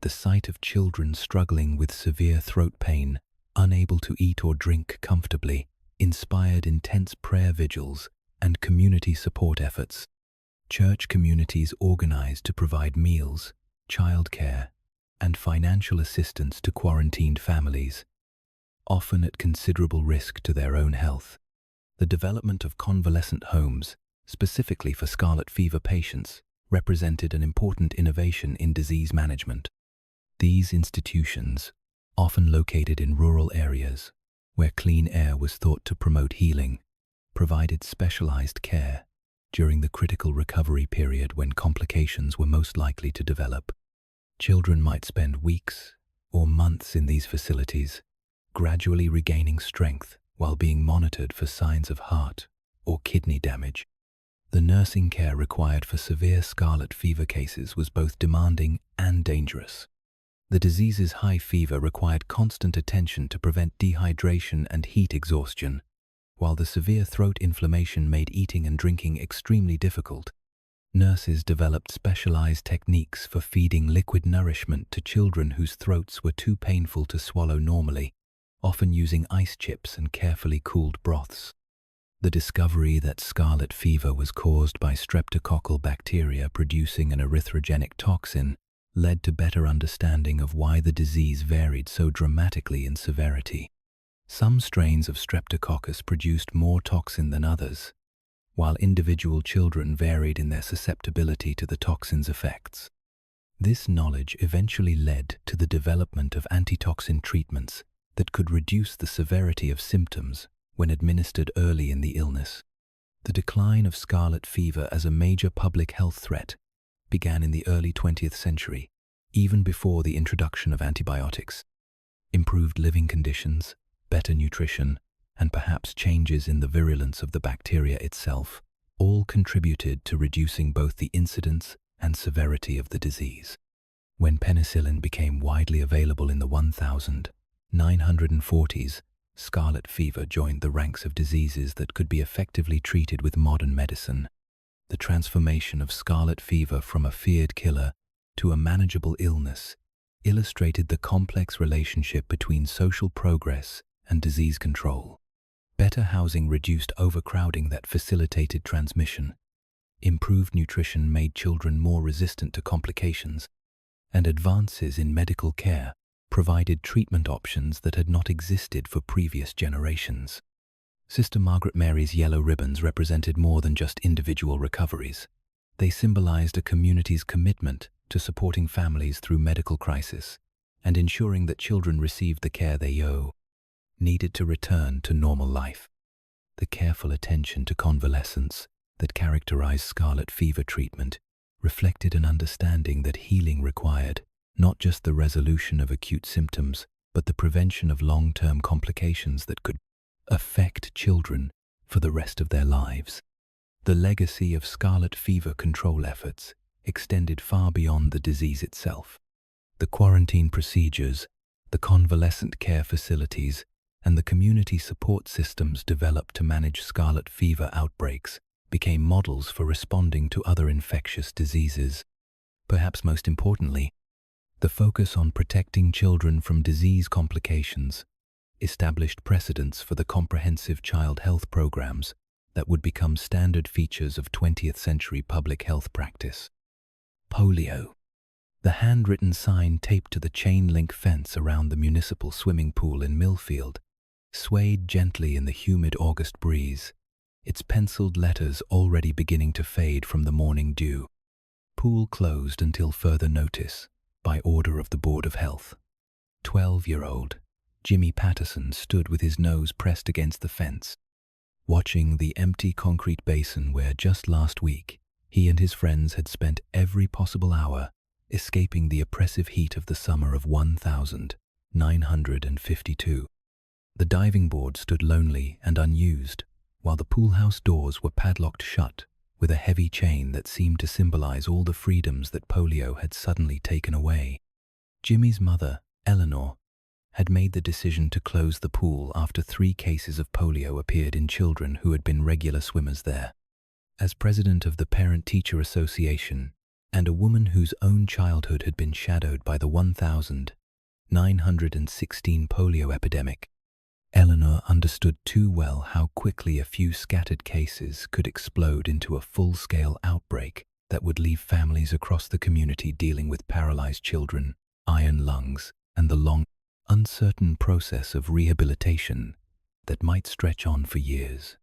The sight of children struggling with severe throat pain, unable to eat or drink comfortably, inspired intense prayer vigils and community support efforts. Church communities organized to provide meals, childcare, and financial assistance to quarantined families, often at considerable risk to their own health. The development of convalescent homes, specifically for scarlet fever patients, represented an important innovation in disease management. These institutions, often located in rural areas, where clean air was thought to promote healing, provided specialized care during the critical recovery period when complications were most likely to develop. Children might spend weeks or months in these facilities, gradually regaining strength while being monitored for signs of heart or kidney damage. The nursing care required for severe scarlet fever cases was both demanding and dangerous. The disease's high fever required constant attention to prevent dehydration and heat exhaustion, while the severe throat inflammation made eating and drinking extremely difficult. Nurses developed specialized techniques for feeding liquid nourishment to children whose throats were too painful to swallow normally, often using ice chips and carefully cooled broths. The discovery that scarlet fever was caused by streptococcal bacteria producing an erythrogenic toxin led to better understanding of why the disease varied so dramatically in severity. Some strains of Streptococcus produced more toxin than others, while individual children varied in their susceptibility to the toxin's effects. This knowledge eventually led to the development of antitoxin treatments that could reduce the severity of symptoms when administered early in the illness. The decline of scarlet fever as a major public health threat began in the early 20th century, even before the introduction of antibiotics. Improved living conditions, better nutrition, and perhaps changes in the virulence of the bacteria itself all contributed to reducing both the incidence and severity of the disease. When penicillin became widely available in the 1940s, scarlet fever joined the ranks of diseases that could be effectively treated with modern medicine. The transformation of scarlet fever from a feared killer to a manageable illness illustrated the complex relationship between social progress and disease control. Better housing reduced overcrowding that facilitated transmission. Improved nutrition made children more resistant to complications, and advances in medical care provided treatment options that had not existed for previous generations. Sister Margaret Mary's yellow ribbons represented more than just individual recoveries. They symbolized a community's commitment to supporting families through medical crisis and ensuring that children received the care they needed to return to normal life. The careful attention to convalescence that characterized scarlet fever treatment reflected an understanding that healing required not just the resolution of acute symptoms, but the prevention of long-term complications that could affect children for the rest of their lives. The legacy of scarlet fever control efforts extended far beyond the disease itself. The quarantine procedures, the convalescent care facilities, and the community support systems developed to manage scarlet fever outbreaks became models for responding to other infectious diseases. Perhaps most importantly, the focus on protecting children from disease complications established precedents for the comprehensive child health programs that would become standard features of 20th century public health practice. Polio. The handwritten sign taped to the chain-link fence around the municipal swimming pool in Millfield swayed gently in the humid August breeze, its penciled letters already beginning to fade from the morning dew. Pool closed until further notice, by order of the Board of Health. 12-year-old Jimmy Patterson stood with his nose pressed against the fence, watching the empty concrete basin where just last week he and his friends had spent every possible hour escaping the oppressive heat of the summer of 1952. The diving board stood lonely and unused, while the pool house doors were padlocked shut with a heavy chain that seemed to symbolize all the freedoms that polio had suddenly taken away. Jimmy's mother, Eleanor, had made the decision to close the pool after 3 cases of polio appeared in children who had been regular swimmers there. As president of the Parent-Teacher Association and a woman whose own childhood had been shadowed by the 1916 polio epidemic, Eleanor understood too well how quickly a few scattered cases could explode into a full-scale outbreak that would leave families across the community dealing with paralyzed children, iron lungs, and the long, uncertain process of rehabilitation that might stretch on for years.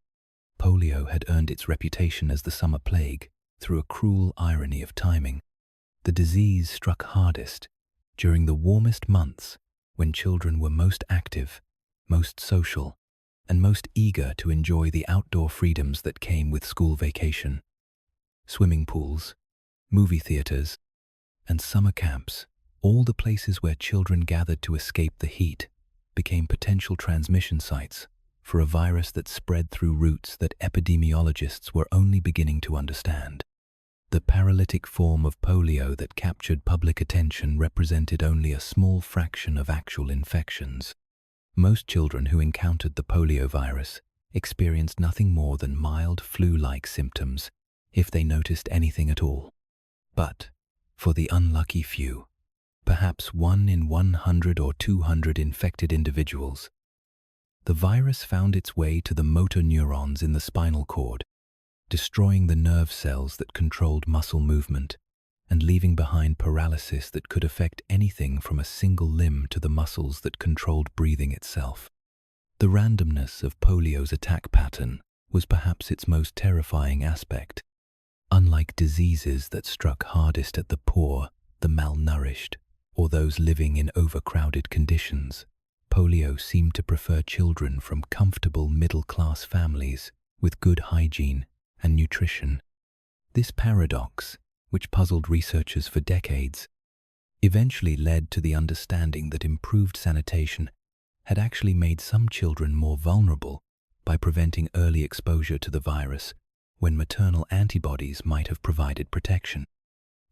Polio had earned its reputation as the summer plague through a cruel irony of timing. The disease struck hardest during the warmest months when children were most active, most social, and most eager to enjoy the outdoor freedoms that came with school vacation. Swimming pools, movie theaters, and summer camps, all the places where children gathered to escape the heat, became potential transmission sites for a virus that spread through routes that epidemiologists were only beginning to understand. The paralytic form of polio that captured public attention represented only a small fraction of actual infections. Most children who encountered the polio virus experienced nothing more than mild flu-like symptoms, if they noticed anything at all. But, for the unlucky few, perhaps 1 in 100 or 200 infected individuals, the virus found its way to the motor neurons in the spinal cord, destroying the nerve cells that controlled muscle movement and leaving behind paralysis that could affect anything from a single limb to the muscles that controlled breathing itself. The randomness of polio's attack pattern was perhaps its most terrifying aspect. Unlike diseases that struck hardest at the poor, the malnourished, or those living in overcrowded conditions, polio seemed to prefer children from comfortable middle-class families with good hygiene and nutrition. This paradox, which puzzled researchers for decades, eventually led to the understanding that improved sanitation had actually made some children more vulnerable by preventing early exposure to the virus when maternal antibodies might have provided protection.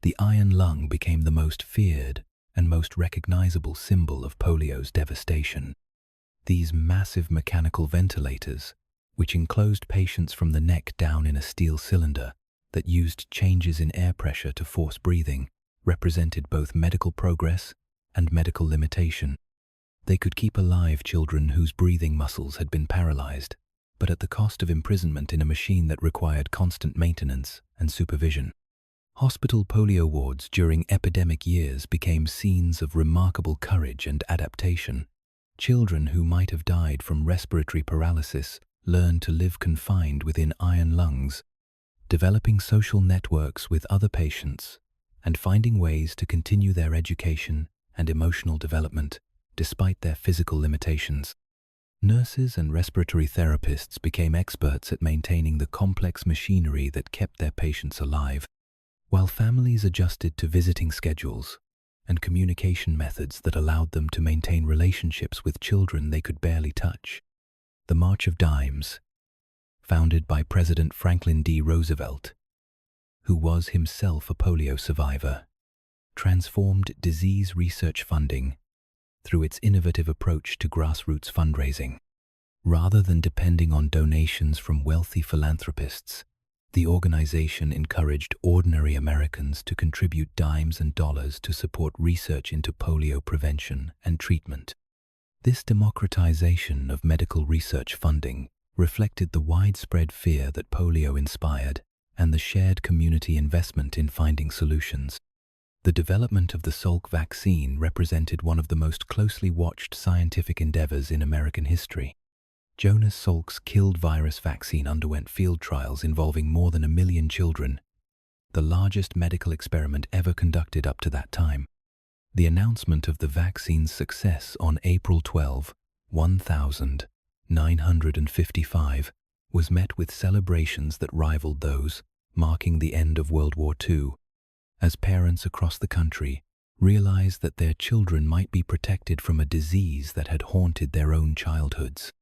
The iron lung became the most feared and most recognizable symbol of polio's devastation. These massive mechanical ventilators, which enclosed patients from the neck down in a steel cylinder that used changes in air pressure to force breathing, represented both medical progress and medical limitation. They could keep alive children whose breathing muscles had been paralyzed, but at the cost of imprisonment in a machine that required constant maintenance and supervision. Hospital polio wards during epidemic years became scenes of remarkable courage and adaptation. Children who might have died from respiratory paralysis learned to live confined within iron lungs, developing social networks with other patients and finding ways to continue their education and emotional development despite their physical limitations. Nurses and respiratory therapists became experts at maintaining the complex machinery that kept their patients alive, while families adjusted to visiting schedules and communication methods that allowed them to maintain relationships with children they could barely touch. The March of Dimes, founded by President Franklin D. Roosevelt, who was himself a polio survivor, transformed disease research funding through its innovative approach to grassroots fundraising. Rather than depending on donations from wealthy philanthropists, the organization encouraged ordinary Americans to contribute dimes and dollars to support research into polio prevention and treatment. This democratization of medical research funding reflected the widespread fear that polio inspired and the shared community investment in finding solutions. The development of the Salk vaccine represented one of the most closely watched scientific endeavors in American history. Jonas Salk's killed virus vaccine underwent field trials involving more than 1 million children, the largest medical experiment ever conducted up to that time. The announcement of the vaccine's success on April 12, 1955, was met with celebrations that rivaled those marking the end of World War II, as parents across the country realized that their children might be protected from a disease that had haunted their own childhoods.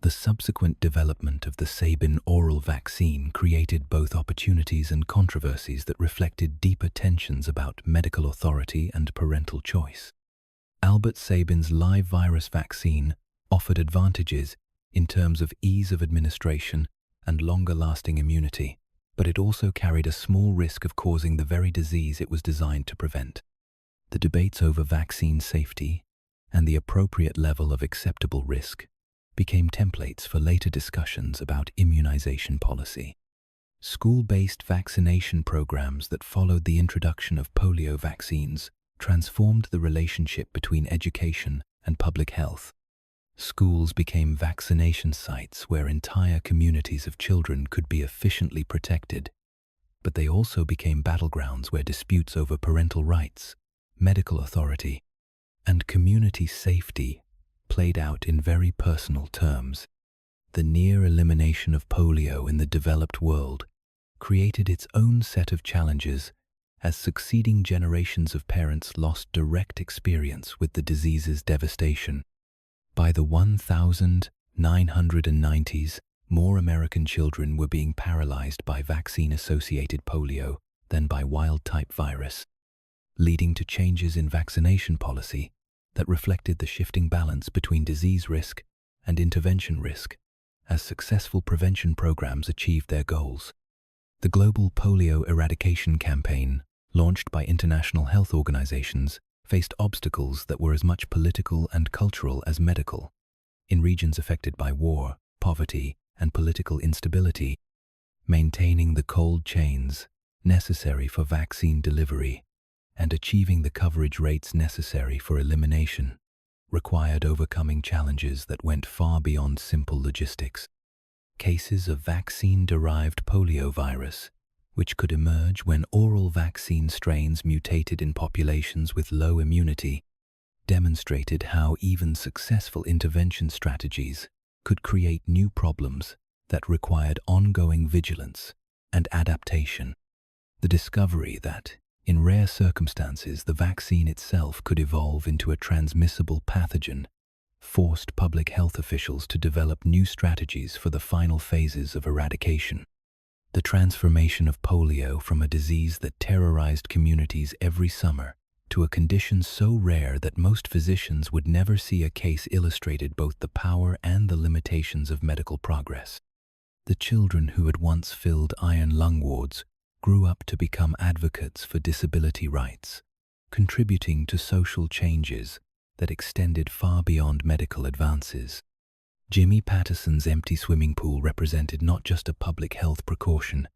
The subsequent development of the Sabin oral vaccine created both opportunities and controversies that reflected deeper tensions about medical authority and parental choice. Albert Sabin's live virus vaccine offered advantages in terms of ease of administration and longer-lasting immunity, but it also carried a small risk of causing the very disease it was designed to prevent. The debates over vaccine safety and the appropriate level of acceptable risk became templates for later discussions about immunization policy. School-based vaccination programs that followed the introduction of polio vaccines transformed the relationship between education and public health. Schools became vaccination sites where entire communities of children could be efficiently protected, but they also became battlegrounds where disputes over parental rights, medical authority, and community safety played out in very personal terms. The near elimination of polio in the developed world created its own set of challenges as succeeding generations of parents lost direct experience with the disease's devastation. By the 1990s, more American children were being paralyzed by vaccine-associated polio than by wild-type virus, leading to changes in vaccination policy that reflected the shifting balance between disease risk and intervention risk as successful prevention programs achieved their goals. The global polio eradication campaign, launched by international health organizations, faced obstacles that were as much political and cultural as medical. In regions affected by war, poverty, and political instability, maintaining the cold chains necessary for vaccine delivery and achieving the coverage rates necessary for elimination required overcoming challenges that went far beyond simple logistics. Cases of vaccine-derived poliovirus, which could emerge when oral vaccine strains mutated in populations with low immunity, demonstrated how even successful intervention strategies could create new problems that required ongoing vigilance and adaptation. The discovery that, in rare circumstances, the vaccine itself could evolve into a transmissible pathogen forced public health officials to develop new strategies for the final phases of eradication. The transformation of polio from a disease that terrorized communities every summer to a condition so rare that most physicians would never see a case illustrated both the power and the limitations of medical progress. The children who had once filled iron lung wards grew up to become advocates for disability rights, contributing to social changes that extended far beyond medical advances. Jimmy Patterson's empty swimming pool represented not just a public health precaution,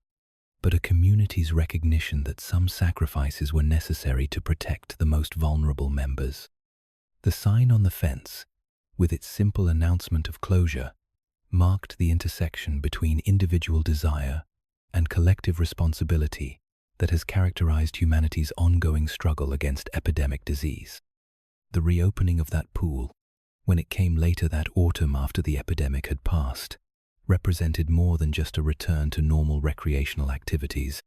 but a community's recognition that some sacrifices were necessary to protect the most vulnerable members. The sign on the fence, with its simple announcement of closure, marked the intersection between individual desire and collective responsibility that has characterized humanity's ongoing struggle against epidemic disease. The reopening of that pool, when it came later that autumn after the epidemic had passed, represented more than just a return to normal recreational activities.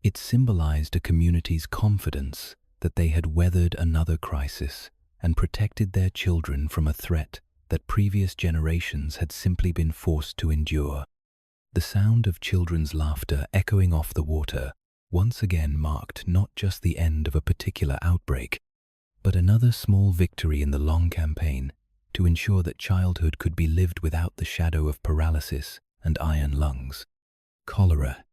It symbolized a community's confidence that they had weathered another crisis and protected their children from a threat that previous generations had simply been forced to endure. The sound of children's laughter echoing off the water once again marked not just the end of a particular outbreak, but another small victory in the long campaign to ensure that childhood could be lived without the shadow of paralysis and iron lungs. Cholera.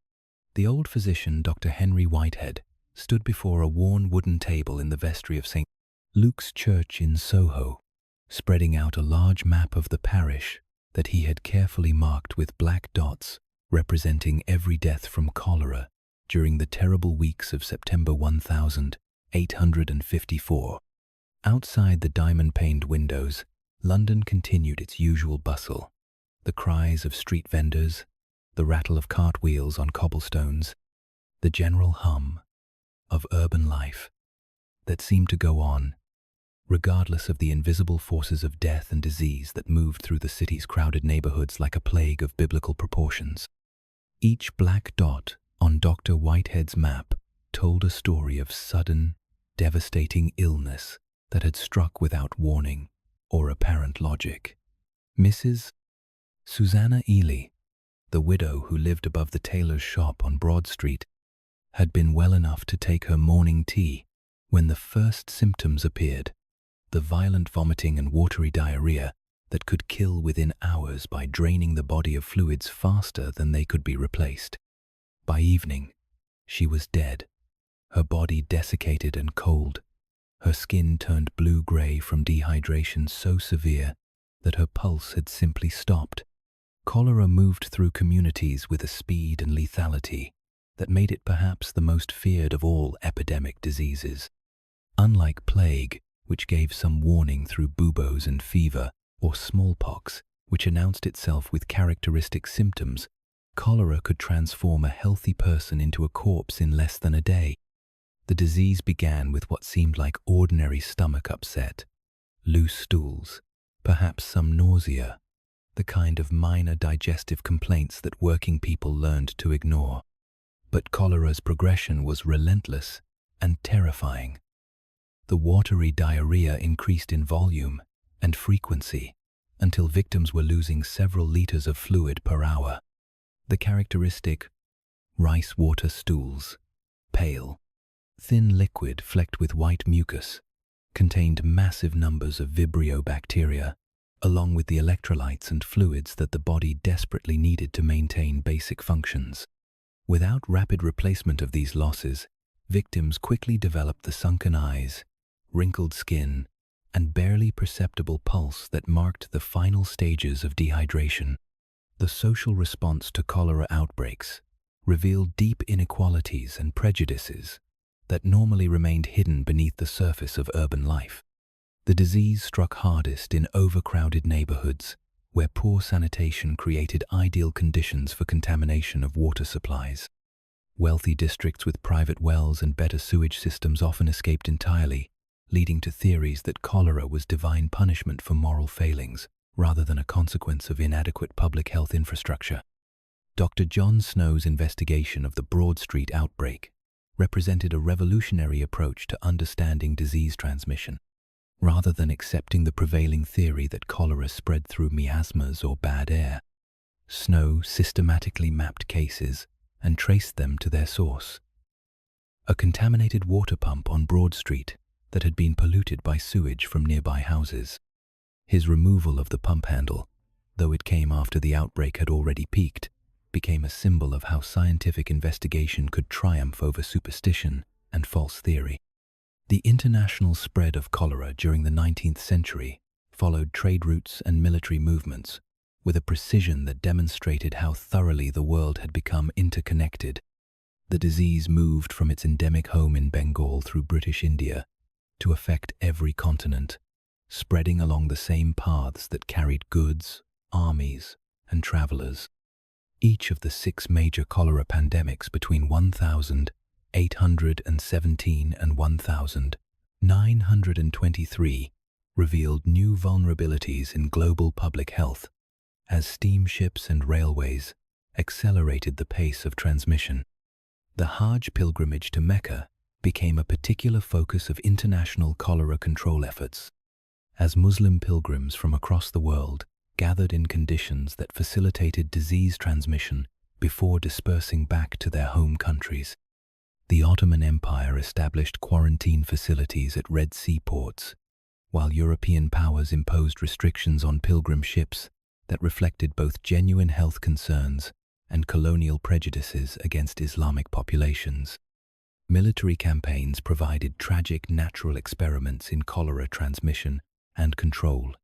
The old physician, Dr. Henry Whitehead, stood before a worn wooden table in the vestry of St. Luke's Church in Soho, spreading out a large map of the parish that he had carefully marked with black dots representing every death from cholera during the terrible weeks of September 1854. Outside the diamond-paned windows, London continued its usual bustle. The cries of street vendors, the rattle of cartwheels on cobblestones, the general hum of urban life that seemed to go on, regardless of the invisible forces of death and disease that moved through the city's crowded neighborhoods like a plague of biblical proportions. Each black dot on Dr. Whitehead's map told a story of sudden, devastating illness that had struck without warning or apparent logic. Mrs. Susanna Ely, the widow who lived above the tailor's shop on Broad Street, had been well enough to take her morning tea when the first symptoms appeared, the violent vomiting and watery diarrhea that could kill within hours by draining the body of fluids faster than they could be replaced. By evening, she was dead, her body desiccated and cold, her skin turned blue-gray from dehydration so severe that her pulse had simply stopped. Cholera moved through communities with a speed and lethality that made it perhaps the most feared of all epidemic diseases. Unlike plague, which gave some warning through buboes and fever, or smallpox, which announced itself with characteristic symptoms, cholera could transform a healthy person into a corpse in less than a day. The disease began with what seemed like ordinary stomach upset, loose stools, perhaps some nausea, the kind of minor digestive complaints that working people learned to ignore. But cholera's progression was relentless and terrifying. The watery diarrhea increased in volume and frequency until victims were losing several liters of fluid per hour. The characteristic rice water stools, pale, thin liquid flecked with white mucus, contained massive numbers of Vibrio bacteria, along with the electrolytes and fluids that the body desperately needed to maintain basic functions. Without rapid replacement of these losses, victims quickly developed the sunken eyes, wrinkled skin, and barely perceptible pulse that marked the final stages of dehydration. The social response to cholera outbreaks revealed deep inequalities and prejudices that normally remained hidden beneath the surface of urban life. The disease struck hardest in overcrowded neighborhoods, where poor sanitation created ideal conditions for contamination of water supplies. Wealthy districts with private wells and better sewage systems often escaped entirely, leading to theories that cholera was divine punishment for moral failings, rather than a consequence of inadequate public health infrastructure. Dr. John Snow's investigation of the Broad Street outbreak represented a revolutionary approach to understanding disease transmission. Rather than accepting the prevailing theory that cholera spread through miasmas or bad air, Snow systematically mapped cases and traced them to their source: a contaminated water pump on Broad Street that had been polluted by sewage from nearby houses. His removal of the pump handle, though it came after the outbreak had already peaked, became a symbol of how scientific investigation could triumph over superstition and false theory. The international spread of cholera during the 19th century followed trade routes and military movements with a precision that demonstrated how thoroughly the world had become interconnected. The disease moved from its endemic home in Bengal through British India to affect every continent, spreading along the same paths that carried goods, armies, and travelers. Each of the 6 major cholera pandemics between 1817 and 1923 revealed new vulnerabilities in global public health as steamships and railways accelerated the pace of transmission. The Hajj pilgrimage to Mecca became a particular focus of international cholera control efforts, as Muslim pilgrims from across the world gathered in conditions that facilitated disease transmission before dispersing back to their home countries. The Ottoman Empire established quarantine facilities at Red Sea ports, while European powers imposed restrictions on pilgrim ships that reflected both genuine health concerns and colonial prejudices against Islamic populations. Military campaigns provided tragic natural experiments in cholera transmission and control.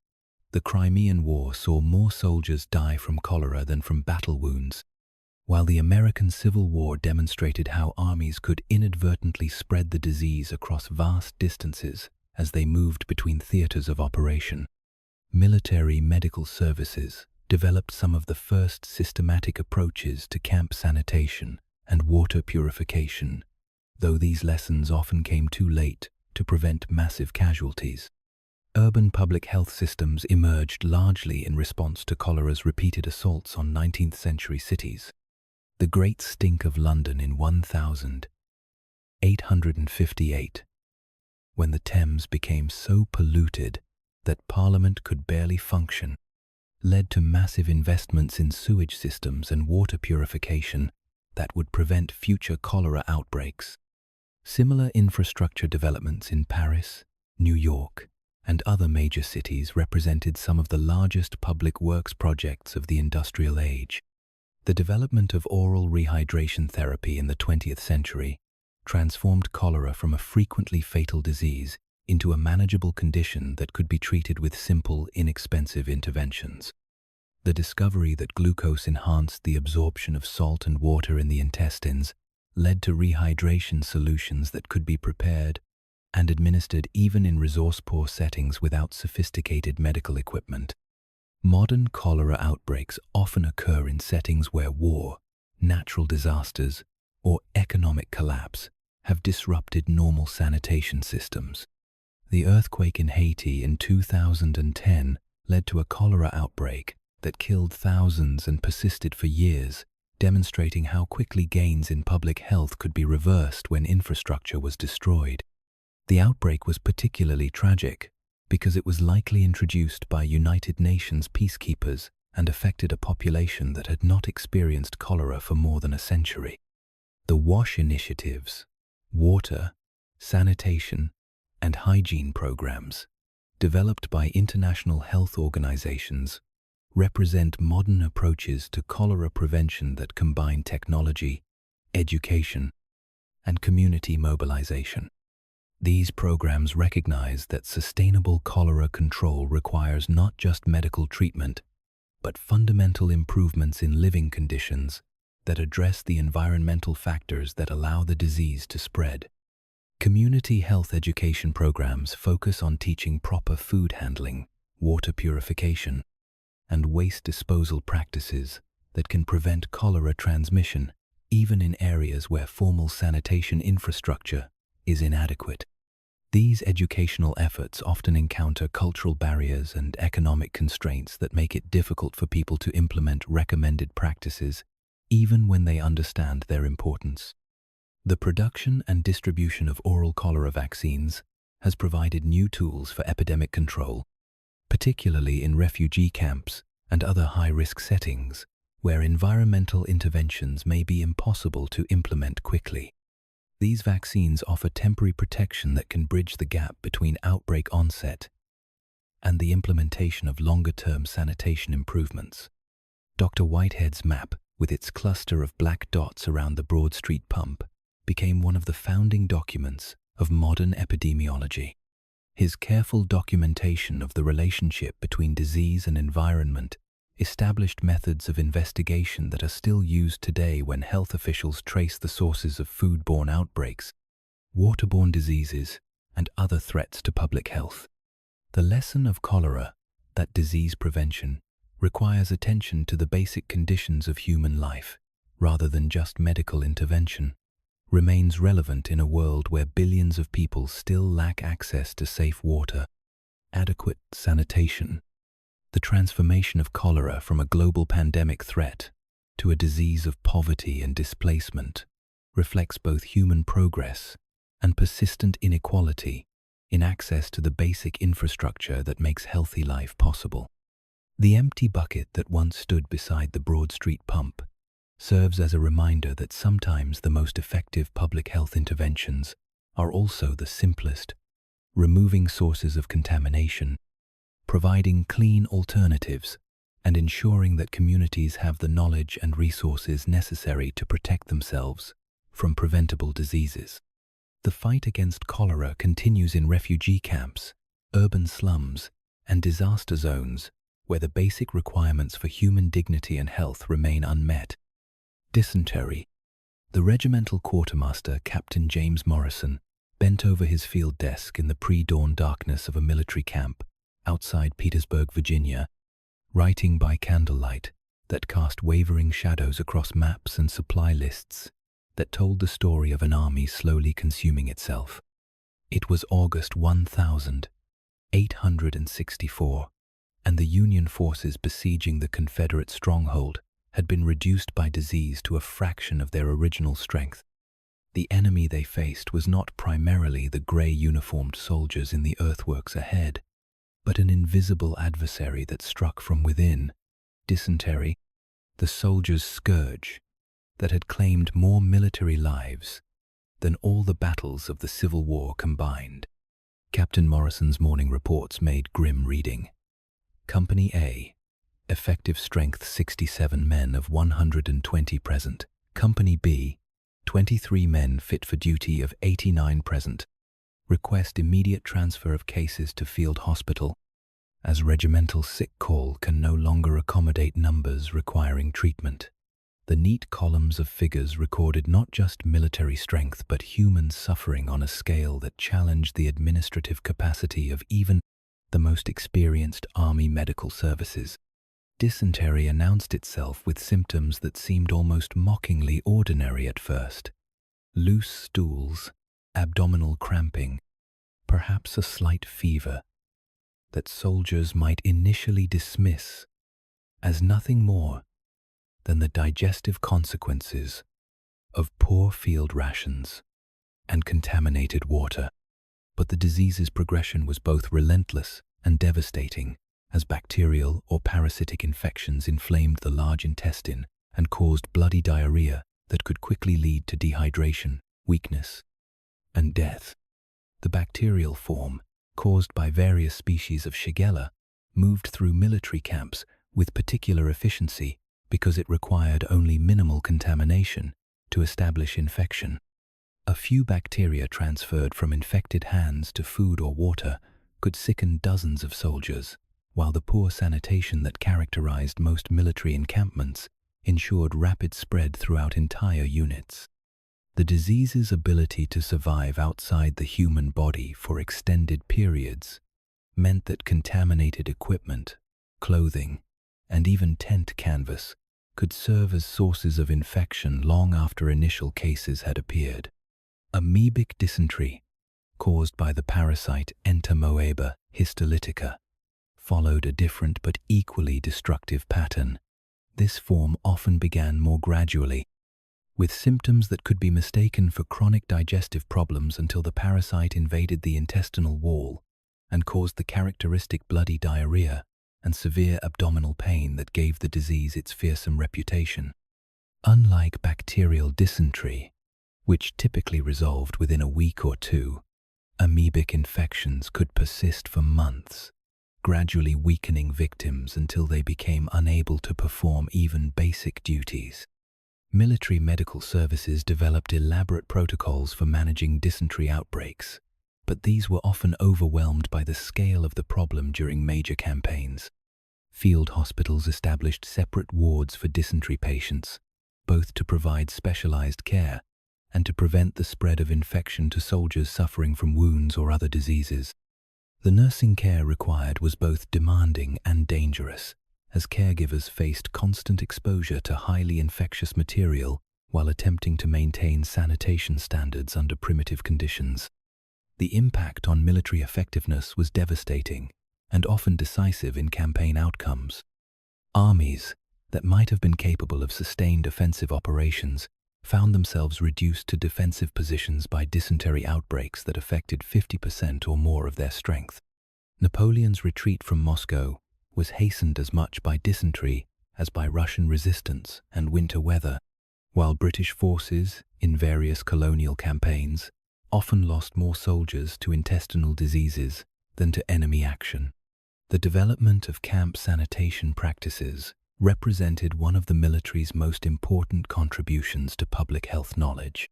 The Crimean War saw more soldiers die from cholera than from battle wounds, while the American Civil War demonstrated how armies could inadvertently spread the disease across vast distances as they moved between theaters of operation. Military medical services developed some of the first systematic approaches to camp sanitation and water purification, though these lessons often came too late to prevent massive casualties. Urban public health systems emerged largely in response to cholera's repeated assaults on 19th century cities. The Great Stink of London in 1858, when the Thames became so polluted that Parliament could barely function, led to massive investments in sewage systems and water purification that would prevent future cholera outbreaks. Similar infrastructure developments in Paris, New York, and other major cities represented some of the largest public works projects of the industrial age. The development of oral rehydration therapy in the 20th century transformed cholera from a frequently fatal disease into a manageable condition that could be treated with simple, inexpensive interventions. The discovery that glucose enhanced the absorption of salt and water in the intestines led to rehydration solutions that could be prepared and administered even in resource-poor settings without sophisticated medical equipment. Modern cholera outbreaks often occur in settings where war, natural disasters, or economic collapse have disrupted normal sanitation systems. The earthquake in Haiti in 2010 led to a cholera outbreak that killed thousands and persisted for years, demonstrating how quickly gains in public health could be reversed when infrastructure was destroyed. The outbreak was particularly tragic because it was likely introduced by United Nations peacekeepers and affected a population that had not experienced cholera for more than a century. The WASH initiatives, water, sanitation, and hygiene programs, developed by international health organizations, represent modern approaches to cholera prevention that combine technology, education, and community mobilization. These programs recognize that sustainable cholera control requires not just medical treatment, but fundamental improvements in living conditions that address the environmental factors that allow the disease to spread. Community health education programs focus on teaching proper food handling, water purification, and waste disposal practices that can prevent cholera transmission, even in areas where formal sanitation infrastructure is inadequate. These educational efforts often encounter cultural barriers and economic constraints that make it difficult for people to implement recommended practices, even when they understand their importance. The production and distribution of oral cholera vaccines has provided new tools for epidemic control, particularly in refugee camps and other high-risk settings where environmental interventions may be impossible to implement quickly. These vaccines offer temporary protection that can bridge the gap between outbreak onset and the implementation of longer-term sanitation improvements. Dr. Whitehead's map, with its cluster of black dots around the Broad Street pump, became one of the founding documents of modern epidemiology. His careful documentation of the relationship between disease and environment established methods of investigation that are still used today when health officials trace the sources of foodborne outbreaks, waterborne diseases, and other threats to public health. The lesson of cholera, that disease prevention, requires attention to the basic conditions of human life, rather than just medical intervention, remains relevant in a world where billions of people still lack access to safe water, adequate sanitation. The transformation of cholera from a global pandemic threat to a disease of poverty and displacement reflects both human progress and persistent inequality in access to the basic infrastructure that makes healthy life possible. The empty bucket that once stood beside the Broad Street pump serves as a reminder that sometimes the most effective public health interventions are also the simplest, removing sources of contamination, providing clean alternatives, and ensuring that communities have the knowledge and resources necessary to protect themselves from preventable diseases. The fight against cholera continues in refugee camps, urban slums, and disaster zones where the basic requirements for human dignity and health remain unmet. Dysentery. The regimental quartermaster, Captain James Morrison, bent over his field desk in the pre-dawn darkness of a military camp outside Petersburg, Virginia, writing by candlelight that cast wavering shadows across maps and supply lists that told the story of an army slowly consuming itself. It was August 1864, and the Union forces besieging the Confederate stronghold had been reduced by disease to a fraction of their original strength. The enemy they faced was not primarily the grey-uniformed soldiers in the earthworks ahead, but an invisible adversary that struck from within, dysentery, the soldier's scourge that had claimed more military lives than all the battles of the Civil War combined. Captain Morrison's morning reports made grim reading. Company A, effective strength 67 men of 120 present. Company B, 23 men fit for duty of 89 present. request immediate transfer of cases to field hospital, as regimental sick call can no longer accommodate numbers requiring treatment. The neat columns of figures recorded not just military strength but human suffering on a scale that challenged the administrative capacity of even the most experienced Army medical services. Dysentery announced itself with symptoms that seemed almost mockingly ordinary at first. Loose stools, abdominal cramping, perhaps a slight fever, that soldiers might initially dismiss as nothing more than the digestive consequences of poor field rations and contaminated water. But the disease's progression was both relentless and devastating, as bacterial or parasitic infections inflamed the large intestine and caused bloody diarrhea that could quickly lead to dehydration, weakness, and death. The bacterial form, caused by various species of Shigella, moved through military camps with particular efficiency because it required only minimal contamination to establish infection. A few bacteria transferred from infected hands to food or water could sicken dozens of soldiers, while the poor sanitation that characterized most military encampments ensured rapid spread throughout entire units. The disease's ability to survive outside the human body for extended periods meant that contaminated equipment, clothing, and even tent canvas could serve as sources of infection long after initial cases had appeared. Amoebic dysentery, caused by the parasite Entamoeba histolytica, followed a different but equally destructive pattern. This form often began more gradually, with symptoms that could be mistaken for chronic digestive problems until the parasite invaded the intestinal wall and caused the characteristic bloody diarrhea and severe abdominal pain that gave the disease its fearsome reputation. Unlike bacterial dysentery, which typically resolved within a week or two, amoebic infections could persist for months, gradually weakening victims until they became unable to perform even basic duties. Military medical services developed elaborate protocols for managing dysentery outbreaks, but these were often overwhelmed by the scale of the problem during major campaigns. Field hospitals established separate wards for dysentery patients, both to provide specialized care and to prevent the spread of infection to soldiers suffering from wounds or other diseases. The nursing care required was both demanding and dangerous, as caregivers faced constant exposure to highly infectious material while attempting to maintain sanitation standards under primitive conditions. The impact on military effectiveness was devastating and often decisive in campaign outcomes. Armies that might have been capable of sustained offensive operations found themselves reduced to defensive positions by dysentery outbreaks that affected 50% or more of their strength. Napoleon's retreat from Moscow was hastened as much by dysentery as by Russian resistance and winter weather, while British forces, in various colonial campaigns, often lost more soldiers to intestinal diseases than to enemy action. The development of camp sanitation practices represented one of the military's most important contributions to public health knowledge.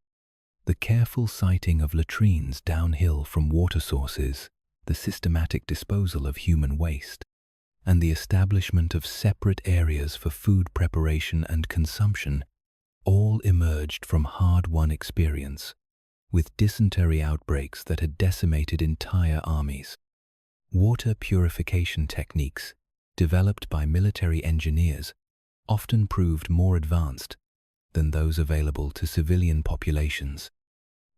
The careful siting of latrines downhill from water sources, the systematic disposal of human waste, and the establishment of separate areas for food preparation and consumption all emerged from hard-won experience, with dysentery outbreaks that had decimated entire armies. Water purification techniques, developed by military engineers, often proved more advanced than those available to civilian populations.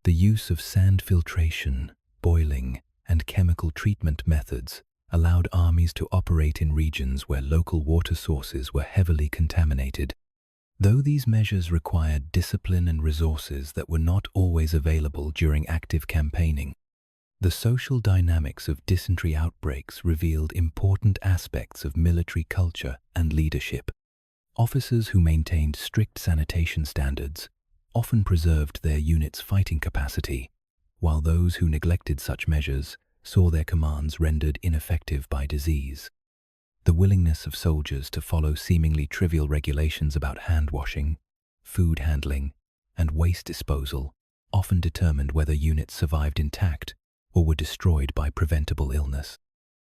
The use of sand filtration, boiling, and chemical treatment methods allowed armies to operate in regions where local water sources were heavily contaminated. Though these measures required discipline and resources that were not always available during active campaigning, the social dynamics of dysentery outbreaks revealed important aspects of military culture and leadership. Officers who maintained strict sanitation standards often preserved their unit's fighting capacity, while those who neglected such measures saw their commands rendered ineffective by disease. The willingness of soldiers to follow seemingly trivial regulations about hand washing, food handling, and waste disposal often determined whether units survived intact or were destroyed by preventable illness.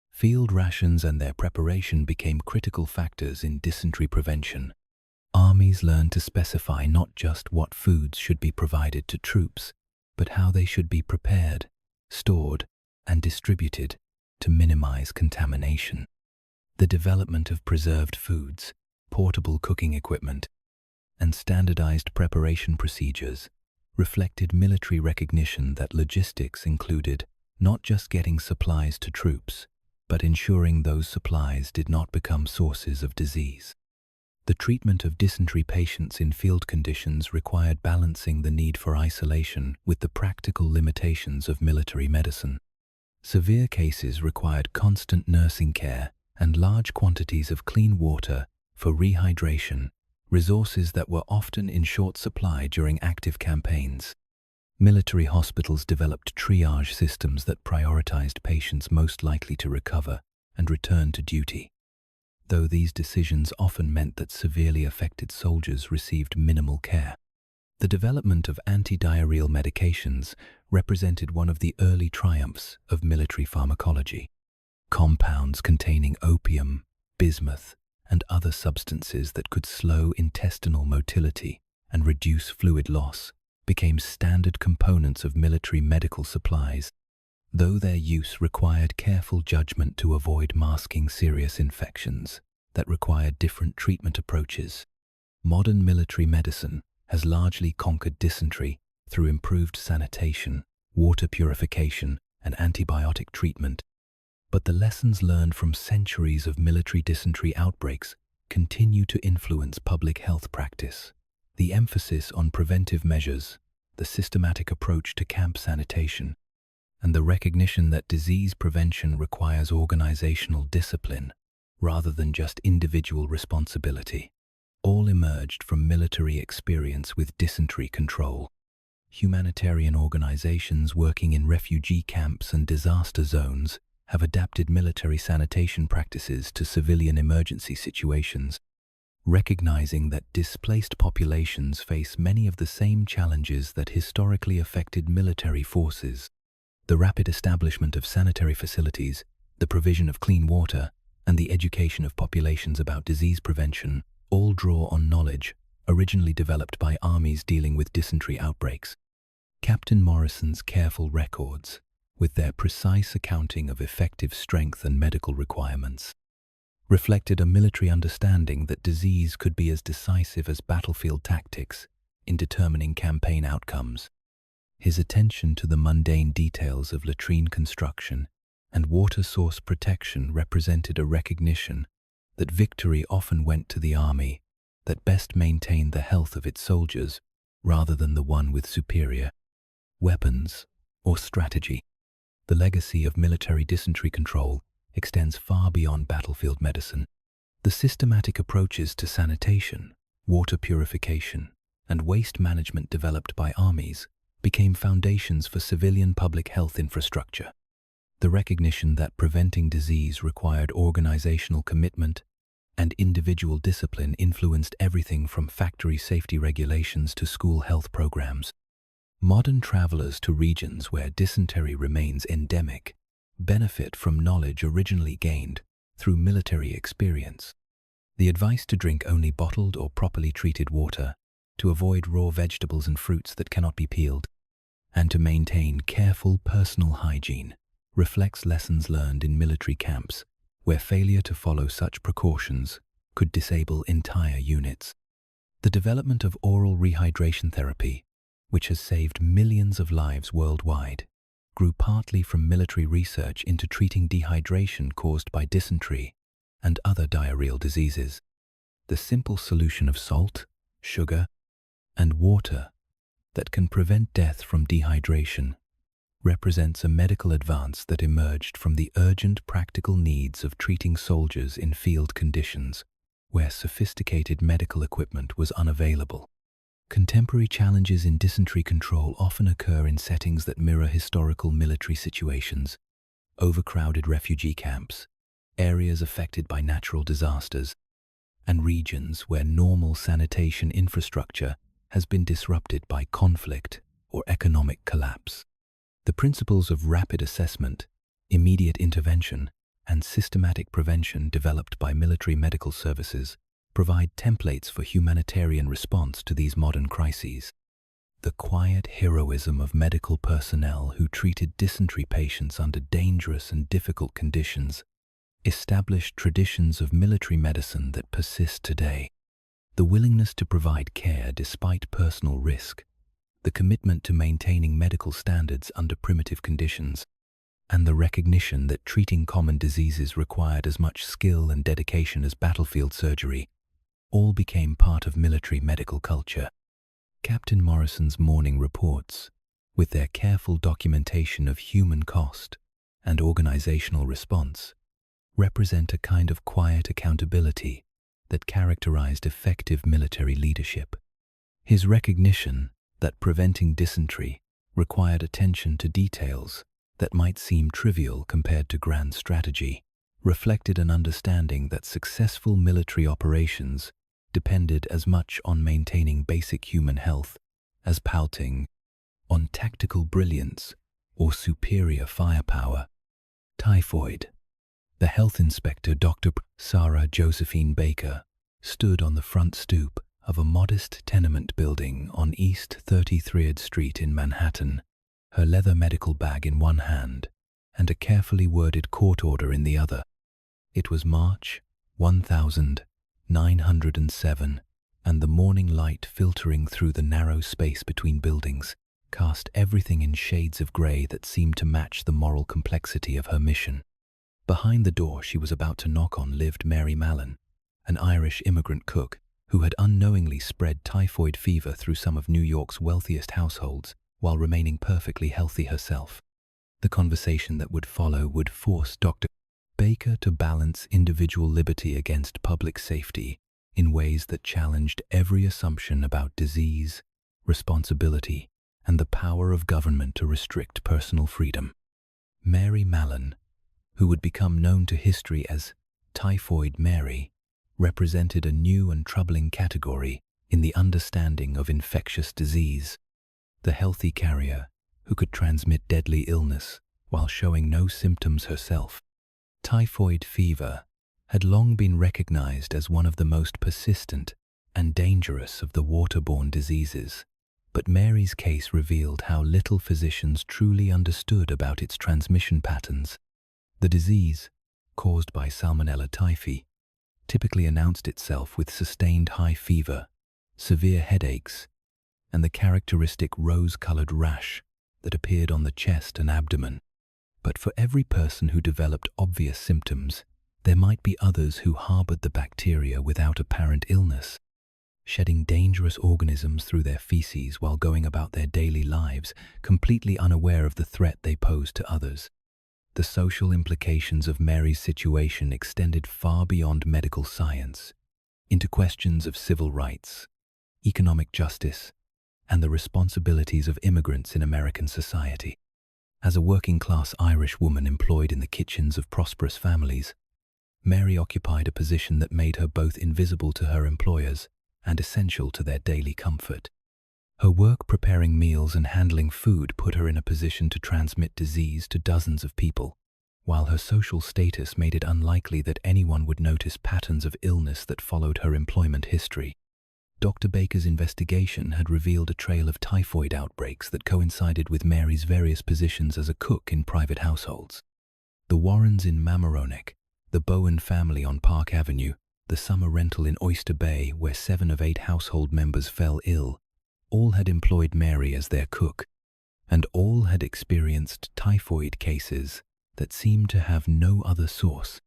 Field rations and their preparation became critical factors in dysentery prevention. Armies learned to specify not just what foods should be provided to troops, but how they should be prepared, stored, and distributed to minimize contamination. The development of preserved foods, portable cooking equipment, and standardized preparation procedures reflected military recognition that logistics included not just getting supplies to troops, but ensuring those supplies did not become sources of disease. The treatment of dysentery patients in field conditions required balancing the need for isolation with the practical limitations of military medicine. Severe cases required constant nursing care and large quantities of clean water for rehydration, resources that were often in short supply during active campaigns. Military hospitals developed triage systems that prioritized patients most likely to recover and return to duty, though these decisions often meant that severely affected soldiers received minimal care. The development of antidiarrheal medications represented one of the early triumphs of military pharmacology. Compounds containing opium, bismuth, and other substances that could slow intestinal motility and reduce fluid loss became standard components of military medical supplies, though their use required careful judgment to avoid masking serious infections that required different treatment approaches. Modern military medicine has largely conquered dysentery through improved sanitation, water purification, and antibiotic treatment, but the lessons learned from centuries of military dysentery outbreaks continue to influence public health practice. The emphasis on preventive measures, the systematic approach to camp sanitation, and the recognition that disease prevention requires organizational discipline rather than just individual responsibility, all emerged from military experience with dysentery control. Humanitarian organizations working in refugee camps and disaster zones have adapted military sanitation practices to civilian emergency situations, recognizing that displaced populations face many of the same challenges that historically affected military forces. The rapid establishment of sanitary facilities, the provision of clean water, and the education of populations about disease prevention all draw on knowledge originally developed by armies dealing with dysentery outbreaks. Captain Morrison's careful records, with their precise accounting of effective strength and medical requirements, reflected a military understanding that disease could be as decisive as battlefield tactics in determining campaign outcomes. His attention to the mundane details of latrine construction and water source protection represented a recognition that victory often went to the army that best maintained the health of its soldiers rather than the one with superior weapons or strategy. The legacy of military dysentery control extends far beyond battlefield medicine. The systematic approaches to sanitation, water purification, and waste management developed by armies became foundations for civilian public health infrastructure. The recognition that preventing disease required organizational commitment and individual discipline influenced everything from factory safety regulations to school health programs. Modern travelers to regions where dysentery remains endemic benefit from knowledge originally gained through military experience. The advice to drink only bottled or properly treated water, to avoid raw vegetables and fruits that cannot be peeled, and to maintain careful personal hygiene reflects lessons learned in military camps where failure to follow such precautions could disable entire units. The development of oral rehydration therapy, which has saved millions of lives worldwide, grew partly from military research into treating dehydration caused by dysentery and other diarrheal diseases. The simple solution of salt, sugar, and water that can prevent death from dehydration represents a medical advance that emerged from the urgent practical needs of treating soldiers in field conditions where sophisticated medical equipment was unavailable. Contemporary challenges in dysentery control often occur in settings that mirror historical military situations: overcrowded refugee camps, areas affected by natural disasters, and regions where normal sanitation infrastructure has been disrupted by conflict or economic collapse. The principles of rapid assessment, immediate intervention, and systematic prevention developed by military medical services provide templates for humanitarian response to these modern crises. The quiet heroism of medical personnel who treated dysentery patients under dangerous and difficult conditions established traditions of military medicine that persist today. The willingness to provide care despite personal risk, the commitment to maintaining medical standards under primitive conditions, and the recognition that treating common diseases required as much skill and dedication as battlefield surgery all became part of military medical culture. Captain Morrison's morning reports, with their careful documentation of human cost and organizational response, represent a kind of quiet accountability that characterized effective military leadership. His recognition that preventing dysentery required attention to details that might seem trivial compared to grand strategy reflected an understanding that successful military operations depended as much on maintaining basic human health as pouting on tactical brilliance or superior firepower. Typhoid. The health inspector, Dr. Sarah Josephine Baker, stood on the front stoop of a modest tenement building on East 33rd Street in Manhattan, her leather medical bag in one hand and a carefully worded court order in the other. It was March 1907, and the morning light filtering through the narrow space between buildings cast everything in shades of grey that seemed to match the moral complexity of her mission. Behind the door she was about to knock on lived Mary Mallon, an Irish immigrant cook who had unknowingly spread typhoid fever through some of New York's wealthiest households while remaining perfectly healthy herself. The conversation that would follow would force Dr. Baker to balance individual liberty against public safety in ways that challenged every assumption about disease, responsibility, and the power of government to restrict personal freedom. Mary Mallon, who would become known to history as Typhoid Mary, represented a new and troubling category in the understanding of infectious disease. The healthy carrier who could transmit deadly illness while showing no symptoms herself. Typhoid fever had long been recognized as one of the most persistent and dangerous of the waterborne diseases, but Mary's case revealed how little physicians truly understood about its transmission patterns. The disease, caused by Salmonella typhi, typically announced itself with sustained high fever, severe headaches, and the characteristic rose-colored rash that appeared on the chest and abdomen. But for every person who developed obvious symptoms, there might be others who harbored the bacteria without apparent illness, shedding dangerous organisms through their feces while going about their daily lives, completely unaware of the threat they posed to others. The social implications of Mary's situation extended far beyond medical science, into questions of civil rights, economic justice, and the responsibilities of immigrants in American society. As a working-class Irish woman employed in the kitchens of prosperous families, Mary occupied a position that made her both invisible to her employers and essential to their daily comfort. Her work preparing meals and handling food put her in a position to transmit disease to dozens of people, while her social status made it unlikely that anyone would notice patterns of illness that followed her employment history. Dr. Baker's investigation had revealed a trail of typhoid outbreaks that coincided with Mary's various positions as a cook in private households. The Warrens in Mamaroneck, the Bowen family on Park Avenue, the summer rental in Oyster Bay where 7 of 8 household members fell ill, all had employed Mary as their cook, and all had experienced typhoid cases that seemed to have no other source.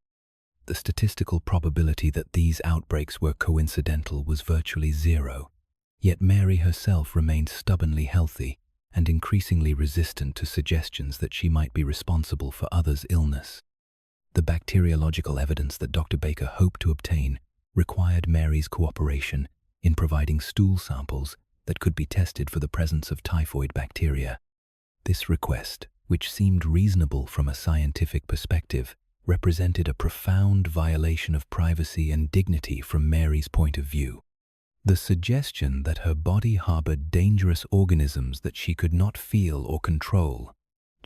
The statistical probability that these outbreaks were coincidental was virtually zero, yet Mary herself remained stubbornly healthy and increasingly resistant to suggestions that she might be responsible for others' illness. The bacteriological evidence that Dr. Baker hoped to obtain required Mary's cooperation in providing stool samples that could be tested for the presence of typhoid bacteria. This request, which seemed reasonable from a scientific perspective, represented a profound violation of privacy and dignity from Mary's point of view. The suggestion that her body harbored dangerous organisms that she could not feel or control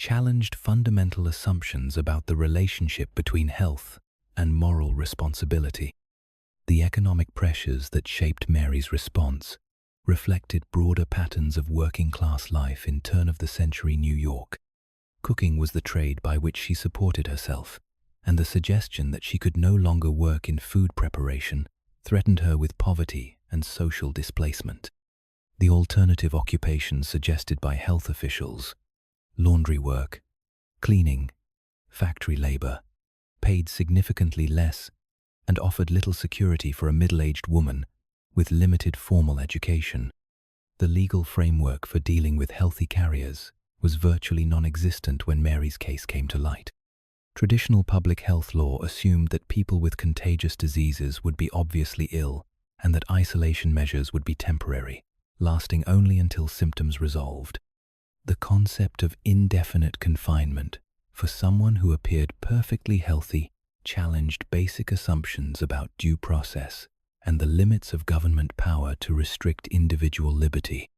challenged fundamental assumptions about the relationship between health and moral responsibility. The economic pressures that shaped Mary's response reflected broader patterns of working-class life in turn-of-the-century New York. Cooking was the trade by which she supported herself, and the suggestion that she could no longer work in food preparation threatened her with poverty and social displacement. The alternative occupations suggested by health officials, laundry work, cleaning, factory labor, paid significantly less and offered little security for a middle-aged woman with limited formal education. The legal framework for dealing with healthy carriers was virtually non-existent when Mary's case came to light. Traditional public health law assumed that people with contagious diseases would be obviously ill and that isolation measures would be temporary, lasting only until symptoms resolved. The concept of indefinite confinement for someone who appeared perfectly healthy challenged basic assumptions about due process and the limits of government power to restrict individual liberty.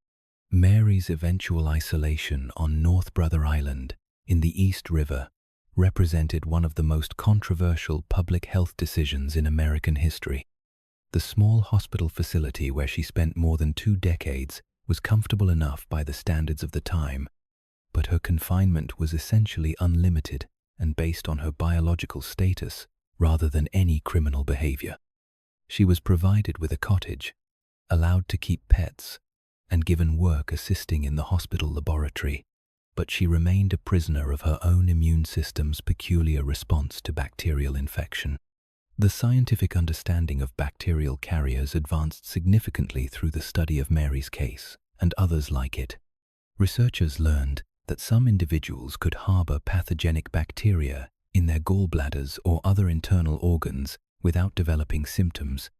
Mary's eventual isolation on North Brother Island in the East River represented one of the most controversial public health decisions in American history. The small hospital facility where she spent more than 2 decades was comfortable enough by the standards of the time, but her confinement was essentially unlimited and based on her biological status rather than any criminal behavior. She was provided with a cottage, allowed to keep pets, and given work assisting in the hospital laboratory, but she remained a prisoner of her own immune system's peculiar response to bacterial infection. The scientific understanding of bacterial carriers advanced significantly through the study of Mary's case and others like it. Researchers learned that some individuals could harbor pathogenic bacteria in their gallbladders or other internal organs without developing symptoms,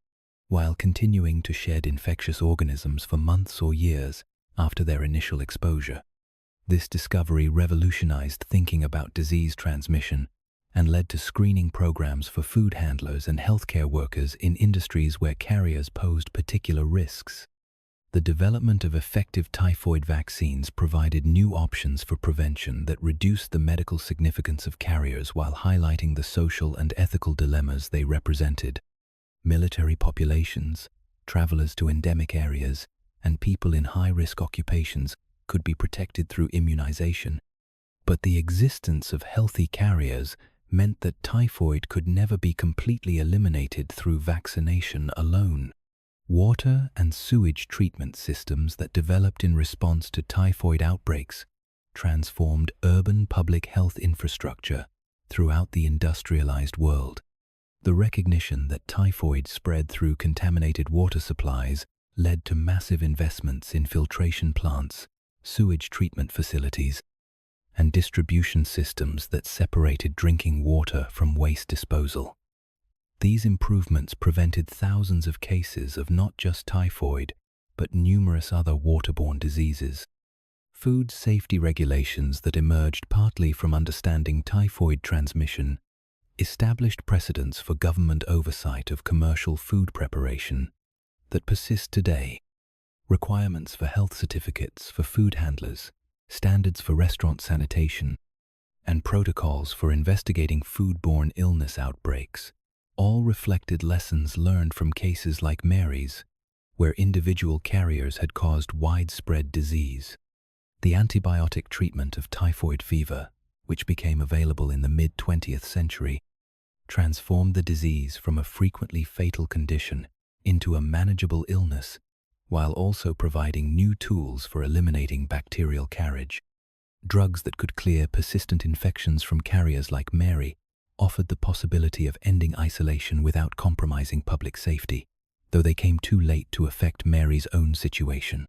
while continuing to shed infectious organisms for months or years after their initial exposure. This discovery revolutionized thinking about disease transmission and led to screening programs for food handlers and healthcare workers in industries where carriers posed particular risks. The development of effective typhoid vaccines provided new options for prevention that reduced the medical significance of carriers while highlighting the social and ethical dilemmas they represented. Military populations, travelers to endemic areas, and people in high-risk occupations could be protected through immunization. But the existence of healthy carriers meant that typhoid could never be completely eliminated through vaccination alone. Water and sewage treatment systems that developed in response to typhoid outbreaks transformed urban public health infrastructure throughout the industrialized world. The recognition that typhoid spread through contaminated water supplies led to massive investments in filtration plants, sewage treatment facilities, and distribution systems that separated drinking water from waste disposal. These improvements prevented thousands of cases of not just typhoid, but numerous other waterborne diseases. Food safety regulations that emerged partly from understanding typhoid transmission established precedents for government oversight of commercial food preparation that persist today. Requirements for health certificates for food handlers, standards for restaurant sanitation, and protocols for investigating foodborne illness outbreaks all reflected lessons learned from cases like Mary's, where individual carriers had caused widespread disease. The antibiotic treatment of typhoid fever, which became available in the mid-20th century, transformed the disease from a frequently fatal condition into a manageable illness, while also providing new tools for eliminating bacterial carriage. Drugs that could clear persistent infections from carriers like Mary offered the possibility of ending isolation without compromising public safety, though they came too late to affect Mary's own situation.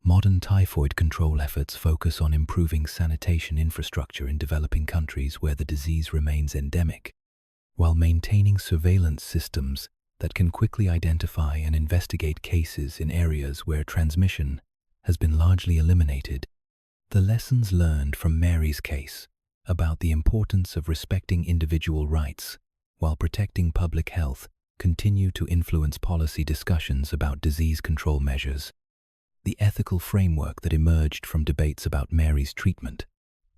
Modern typhoid control efforts focus on improving sanitation infrastructure in developing countries where the disease remains endemic, while maintaining surveillance systems that can quickly identify and investigate cases in areas where transmission has been largely eliminated. The lessons learned from Mary's case about the importance of respecting individual rights while protecting public health continue to influence policy discussions about disease control measures. The ethical framework that emerged from debates about Mary's treatment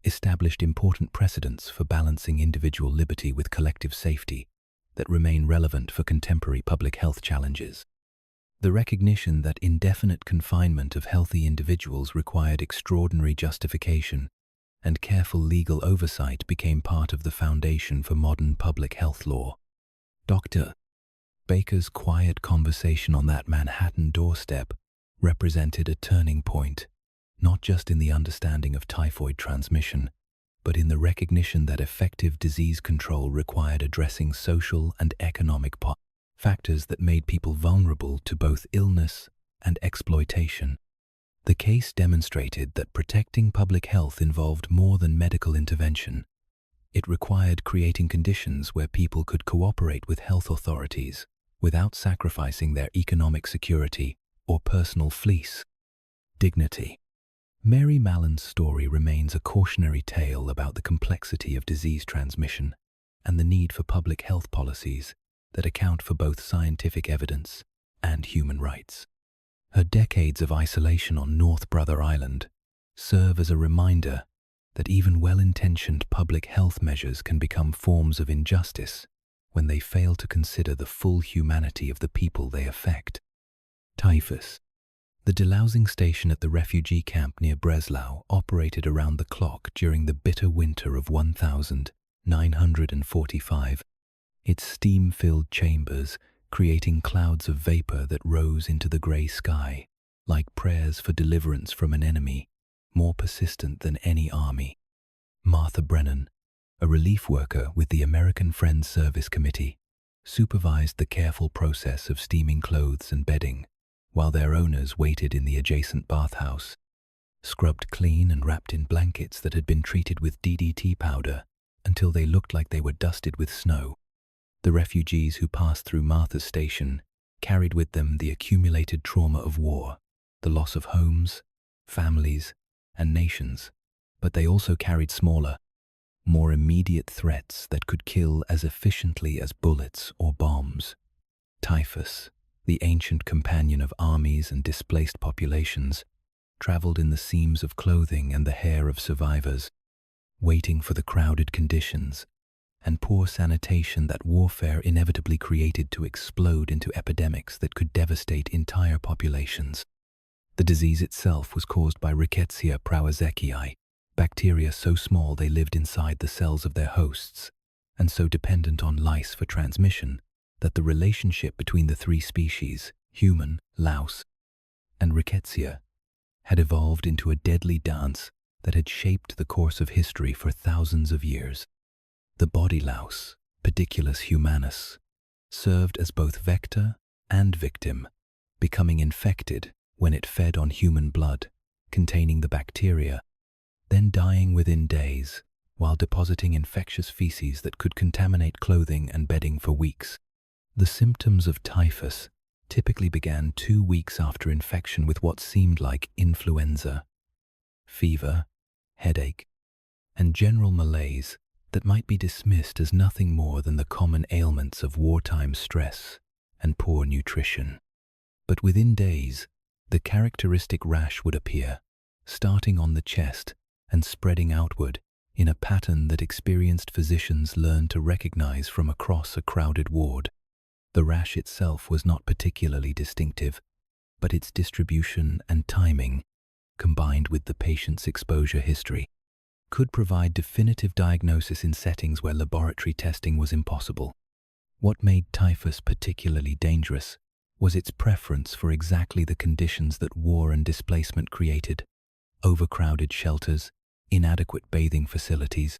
established important precedents for balancing individual liberty with collective safety that remain relevant for contemporary public health challenges. The recognition that indefinite confinement of healthy individuals required extraordinary justification and careful legal oversight became part of the foundation for modern public health law. Dr. Baker's quiet conversation on that Manhattan doorstep represented a turning point, not just in the understanding of typhoid transmission, but in the recognition that effective disease control required addressing social and economic factors that made people vulnerable to both illness and exploitation. The case demonstrated that protecting public health involved more than medical intervention. It required creating conditions where people could cooperate with health authorities without sacrificing their economic security or personal dignity. Mary Mallon's story remains a cautionary tale about the complexity of disease transmission and the need for public health policies that account for both scientific evidence and human rights. Her decades of isolation on North Brother Island serve as a reminder that even well-intentioned public health measures can become forms of injustice when they fail to consider the full humanity of the people they affect. TYPHUS. The delousing station at the refugee camp near Breslau operated around the clock during the bitter winter of 1945. Its steam-filled chambers creating clouds of vapor that rose into the grey sky, like prayers for deliverance from an enemy more persistent than any army. Martha Brennan, a relief worker with the American Friends Service Committee, supervised the careful process of steaming clothes and bedding, while their owners waited in the adjacent bathhouse, scrubbed clean and wrapped in blankets that had been treated with DDT powder until they looked like they were dusted with snow. The refugees who passed through Martha's station carried with them the accumulated trauma of war, the loss of homes, families, and nations, but they also carried smaller, more immediate threats that could kill as efficiently as bullets or bombs. Typhus, the ancient companion of armies and displaced populations, traveled in the seams of clothing and the hair of survivors, waiting for the crowded conditions and poor sanitation that warfare inevitably created to explode into epidemics that could devastate entire populations. The disease itself was caused by Rickettsia prausechii, bacteria so small they lived inside the cells of their hosts, and so dependent on lice for transmission that the relationship between the three species, human, louse, and Rickettsia, had evolved into a deadly dance that had shaped the course of history for thousands of years. The body louse, Pediculus humanus, served as both vector and victim, becoming infected when it fed on human blood containing the bacteria, then dying within days while depositing infectious feces that could contaminate clothing and bedding for weeks. The symptoms of typhus typically began 2 weeks after infection with what seemed like influenza, fever, headache, and general malaise that might be dismissed as nothing more than the common ailments of wartime stress and poor nutrition. But within days, the characteristic rash would appear, starting on the chest and spreading outward in a pattern that experienced physicians learned to recognize from across a crowded ward. The rash itself was not particularly distinctive, but its distribution and timing, combined with the patient's exposure history, could provide definitive diagnosis in settings where laboratory testing was impossible. What made typhus particularly dangerous was its preference for exactly the conditions that war and displacement created: overcrowded shelters, inadequate bathing facilities,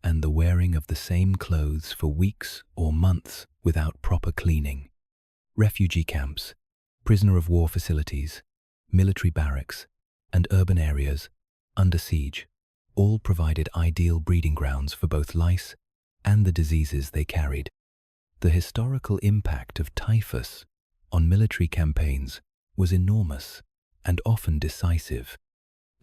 and the wearing of the same clothes for weeks or months without proper cleaning. Refugee camps, prisoner of war facilities, military barracks, and urban areas under siege all provided ideal breeding grounds for both lice and the diseases they carried. The historical impact of typhus on military campaigns was enormous and often decisive.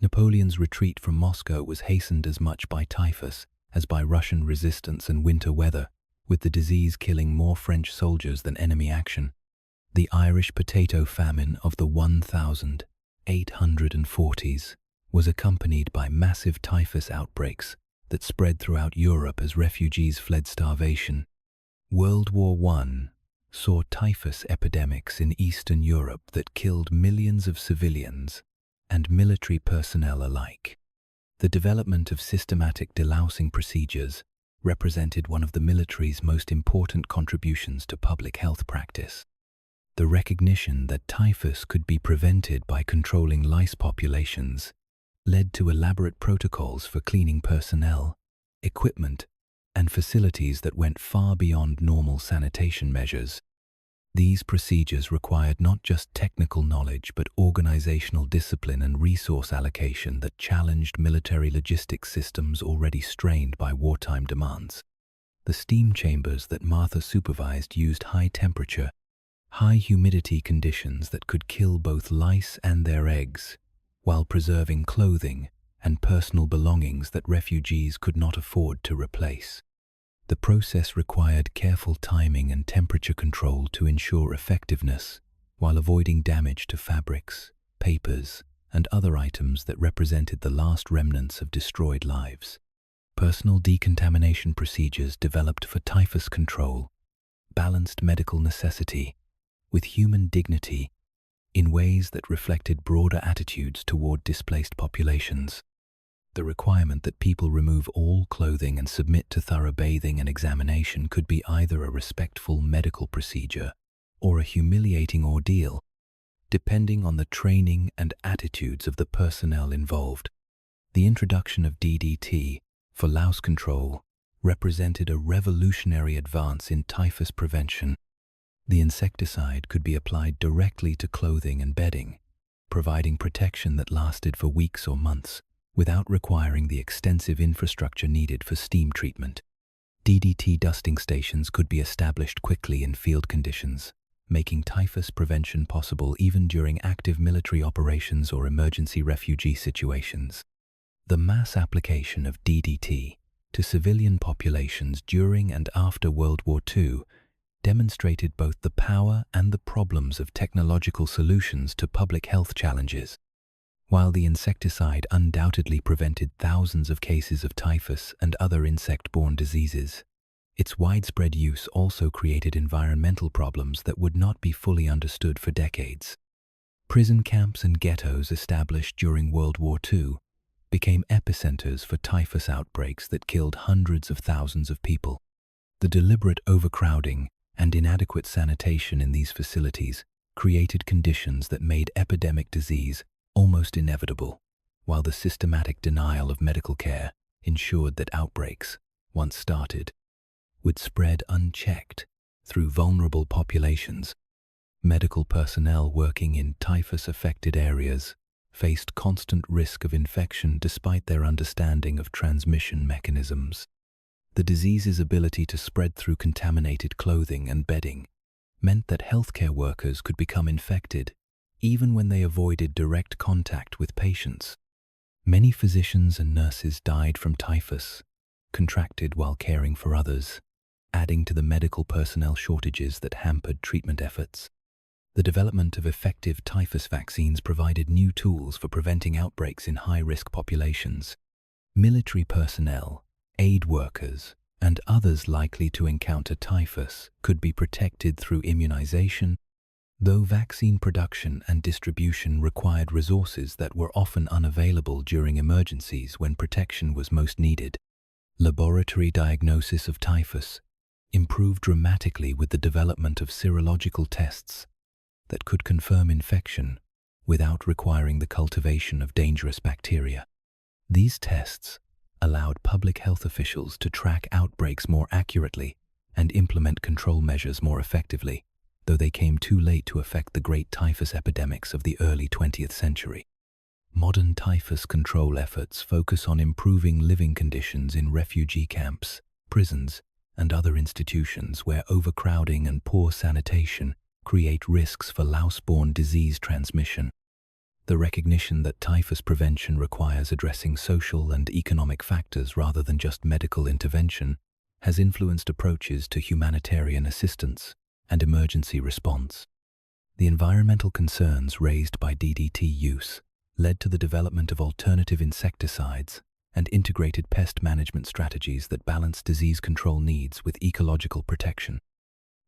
Napoleon's retreat from Moscow was hastened as much by typhus as by Russian resistance and winter weather, with the disease killing more French soldiers than enemy action. The Irish potato famine of the 1840s was accompanied by massive typhus outbreaks that spread throughout Europe as refugees fled starvation. World War I saw typhus epidemics in Eastern Europe that killed millions of civilians and military personnel alike. The development of systematic delousing procedures represented one of the military's most important contributions to public health practice. The recognition that typhus could be prevented by controlling lice populations led to elaborate protocols for cleaning personnel, equipment, and facilities that went far beyond normal sanitation measures. These procedures required not just technical knowledge but organizational discipline and resource allocation that challenged military logistics systems already strained by wartime demands. The steam chambers that Martha supervised used high-temperature, high-humidity conditions that could kill both lice and their eggs, while preserving clothing and personal belongings that refugees could not afford to replace. The process required careful timing and temperature control to ensure effectiveness, while avoiding damage to fabrics, papers, and other items that represented the last remnants of destroyed lives. Personal decontamination procedures developed for typhus control balanced medical necessity with human dignity in ways that reflected broader attitudes toward displaced populations. The requirement that people remove all clothing and submit to thorough bathing and examination could be either a respectful medical procedure or a humiliating ordeal, depending on the training and attitudes of the personnel involved. The introduction of DDT for louse control represented a revolutionary advance in typhus prevention. The insecticide could be applied directly to clothing and bedding, providing protection that lasted for weeks or months, without requiring the extensive infrastructure needed for steam treatment. DDT dusting stations could be established quickly in field conditions, making typhus prevention possible even during active military operations or emergency refugee situations. The mass application of DDT to civilian populations during and after World War II demonstrated both the power and the problems of technological solutions to public health challenges. While the insecticide undoubtedly prevented thousands of cases of typhus and other insect-borne diseases, its widespread use also created environmental problems that would not be fully understood for decades. Prison camps and ghettos established during World War II became epicenters for typhus outbreaks that killed hundreds of thousands of people. The deliberate overcrowding and inadequate sanitation in these facilities created conditions that made epidemic disease almost inevitable, while the systematic denial of medical care ensured that outbreaks, once started, would spread unchecked through vulnerable populations. Medical personnel working in typhus-affected areas faced constant risk of infection despite their understanding of transmission mechanisms. The disease's ability to spread through contaminated clothing and bedding meant that healthcare workers could become infected even when they avoided direct contact with patients. Many physicians and nurses died from typhus, contracted while caring for others, adding to the medical personnel shortages that hampered treatment efforts. The development of effective typhus vaccines provided new tools for preventing outbreaks in high-risk populations. Military personnel, aid workers, and others likely to encounter typhus could be protected through immunization, though vaccine production and distribution required resources that were often unavailable during emergencies when protection was most needed. Laboratory diagnosis of typhus improved dramatically with the development of serological tests that could confirm infection without requiring the cultivation of dangerous bacteria. These tests allowed public health officials to track outbreaks more accurately and implement control measures more effectively, though they came too late to affect the great typhus epidemics of the early 20th century. Modern typhus control efforts focus on improving living conditions in refugee camps, prisons, and other institutions where overcrowding and poor sanitation create risks for louse-borne disease transmission. The recognition that typhus prevention requires addressing social and economic factors rather than just medical intervention has influenced approaches to humanitarian assistance and emergency response. The environmental concerns raised by DDT use led to the development of alternative insecticides and integrated pest management strategies that balance disease control needs with ecological protection.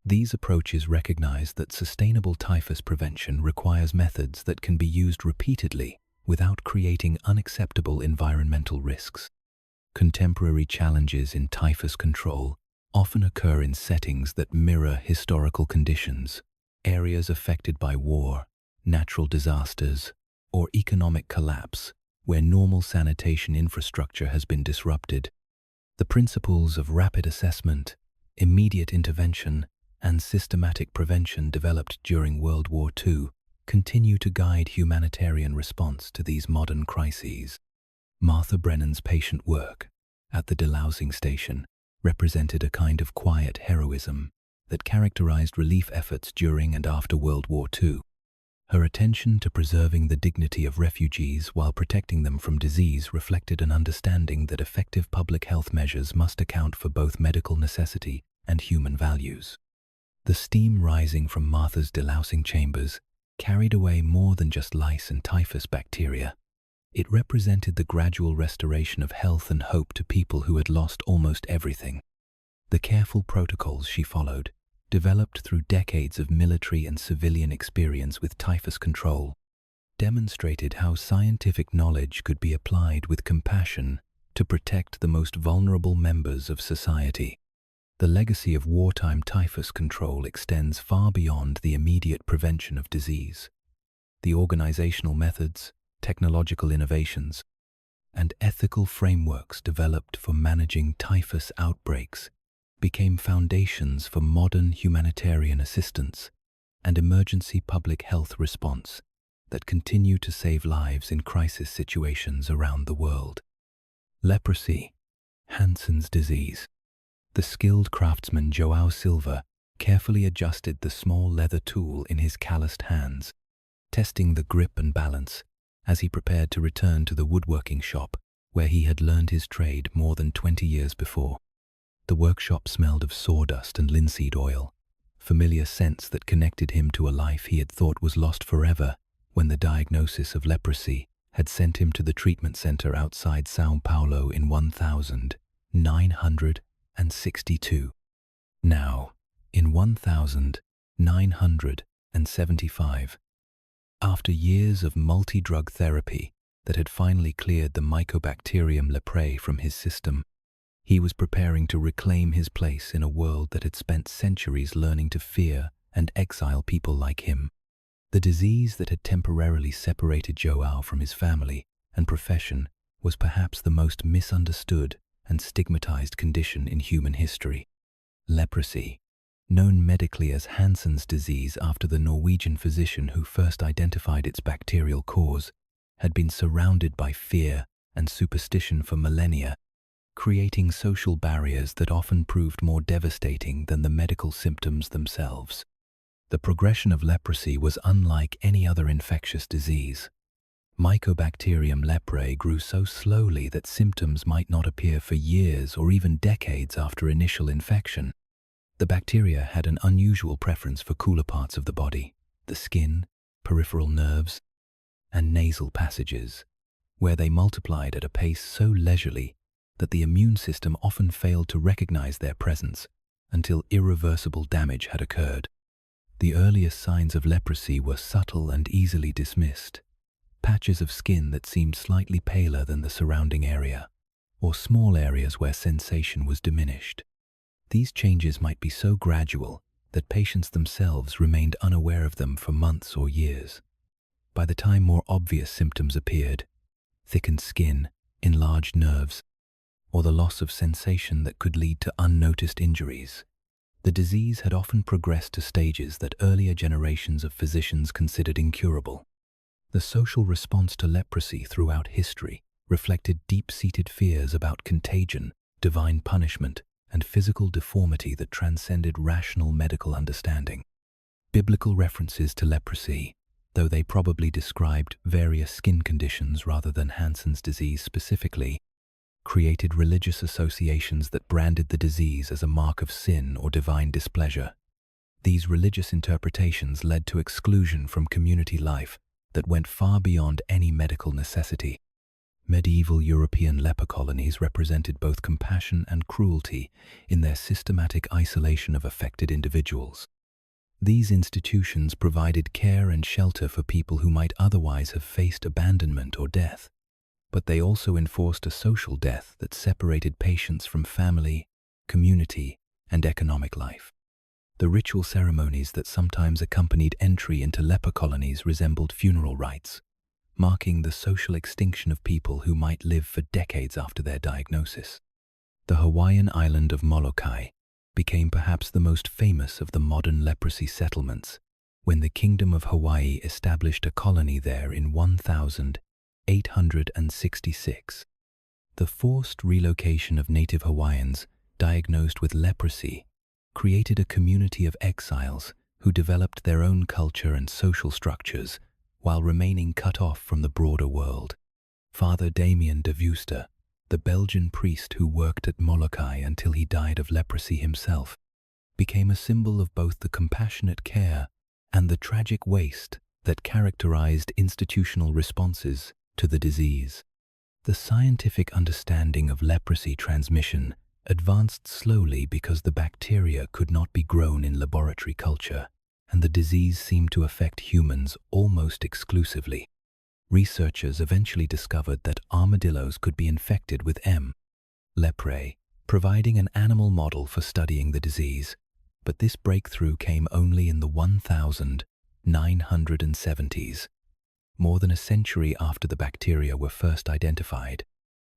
These approaches recognize that sustainable typhus prevention requires methods that can be used repeatedly without creating unacceptable environmental risks. Contemporary challenges in typhus control often occur in settings that mirror historical conditions, areas affected by war, natural disasters, or economic collapse, where normal sanitation infrastructure has been disrupted. The principles of rapid assessment, immediate intervention, and systematic prevention developed during World War II continue to guide humanitarian response to these modern crises. Martha Brennan's patient work at the delousing station represented a kind of quiet heroism that characterized relief efforts during and after World War II. Her attention to preserving the dignity of refugees while protecting them from disease reflected an understanding that effective public health measures must account for both medical necessity and human values. The steam rising from Martha's delousing chambers carried away more than just lice and typhus bacteria. It represented the gradual restoration of health and hope to people who had lost almost everything. The careful protocols she followed, developed through decades of military and civilian experience with typhus control, demonstrated how scientific knowledge could be applied with compassion to protect the most vulnerable members of society. The legacy of wartime typhus control extends far beyond the immediate prevention of disease. The organizational methods, technological innovations, and ethical frameworks developed for managing typhus outbreaks became foundations for modern humanitarian assistance and emergency public health response that continue to save lives in crisis situations around the world. Leprosy, HANSEN'S disease. The skilled craftsman João Silva carefully adjusted the small leather tool in his calloused hands, testing the grip and balance as he prepared to return to the woodworking shop where he had learned his trade more than 20 years before. The workshop smelled of sawdust and linseed oil, familiar scents that connected him to a life he had thought was lost forever when the diagnosis of leprosy had sent him to the treatment center outside São Paulo in 1962. Now, in 1975, after years of multi-drug therapy that had finally cleared the Mycobacterium leprae from his system, he was preparing to reclaim his place in a world that had spent centuries learning to fear and exile people like him. The disease that had temporarily separated João from his family and profession was perhaps the most misunderstood and stigmatized condition in human history. Leprosy, known medically as Hansen's disease after the Norwegian physician who first identified its bacterial cause, had been surrounded by fear and superstition for millennia, creating social barriers that often proved more devastating than the medical symptoms themselves. The progression of leprosy was unlike any other infectious disease. Mycobacterium leprae grew so slowly that symptoms might not appear for years or even decades after initial infection. The bacteria had an unusual preference for cooler parts of the body, the skin, peripheral nerves, and nasal passages, where they multiplied at a pace so leisurely that the immune system often failed to recognize their presence until irreversible damage had occurred. The earliest signs of leprosy were subtle and easily dismissed: patches of skin that seemed slightly paler than the surrounding area, or small areas where sensation was diminished. These changes might be so gradual that patients themselves remained unaware of them for months or years. By the time more obvious symptoms appeared, thickened skin, enlarged nerves, or the loss of sensation that could lead to unnoticed injuries, the disease had often progressed to stages that earlier generations of physicians considered incurable. The social response to leprosy throughout history reflected deep-seated fears about contagion, divine punishment, and physical deformity that transcended rational medical understanding. Biblical references to leprosy, though they probably described various skin conditions rather than Hansen's disease specifically, created religious associations that branded the disease as a mark of sin or divine displeasure. These religious interpretations led to exclusion from community life that went far beyond any medical necessity. Medieval European leper colonies represented both compassion and cruelty in their systematic isolation of affected individuals. These institutions provided care and shelter for people who might otherwise have faced abandonment or death, but they also enforced a social death that separated patients from family, community, and economic life. The ritual ceremonies that sometimes accompanied entry into leper colonies resembled funeral rites, marking the social extinction of people who might live for decades after their diagnosis. The Hawaiian island of Molokai became perhaps the most famous of the modern leprosy settlements when the Kingdom of Hawaii established a colony there in 1866. The forced relocation of native Hawaiians diagnosed with leprosy created a community of exiles who developed their own culture and social structures while remaining cut off from the broader world. Father Damien de Veuster, the Belgian priest who worked at Molokai until he died of leprosy himself, became a symbol of both the compassionate care and the tragic waste that characterized institutional responses to the disease. The scientific understanding of leprosy transmission advanced slowly because the bacteria could not be grown in laboratory culture, and the disease seemed to affect humans almost exclusively. Researchers eventually discovered that armadillos could be infected with M. leprae, providing an animal model for studying the disease, but this breakthrough came only in the 1970s, more than a century after the bacteria were first identified.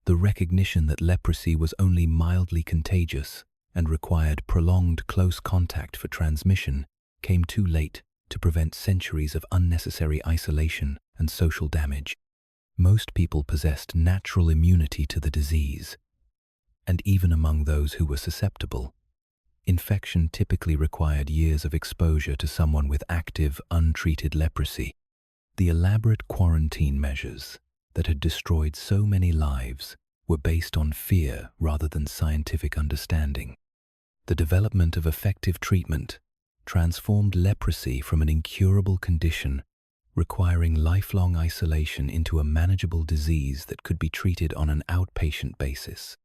The recognition that leprosy was only mildly contagious and required prolonged close contact for transmission came too late to prevent centuries of unnecessary isolation and social damage. Most people possessed natural immunity to the disease, and even among those who were susceptible, infection typically required years of exposure to someone with active, untreated leprosy. The elaborate quarantine measures that had destroyed so many lives were based on fear rather than scientific understanding. The development of effective treatment transformed leprosy from an incurable condition requiring lifelong isolation into a manageable disease that could be treated on an outpatient basis.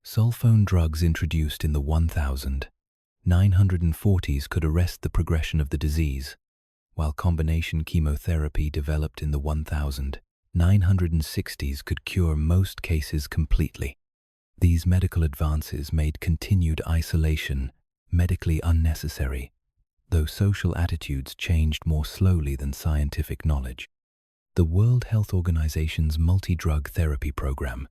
Sulfone drugs introduced in the 1940s could arrest the progression of the disease, while combination chemotherapy developed in the 1960s could cure most cases completely. These medical advances made continued isolation medically unnecessary, though social attitudes changed more slowly than scientific knowledge. The World Health Organization's multi-drug therapy program,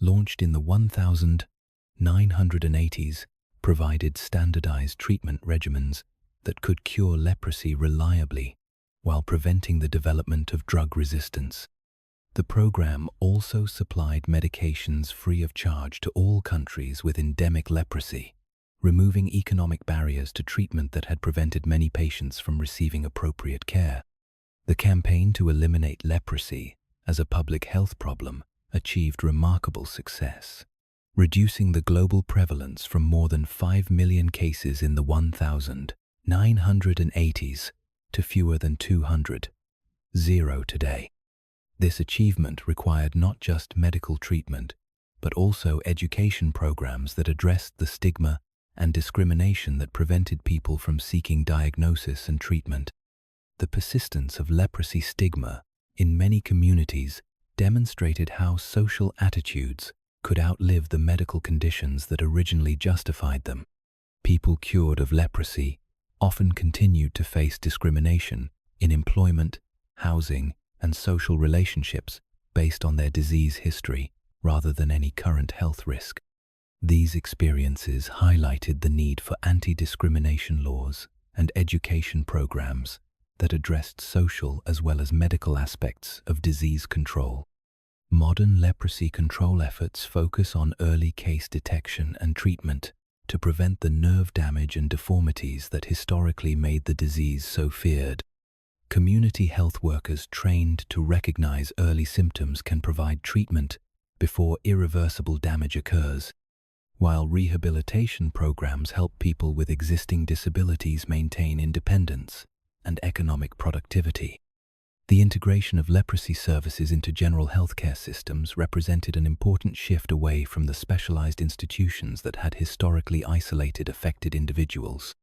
launched in the 1980s, provided standardized treatment regimens that could cure leprosy reliably while preventing the development of drug resistance. The program also supplied medications free of charge to all countries with endemic leprosy, removing economic barriers to treatment that had prevented many patients from receiving appropriate care. The campaign to eliminate leprosy as a public health problem achieved remarkable success, reducing the global prevalence from more than 5 million cases in the 1980s to fewer than 200 today. This achievement required not just medical treatment, but also education programs that addressed the stigma and discrimination that prevented people from seeking diagnosis and treatment. The persistence of leprosy stigma in many communities demonstrated how social attitudes could outlive the medical conditions that originally justified them. People cured of leprosy often continued to face discrimination in employment, housing, and social relationships based on their disease history rather than any current health risk. These experiences highlighted the need for anti-discrimination laws and education programs that addressed social as well as medical aspects of disease control. Modern leprosy control efforts focus on early case detection and treatment to prevent the nerve damage and deformities that historically made the disease so feared. Community health workers trained to recognize early symptoms can provide treatment before irreversible damage occurs, while rehabilitation programs help people with existing disabilities maintain independence and economic productivity. The integration of leprosy services into general healthcare systems represented an important shift away from the specialized institutions that had historically isolated affected individuals.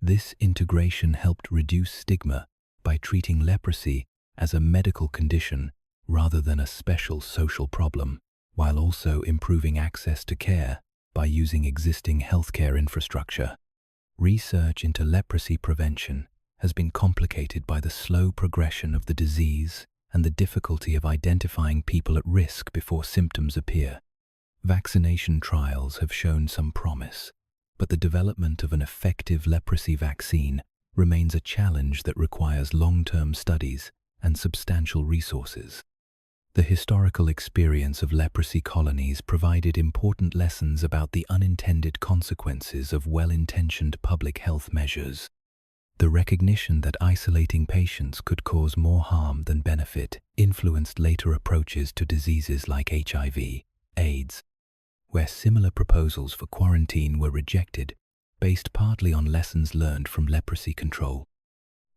This integration helped reduce stigma by treating leprosy as a medical condition rather than a special social problem, while also improving access to care by using existing healthcare infrastructure. Research into leprosy prevention has been complicated by the slow progression of the disease and the difficulty of identifying people at risk before symptoms appear. Vaccination trials have shown some promise, but the development of an effective leprosy vaccine remains a challenge that requires long-term studies and substantial resources. The historical experience of leprosy colonies provided important lessons about the unintended consequences of well-intentioned public health measures. The recognition that isolating patients could cause more harm than benefit influenced later approaches to diseases like HIV, AIDS, where similar proposals for quarantine were rejected based partly on lessons learned from leprosy control.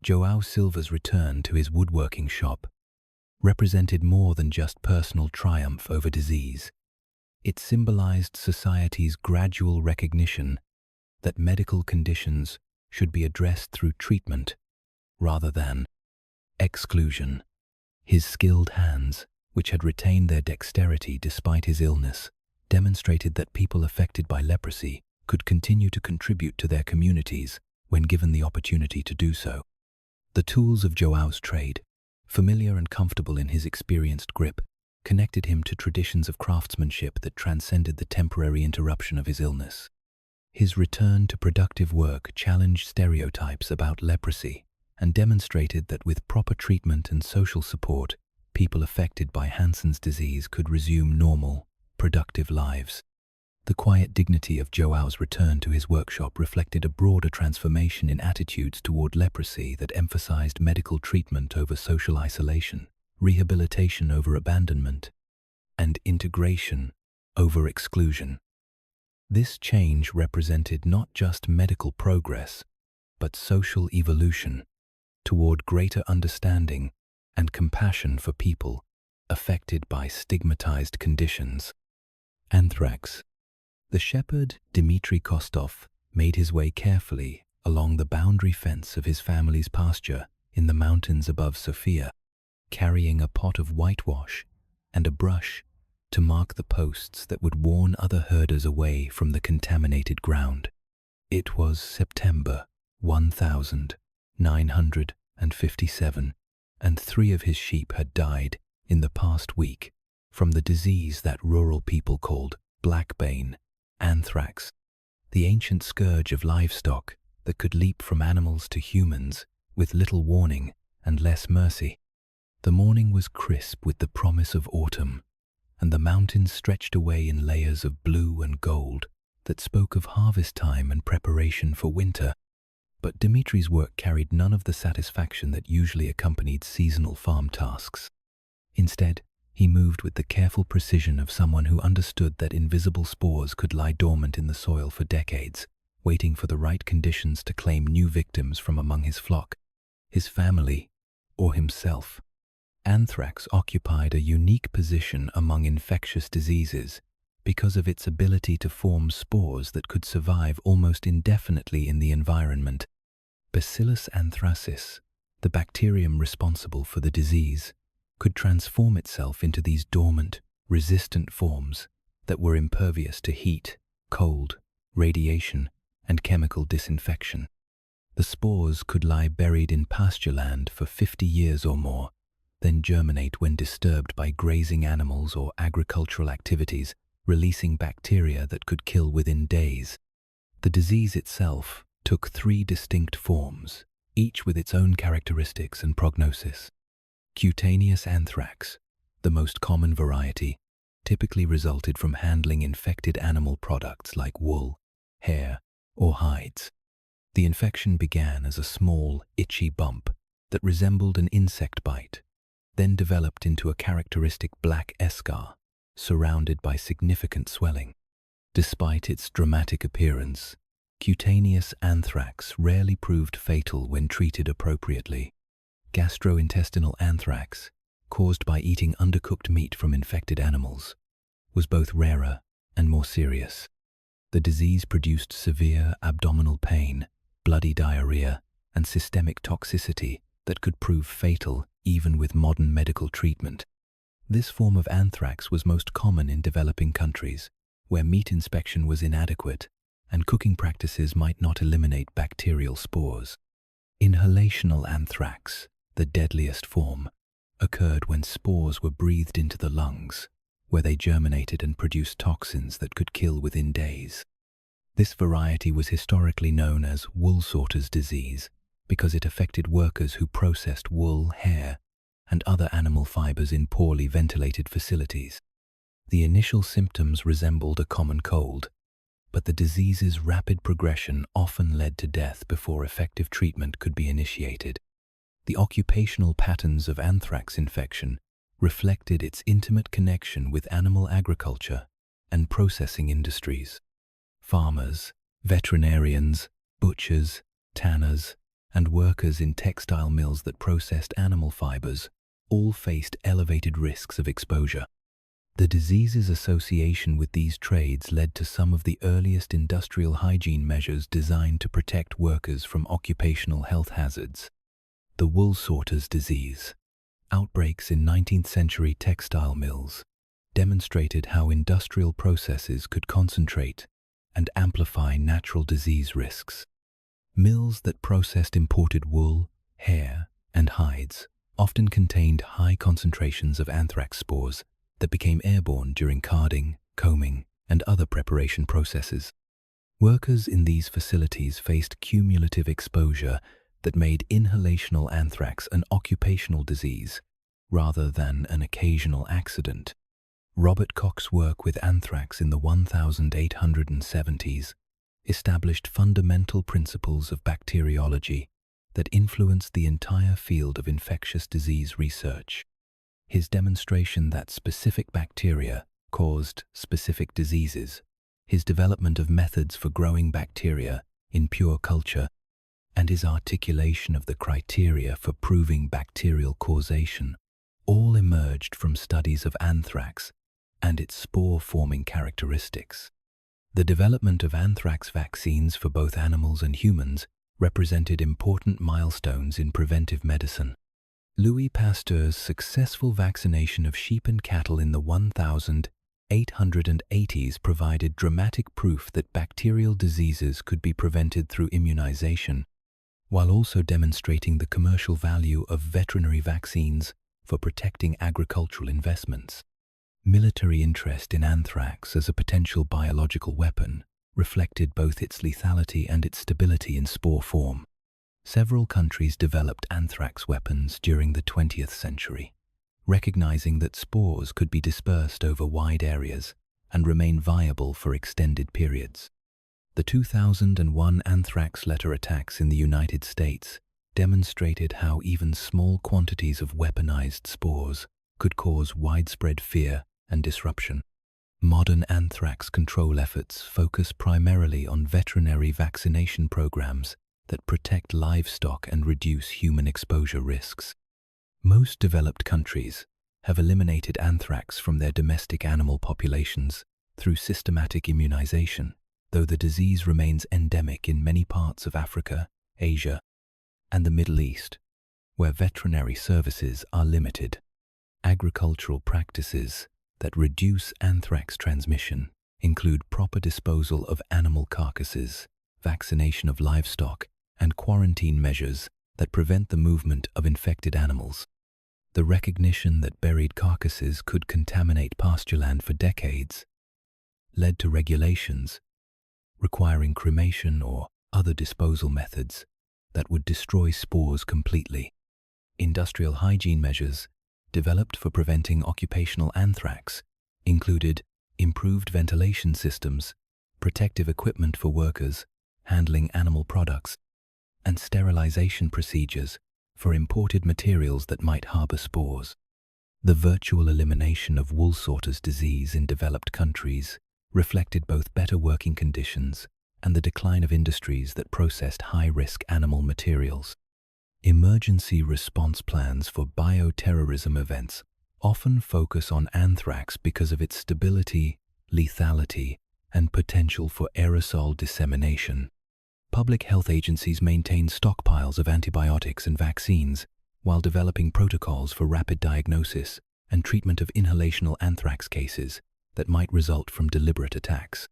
João Silva's return to his woodworking shop represented more than just personal triumph over disease. It symbolized society's gradual recognition that medical conditions should be addressed through treatment rather than exclusion. His skilled hands, which had retained their dexterity despite his illness, demonstrated that people affected by leprosy could continue to contribute to their communities when given the opportunity to do so. The tools of João's trade, familiar and comfortable in his experienced grip, connected him to traditions of craftsmanship that transcended the temporary interruption of his illness. His return to productive work challenged stereotypes about leprosy and demonstrated that with proper treatment and social support, people affected by Hansen's disease could resume normal, productive lives. The quiet dignity of João's return to his workshop reflected a broader transformation in attitudes toward leprosy that emphasized medical treatment over social isolation, rehabilitation over abandonment, and integration over exclusion. This change represented not just medical progress, but social evolution toward greater understanding and compassion for people affected by stigmatized conditions. Anthrax. The shepherd, Dmitry Kostov, made his way carefully along the boundary fence of his family's pasture in the mountains above Sofia, carrying a pot of whitewash and a brush to mark the posts that would warn other herders away from the contaminated ground. It was September 1957, and 3 of his sheep had died in the past week from the disease that rural people called blackbane, anthrax, the ancient scourge of livestock that could leap from animals to humans with little warning and less mercy. The morning was crisp with the promise of autumn, and the mountains stretched away in layers of blue and gold that spoke of harvest time and preparation for winter. But Dmitry's work carried none of the satisfaction that usually accompanied seasonal farm tasks. Instead, he moved with the careful precision of someone who understood that invisible spores could lie dormant in the soil for decades, waiting for the right conditions to claim new victims from among his flock, his family, or himself. Anthrax occupied a unique position among infectious diseases because of its ability to form spores that could survive almost indefinitely in the environment. Bacillus anthracis, the bacterium responsible for the disease, could transform itself into these dormant, resistant forms that were impervious to heat, cold, radiation, and chemical disinfection. The spores could lie buried in pasture land for 50 years or more, then germinate when disturbed by grazing animals or agricultural activities, releasing bacteria that could kill within days. The disease itself took 3 distinct forms, each with its own characteristics and prognosis. Cutaneous anthrax, the most common variety, typically resulted from handling infected animal products like wool, hair, or hides. The infection began as a small, itchy bump that resembled an insect bite, then developed into a characteristic black eschar, surrounded by significant swelling. Despite its dramatic appearance, cutaneous anthrax rarely proved fatal when treated appropriately. Gastrointestinal anthrax, caused by eating undercooked meat from infected animals, was both rarer and more serious. The disease produced severe abdominal pain, bloody diarrhea, and systemic toxicity that could prove fatal even with modern medical treatment. This form of anthrax was most common in developing countries, where meat inspection was inadequate and cooking practices might not eliminate bacterial spores. Inhalational anthrax, the deadliest form, occurred when spores were breathed into the lungs, where they germinated and produced toxins that could kill within days. This variety was historically known as wool sorter's disease because it affected workers who processed wool, hair, and other animal fibers in poorly ventilated facilities. The initial symptoms resembled a common cold, but the disease's rapid progression often led to death before effective treatment could be initiated. The occupational patterns of anthrax infection reflected its intimate connection with animal agriculture and processing industries. Farmers, veterinarians, butchers, tanners, and workers in textile mills that processed animal fibers all faced elevated risks of exposure. The disease's association with these trades led to some of the earliest industrial hygiene measures designed to protect workers from occupational health hazards. The wool sorter's disease. Outbreaks in 19th-century textile mills demonstrated how industrial processes could concentrate and amplify natural disease risks. Mills that processed imported wool, hair, and hides often contained high concentrations of anthrax spores that became airborne during carding, combing, and other preparation processes. Workers in these facilities faced cumulative exposure that made inhalational anthrax an occupational disease rather than an occasional accident. Robert Koch's work with anthrax in the 1870s established fundamental principles of bacteriology that influenced the entire field of infectious disease research. His demonstration that specific bacteria caused specific diseases, his development of methods for growing bacteria in pure culture, and his articulation of the criteria for proving bacterial causation all emerged from studies of anthrax and its spore-forming characteristics. The development of anthrax vaccines for both animals and humans represented important milestones in preventive medicine. Louis Pasteur's successful vaccination of sheep and cattle in the 1880s provided dramatic proof that bacterial diseases could be prevented through immunization, while also demonstrating the commercial value of veterinary vaccines for protecting agricultural investments. Military interest in anthrax as a potential biological weapon reflected both its lethality and its stability in spore form. Several countries developed anthrax weapons during the 20th century, recognizing that spores could be dispersed over wide areas and remain viable for extended periods. The 2001 anthrax letter attacks in the United States demonstrated how even small quantities of weaponized spores could cause widespread fear and disruption. Modern anthrax control efforts focus primarily on veterinary vaccination programs that protect livestock and reduce human exposure risks. Most developed countries have eliminated anthrax from their domestic animal populations through systematic immunization, though the disease remains endemic in many parts of Africa, Asia, and the Middle East, where veterinary services are limited. Agricultural practices that reduce anthrax transmission include proper disposal of animal carcasses, vaccination of livestock, and quarantine measures that prevent the movement of infected animals. The recognition that buried carcasses could contaminate pastureland for decades led to regulations requiring cremation or other disposal methods that would destroy spores completely. Industrial hygiene measures developed for preventing occupational anthrax included improved ventilation systems, protective equipment for workers handling animal products, and sterilization procedures for imported materials that might harbor spores. The virtual elimination of wool sorter's disease in developed countries reflected both better working conditions and the decline of industries that processed high-risk animal materials. Emergency response plans for bioterrorism events often focus on anthrax because of its stability, lethality, and potential for aerosol dissemination. Public health agencies maintain stockpiles of antibiotics and vaccines while developing protocols for rapid diagnosis and treatment of inhalational anthrax cases that might result from deliberate attacks.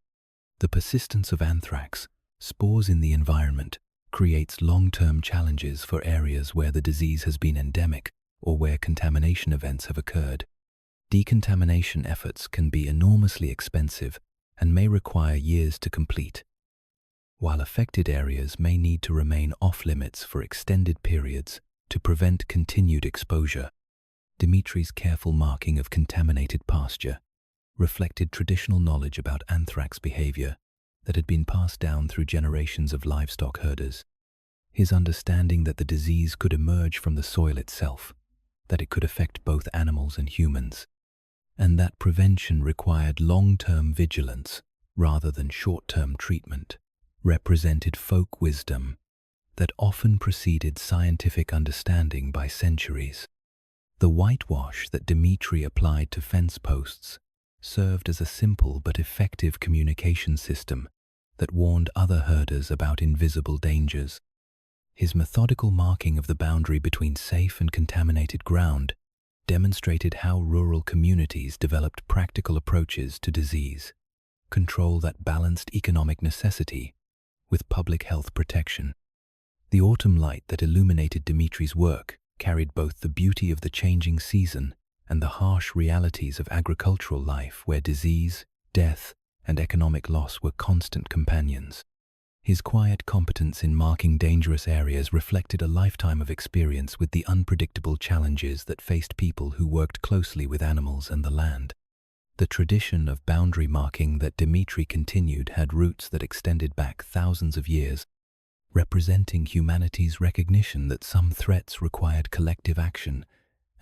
The persistence of anthrax, spores in the environment, creates long-term challenges for areas where the disease has been endemic or where contamination events have occurred. Decontamination efforts can be enormously expensive and may require years to complete, while affected areas may need to remain off-limits for extended periods to prevent continued exposure. Dimitri's careful marking of contaminated pasture reflected traditional knowledge about anthrax behavior that had been passed down through generations of livestock herders. His understanding that the disease could emerge from the soil itself, that it could affect both animals and humans, and that prevention required long-term vigilance rather than short-term treatment, represented folk wisdom that often preceded scientific understanding by centuries. The whitewash that Dimitri applied to fence posts served as a simple but effective communication system that warned other herders about invisible dangers. His methodical marking of the boundary between safe and contaminated ground demonstrated how rural communities developed practical approaches to disease control that balanced economic necessity with public health protection. The autumn light that illuminated Dimitri's work carried both the beauty of the changing season and the harsh realities of agricultural life where disease, death, and economic loss were constant companions. His quiet competence in marking dangerous areas reflected a lifetime of experience with the unpredictable challenges that faced people who worked closely with animals and the land. The tradition of boundary marking that Dimitri continued had roots that extended back thousands of years, representing humanity's recognition that some threats required collective action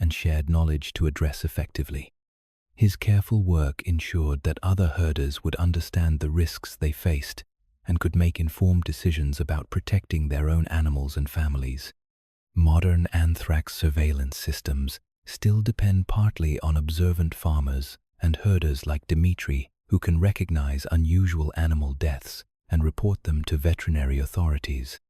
and shared knowledge to address effectively. His careful work ensured that other herders would understand the risks they faced and could make informed decisions about protecting their own animals and families. Modern anthrax surveillance systems still depend partly on observant farmers and herders like Dimitri who can recognize unusual animal deaths and report them to veterinary authorities.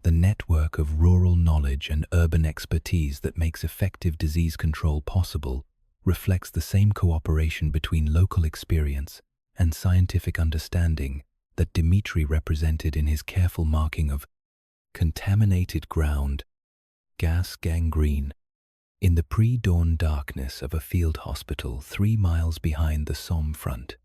The network of rural knowledge and urban expertise that makes effective disease control possible reflects the same cooperation between local experience and scientific understanding that Dimitri represented in his careful marking of contaminated ground, gas gangrene, in the pre-dawn darkness of a field hospital 3 miles behind the Somme front.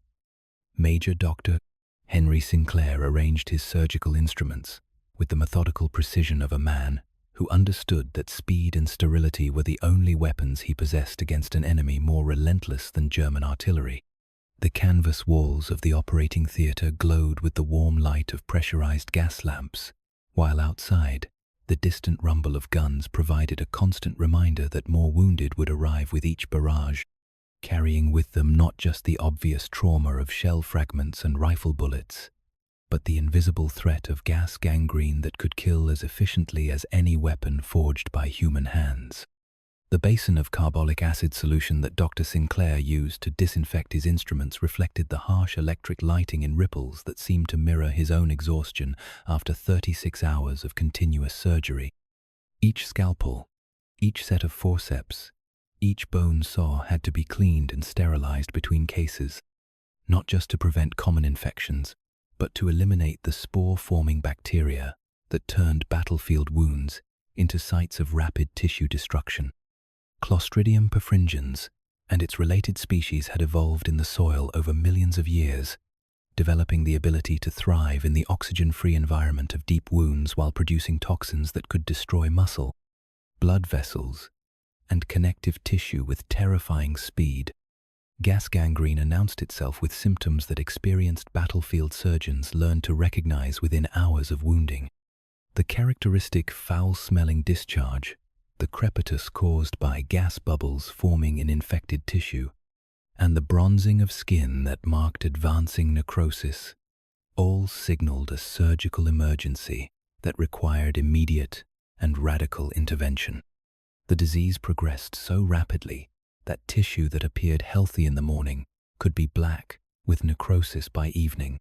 Major Dr. Henry Sinclair arranged his surgical instruments with the methodical precision of a man who understood that speed and sterility were the only weapons he possessed against an enemy more relentless than German artillery. The canvas walls of the operating theatre glowed with the warm light of pressurized gas lamps, while outside, the distant rumble of guns provided a constant reminder that more wounded would arrive with each barrage, carrying with them not just the obvious trauma of shell fragments and rifle bullets, but the invisible threat of gas gangrene that could kill as efficiently as any weapon forged by human hands. The basin of carbolic acid solution that Dr. Sinclair used to disinfect his instruments reflected the harsh electric lighting in ripples that seemed to mirror his own exhaustion after 36 hours of continuous surgery. Each scalpel, each set of forceps, each bone saw had to be cleaned and sterilized between cases, not just to prevent common infections, but to eliminate the spore-forming bacteria that turned battlefield wounds into sites of rapid tissue destruction. Clostridium perfringens and its related species had evolved in the soil over millions of years, developing the ability to thrive in the oxygen-free environment of deep wounds while producing toxins that could destroy muscle, blood vessels, and connective tissue with terrifying speed. Gas gangrene announced itself with symptoms that experienced battlefield surgeons learned to recognize within hours of wounding. The characteristic foul-smelling discharge, the crepitus caused by gas bubbles forming in infected tissue, and the bronzing of skin that marked advancing necrosis, all signaled a surgical emergency that required immediate and radical intervention. The disease progressed so rapidly that tissue that appeared healthy in the morning could be black with necrosis by evening,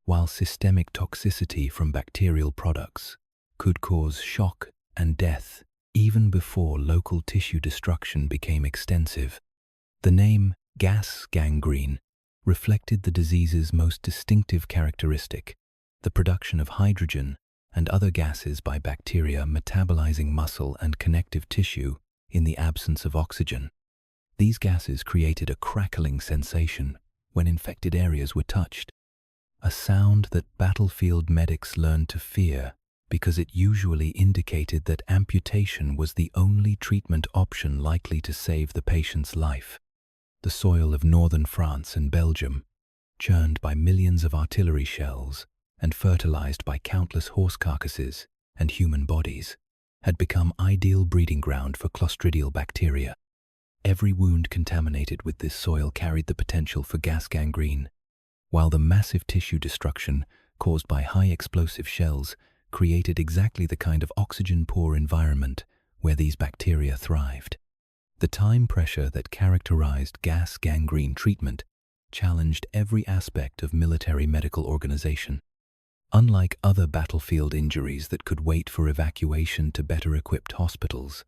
while systemic toxicity from bacterial products could cause shock and death even before local tissue destruction became extensive. The name gas gangrene reflected the disease's most distinctive characteristic, the production of hydrogen and other gases by bacteria metabolizing muscle and connective tissue in the absence of oxygen. These gases created a crackling sensation when infected areas were touched, a sound that battlefield medics learned to fear because it usually indicated that amputation was the only treatment option likely to save the patient's life. The soil of northern France and Belgium, churned by millions of artillery shells and fertilized by countless horse carcasses and human bodies, had become ideal breeding ground for clostridial bacteria. Every wound contaminated with this soil carried the potential for gas gangrene, while the massive tissue destruction caused by high explosive shells created exactly the kind of oxygen-poor environment where these bacteria thrived. The time pressure that characterized gas gangrene treatment challenged every aspect of military medical organization. Unlike other battlefield injuries that could wait for evacuation to better-equipped hospitals,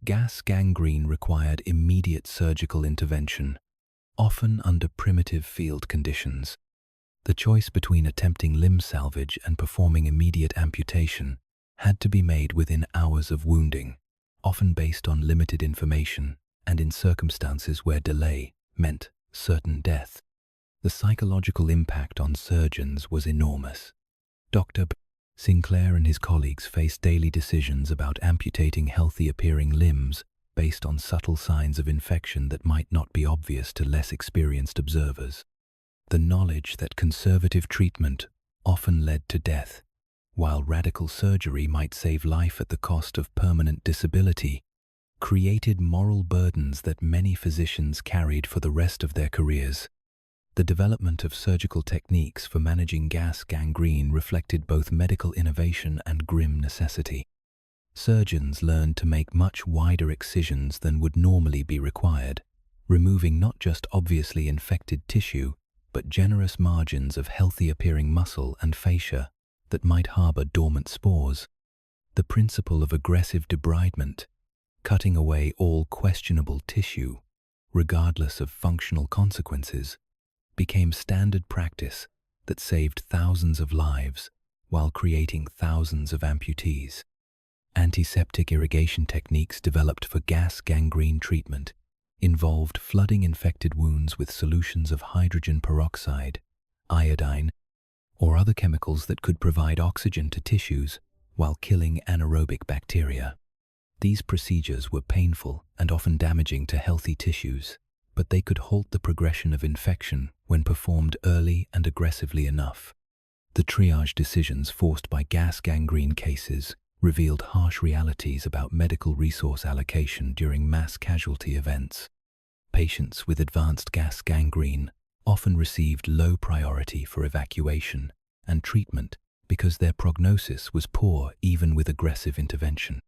gas gangrene required immediate surgical intervention, often under primitive field conditions. The choice between attempting limb salvage and performing immediate amputation had to be made within hours of wounding, often based on limited information and in circumstances where delay meant certain death. The psychological impact on surgeons was enormous. Dr. Sinclair and his colleagues faced daily decisions about amputating healthy-appearing limbs based on subtle signs of infection that might not be obvious to less experienced observers. The knowledge that conservative treatment often led to death, while radical surgery might save life at the cost of permanent disability, created moral burdens that many physicians carried for the rest of their careers. The development of surgical techniques for managing gas gangrene reflected both medical innovation and grim necessity. Surgeons learned to make much wider excisions than would normally be required, removing not just obviously infected tissue, but generous margins of healthy-appearing muscle and fascia that might harbor dormant spores. The principle of aggressive debridement, cutting away all questionable tissue, regardless of functional consequences, became standard practice that saved thousands of lives while creating thousands of amputees. Antiseptic irrigation techniques developed for gas gangrene treatment involved flooding infected wounds with solutions of hydrogen peroxide, iodine, or other chemicals that could provide oxygen to tissues while killing anaerobic bacteria. These procedures were painful and often damaging to healthy tissues, but they could halt the progression of infection when performed early and aggressively enough. The triage decisions forced by gas gangrene cases revealed harsh realities about medical resource allocation during mass casualty events. Patients with advanced gas gangrene often received low priority for evacuation and treatment because their prognosis was poor even with aggressive intervention.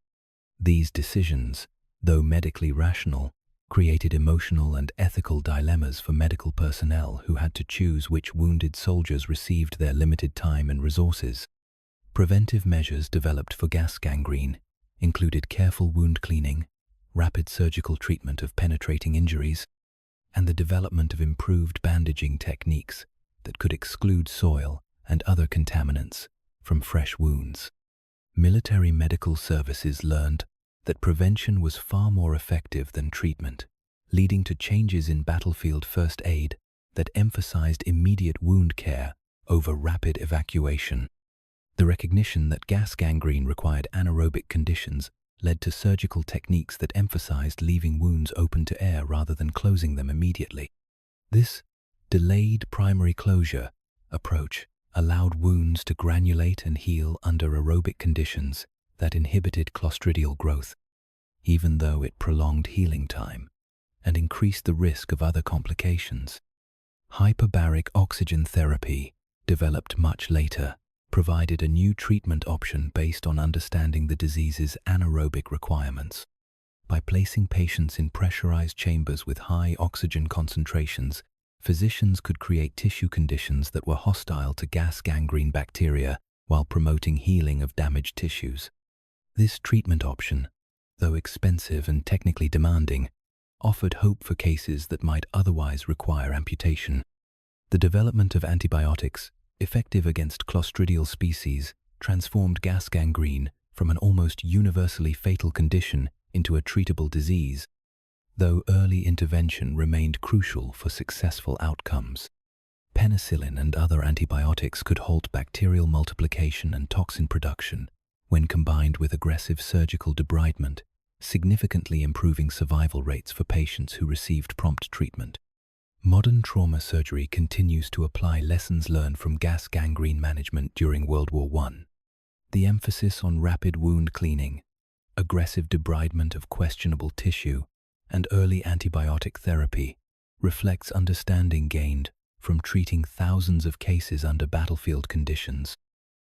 These decisions, though medically rational, created emotional and ethical dilemmas for medical personnel who had to choose which wounded soldiers received their limited time and resources. Preventive measures developed for gas gangrene included careful wound cleaning, rapid surgical treatment of penetrating injuries, and the development of improved bandaging techniques that could exclude soil and other contaminants from fresh wounds. Military medical services learned that prevention was far more effective than treatment, leading to changes in battlefield first aid that emphasized immediate wound care over rapid evacuation. The recognition that gas gangrene required anaerobic conditions led to surgical techniques that emphasized leaving wounds open to air rather than closing them immediately. This delayed primary closure approach allowed wounds to granulate and heal under aerobic conditions that inhibited clostridial growth, even though it prolonged healing time and increased the risk of other complications. Hyperbaric oxygen therapy developed much later, provided a new treatment option based on understanding the disease's anaerobic requirements. By placing patients in pressurized chambers with high oxygen concentrations, physicians could create tissue conditions that were hostile to gas gangrene bacteria while promoting healing of damaged tissues. This treatment option, though expensive and technically demanding, offered hope for cases that might otherwise require amputation. The development of antibiotics, effective against Clostridial species, transformed gas gangrene from an almost universally fatal condition into a treatable disease, though early intervention remained crucial for successful outcomes. Penicillin and other antibiotics could halt bacterial multiplication and toxin production when combined with aggressive surgical debridement, significantly improving survival rates for patients who received prompt treatment. Modern trauma surgery continues to apply lessons learned from gas gangrene management during World War I. The emphasis on rapid wound cleaning, aggressive debridement of questionable tissue, and early antibiotic therapy reflects understanding gained from treating thousands of cases under battlefield conditions.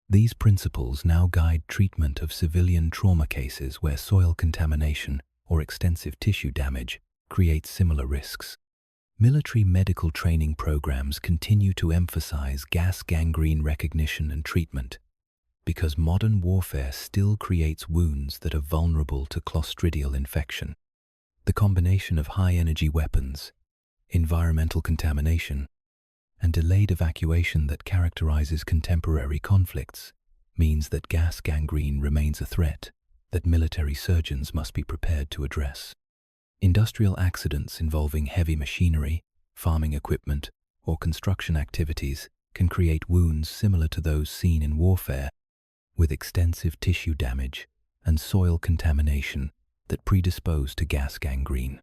These principles now guide treatment of civilian trauma cases where soil contamination or extensive tissue damage creates similar risks. Military medical training programs continue to emphasize gas gangrene recognition and treatment because modern warfare still creates wounds that are vulnerable to clostridial infection. The combination of high-energy weapons, environmental contamination, and delayed evacuation that characterizes contemporary conflicts means that gas gangrene remains a threat that military surgeons must be prepared to address. Industrial accidents involving heavy machinery, farming equipment, or construction activities can create wounds similar to those seen in warfare, with extensive tissue damage and soil contamination that predispose to gas gangrene.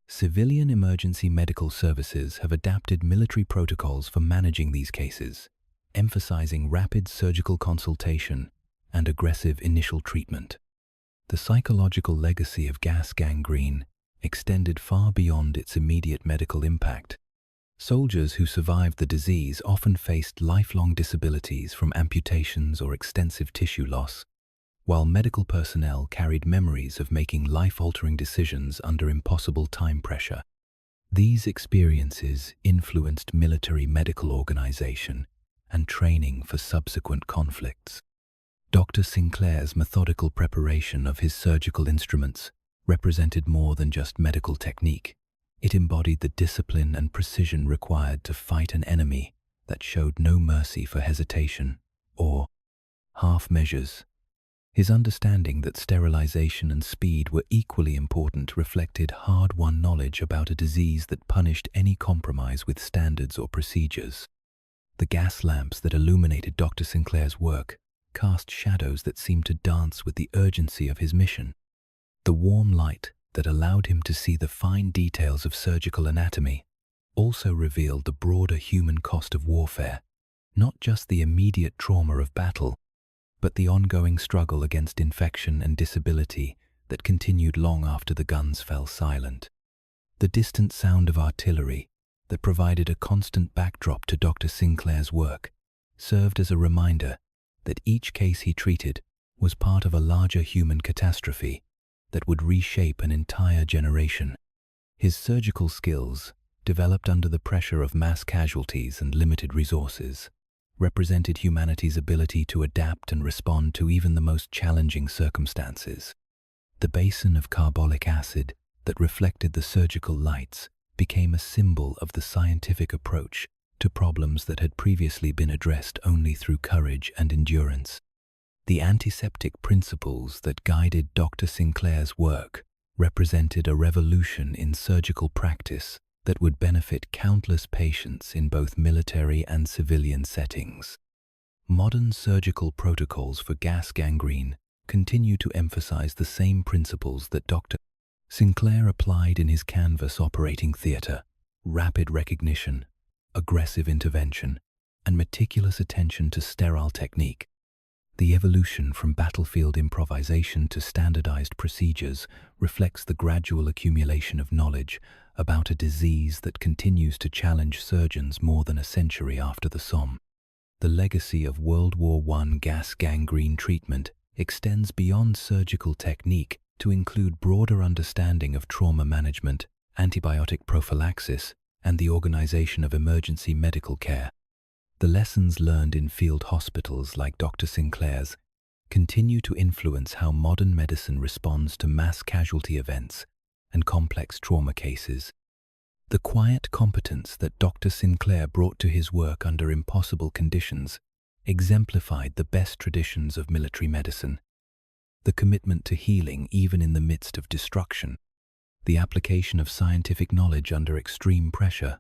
Civilian emergency medical services have adapted military protocols for managing these cases, emphasizing rapid surgical consultation and aggressive initial treatment. The psychological legacy of gas gangrene extended far beyond its immediate medical impact. Soldiers who survived the disease often faced lifelong disabilities from amputations or extensive tissue loss, while medical personnel carried memories of making life-altering decisions under impossible time pressure. These experiences influenced military medical organization and training for subsequent conflicts. Dr. Sinclair's methodical preparation of his surgical instruments represented more than just medical technique. It embodied the discipline and precision required to fight an enemy that showed no mercy for hesitation or half measures. His understanding that sterilization and speed were equally important reflected hard-won knowledge about a disease that punished any compromise with standards or procedures. The gas lamps that illuminated Dr. Sinclair's work cast shadows that seemed to dance with the urgency of his mission. The warm light that allowed him to see the fine details of surgical anatomy also revealed the broader human cost of warfare, not just the immediate trauma of battle, but the ongoing struggle against infection and disability that continued long after the guns fell silent. The distant sound of artillery that provided a constant backdrop to Dr. Sinclair's work served as a reminder that each case he treated was part of a larger human catastrophe that would reshape an entire generation. His surgical skills, developed under the pressure of mass casualties and limited resources, represented humanity's ability to adapt and respond to even the most challenging circumstances. The basin of carbolic acid that reflected the surgical lights became a symbol of the scientific approach to problems that had previously been addressed only through courage and endurance. The antiseptic principles that guided Dr. Sinclair's work represented a revolution in surgical practice that would benefit countless patients in both military and civilian settings. Modern surgical protocols for gas gangrene continue to emphasize the same principles that Dr. Sinclair applied in his canvas operating theater: rapid recognition, aggressive intervention, and meticulous attention to sterile technique. The evolution from battlefield improvisation to standardized procedures reflects the gradual accumulation of knowledge about a disease that continues to challenge surgeons more than a century after the Somme. The legacy of World War I gas gangrene treatment extends beyond surgical technique to include broader understanding of trauma management, antibiotic prophylaxis, and the organization of emergency medical care. The lessons learned in field hospitals like Dr. Sinclair's continue to influence how modern medicine responds to mass casualty events and complex trauma cases. The quiet competence that Dr. Sinclair brought to his work under impossible conditions exemplified the best traditions of military medicine. The commitment to healing even in the midst of destruction, the application of scientific knowledge under extreme pressure,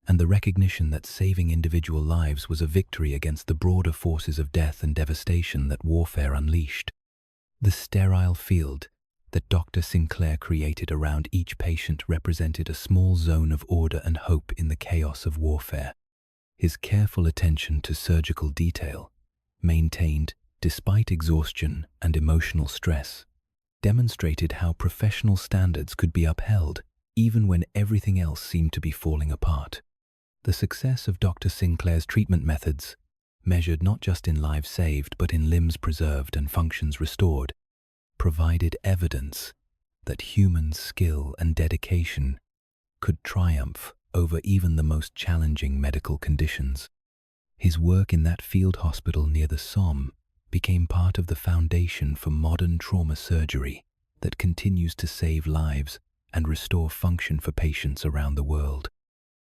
and the recognition that saving individual lives was a victory against the broader forces of death and devastation that warfare unleashed. The sterile field that Dr. Sinclair created around each patient represented a small zone of order and hope in the chaos of warfare. His careful attention to surgical detail, maintained despite exhaustion and emotional stress, demonstrated how professional standards could be upheld even when everything else seemed to be falling apart. The success of Dr. Sinclair's treatment methods, measured not just in lives saved but in limbs preserved and functions restored, provided evidence that human skill and dedication could triumph over even the most challenging medical conditions. His work in that field hospital near the Somme became part of the foundation for modern trauma surgery that continues to save lives and restore function for patients around the world.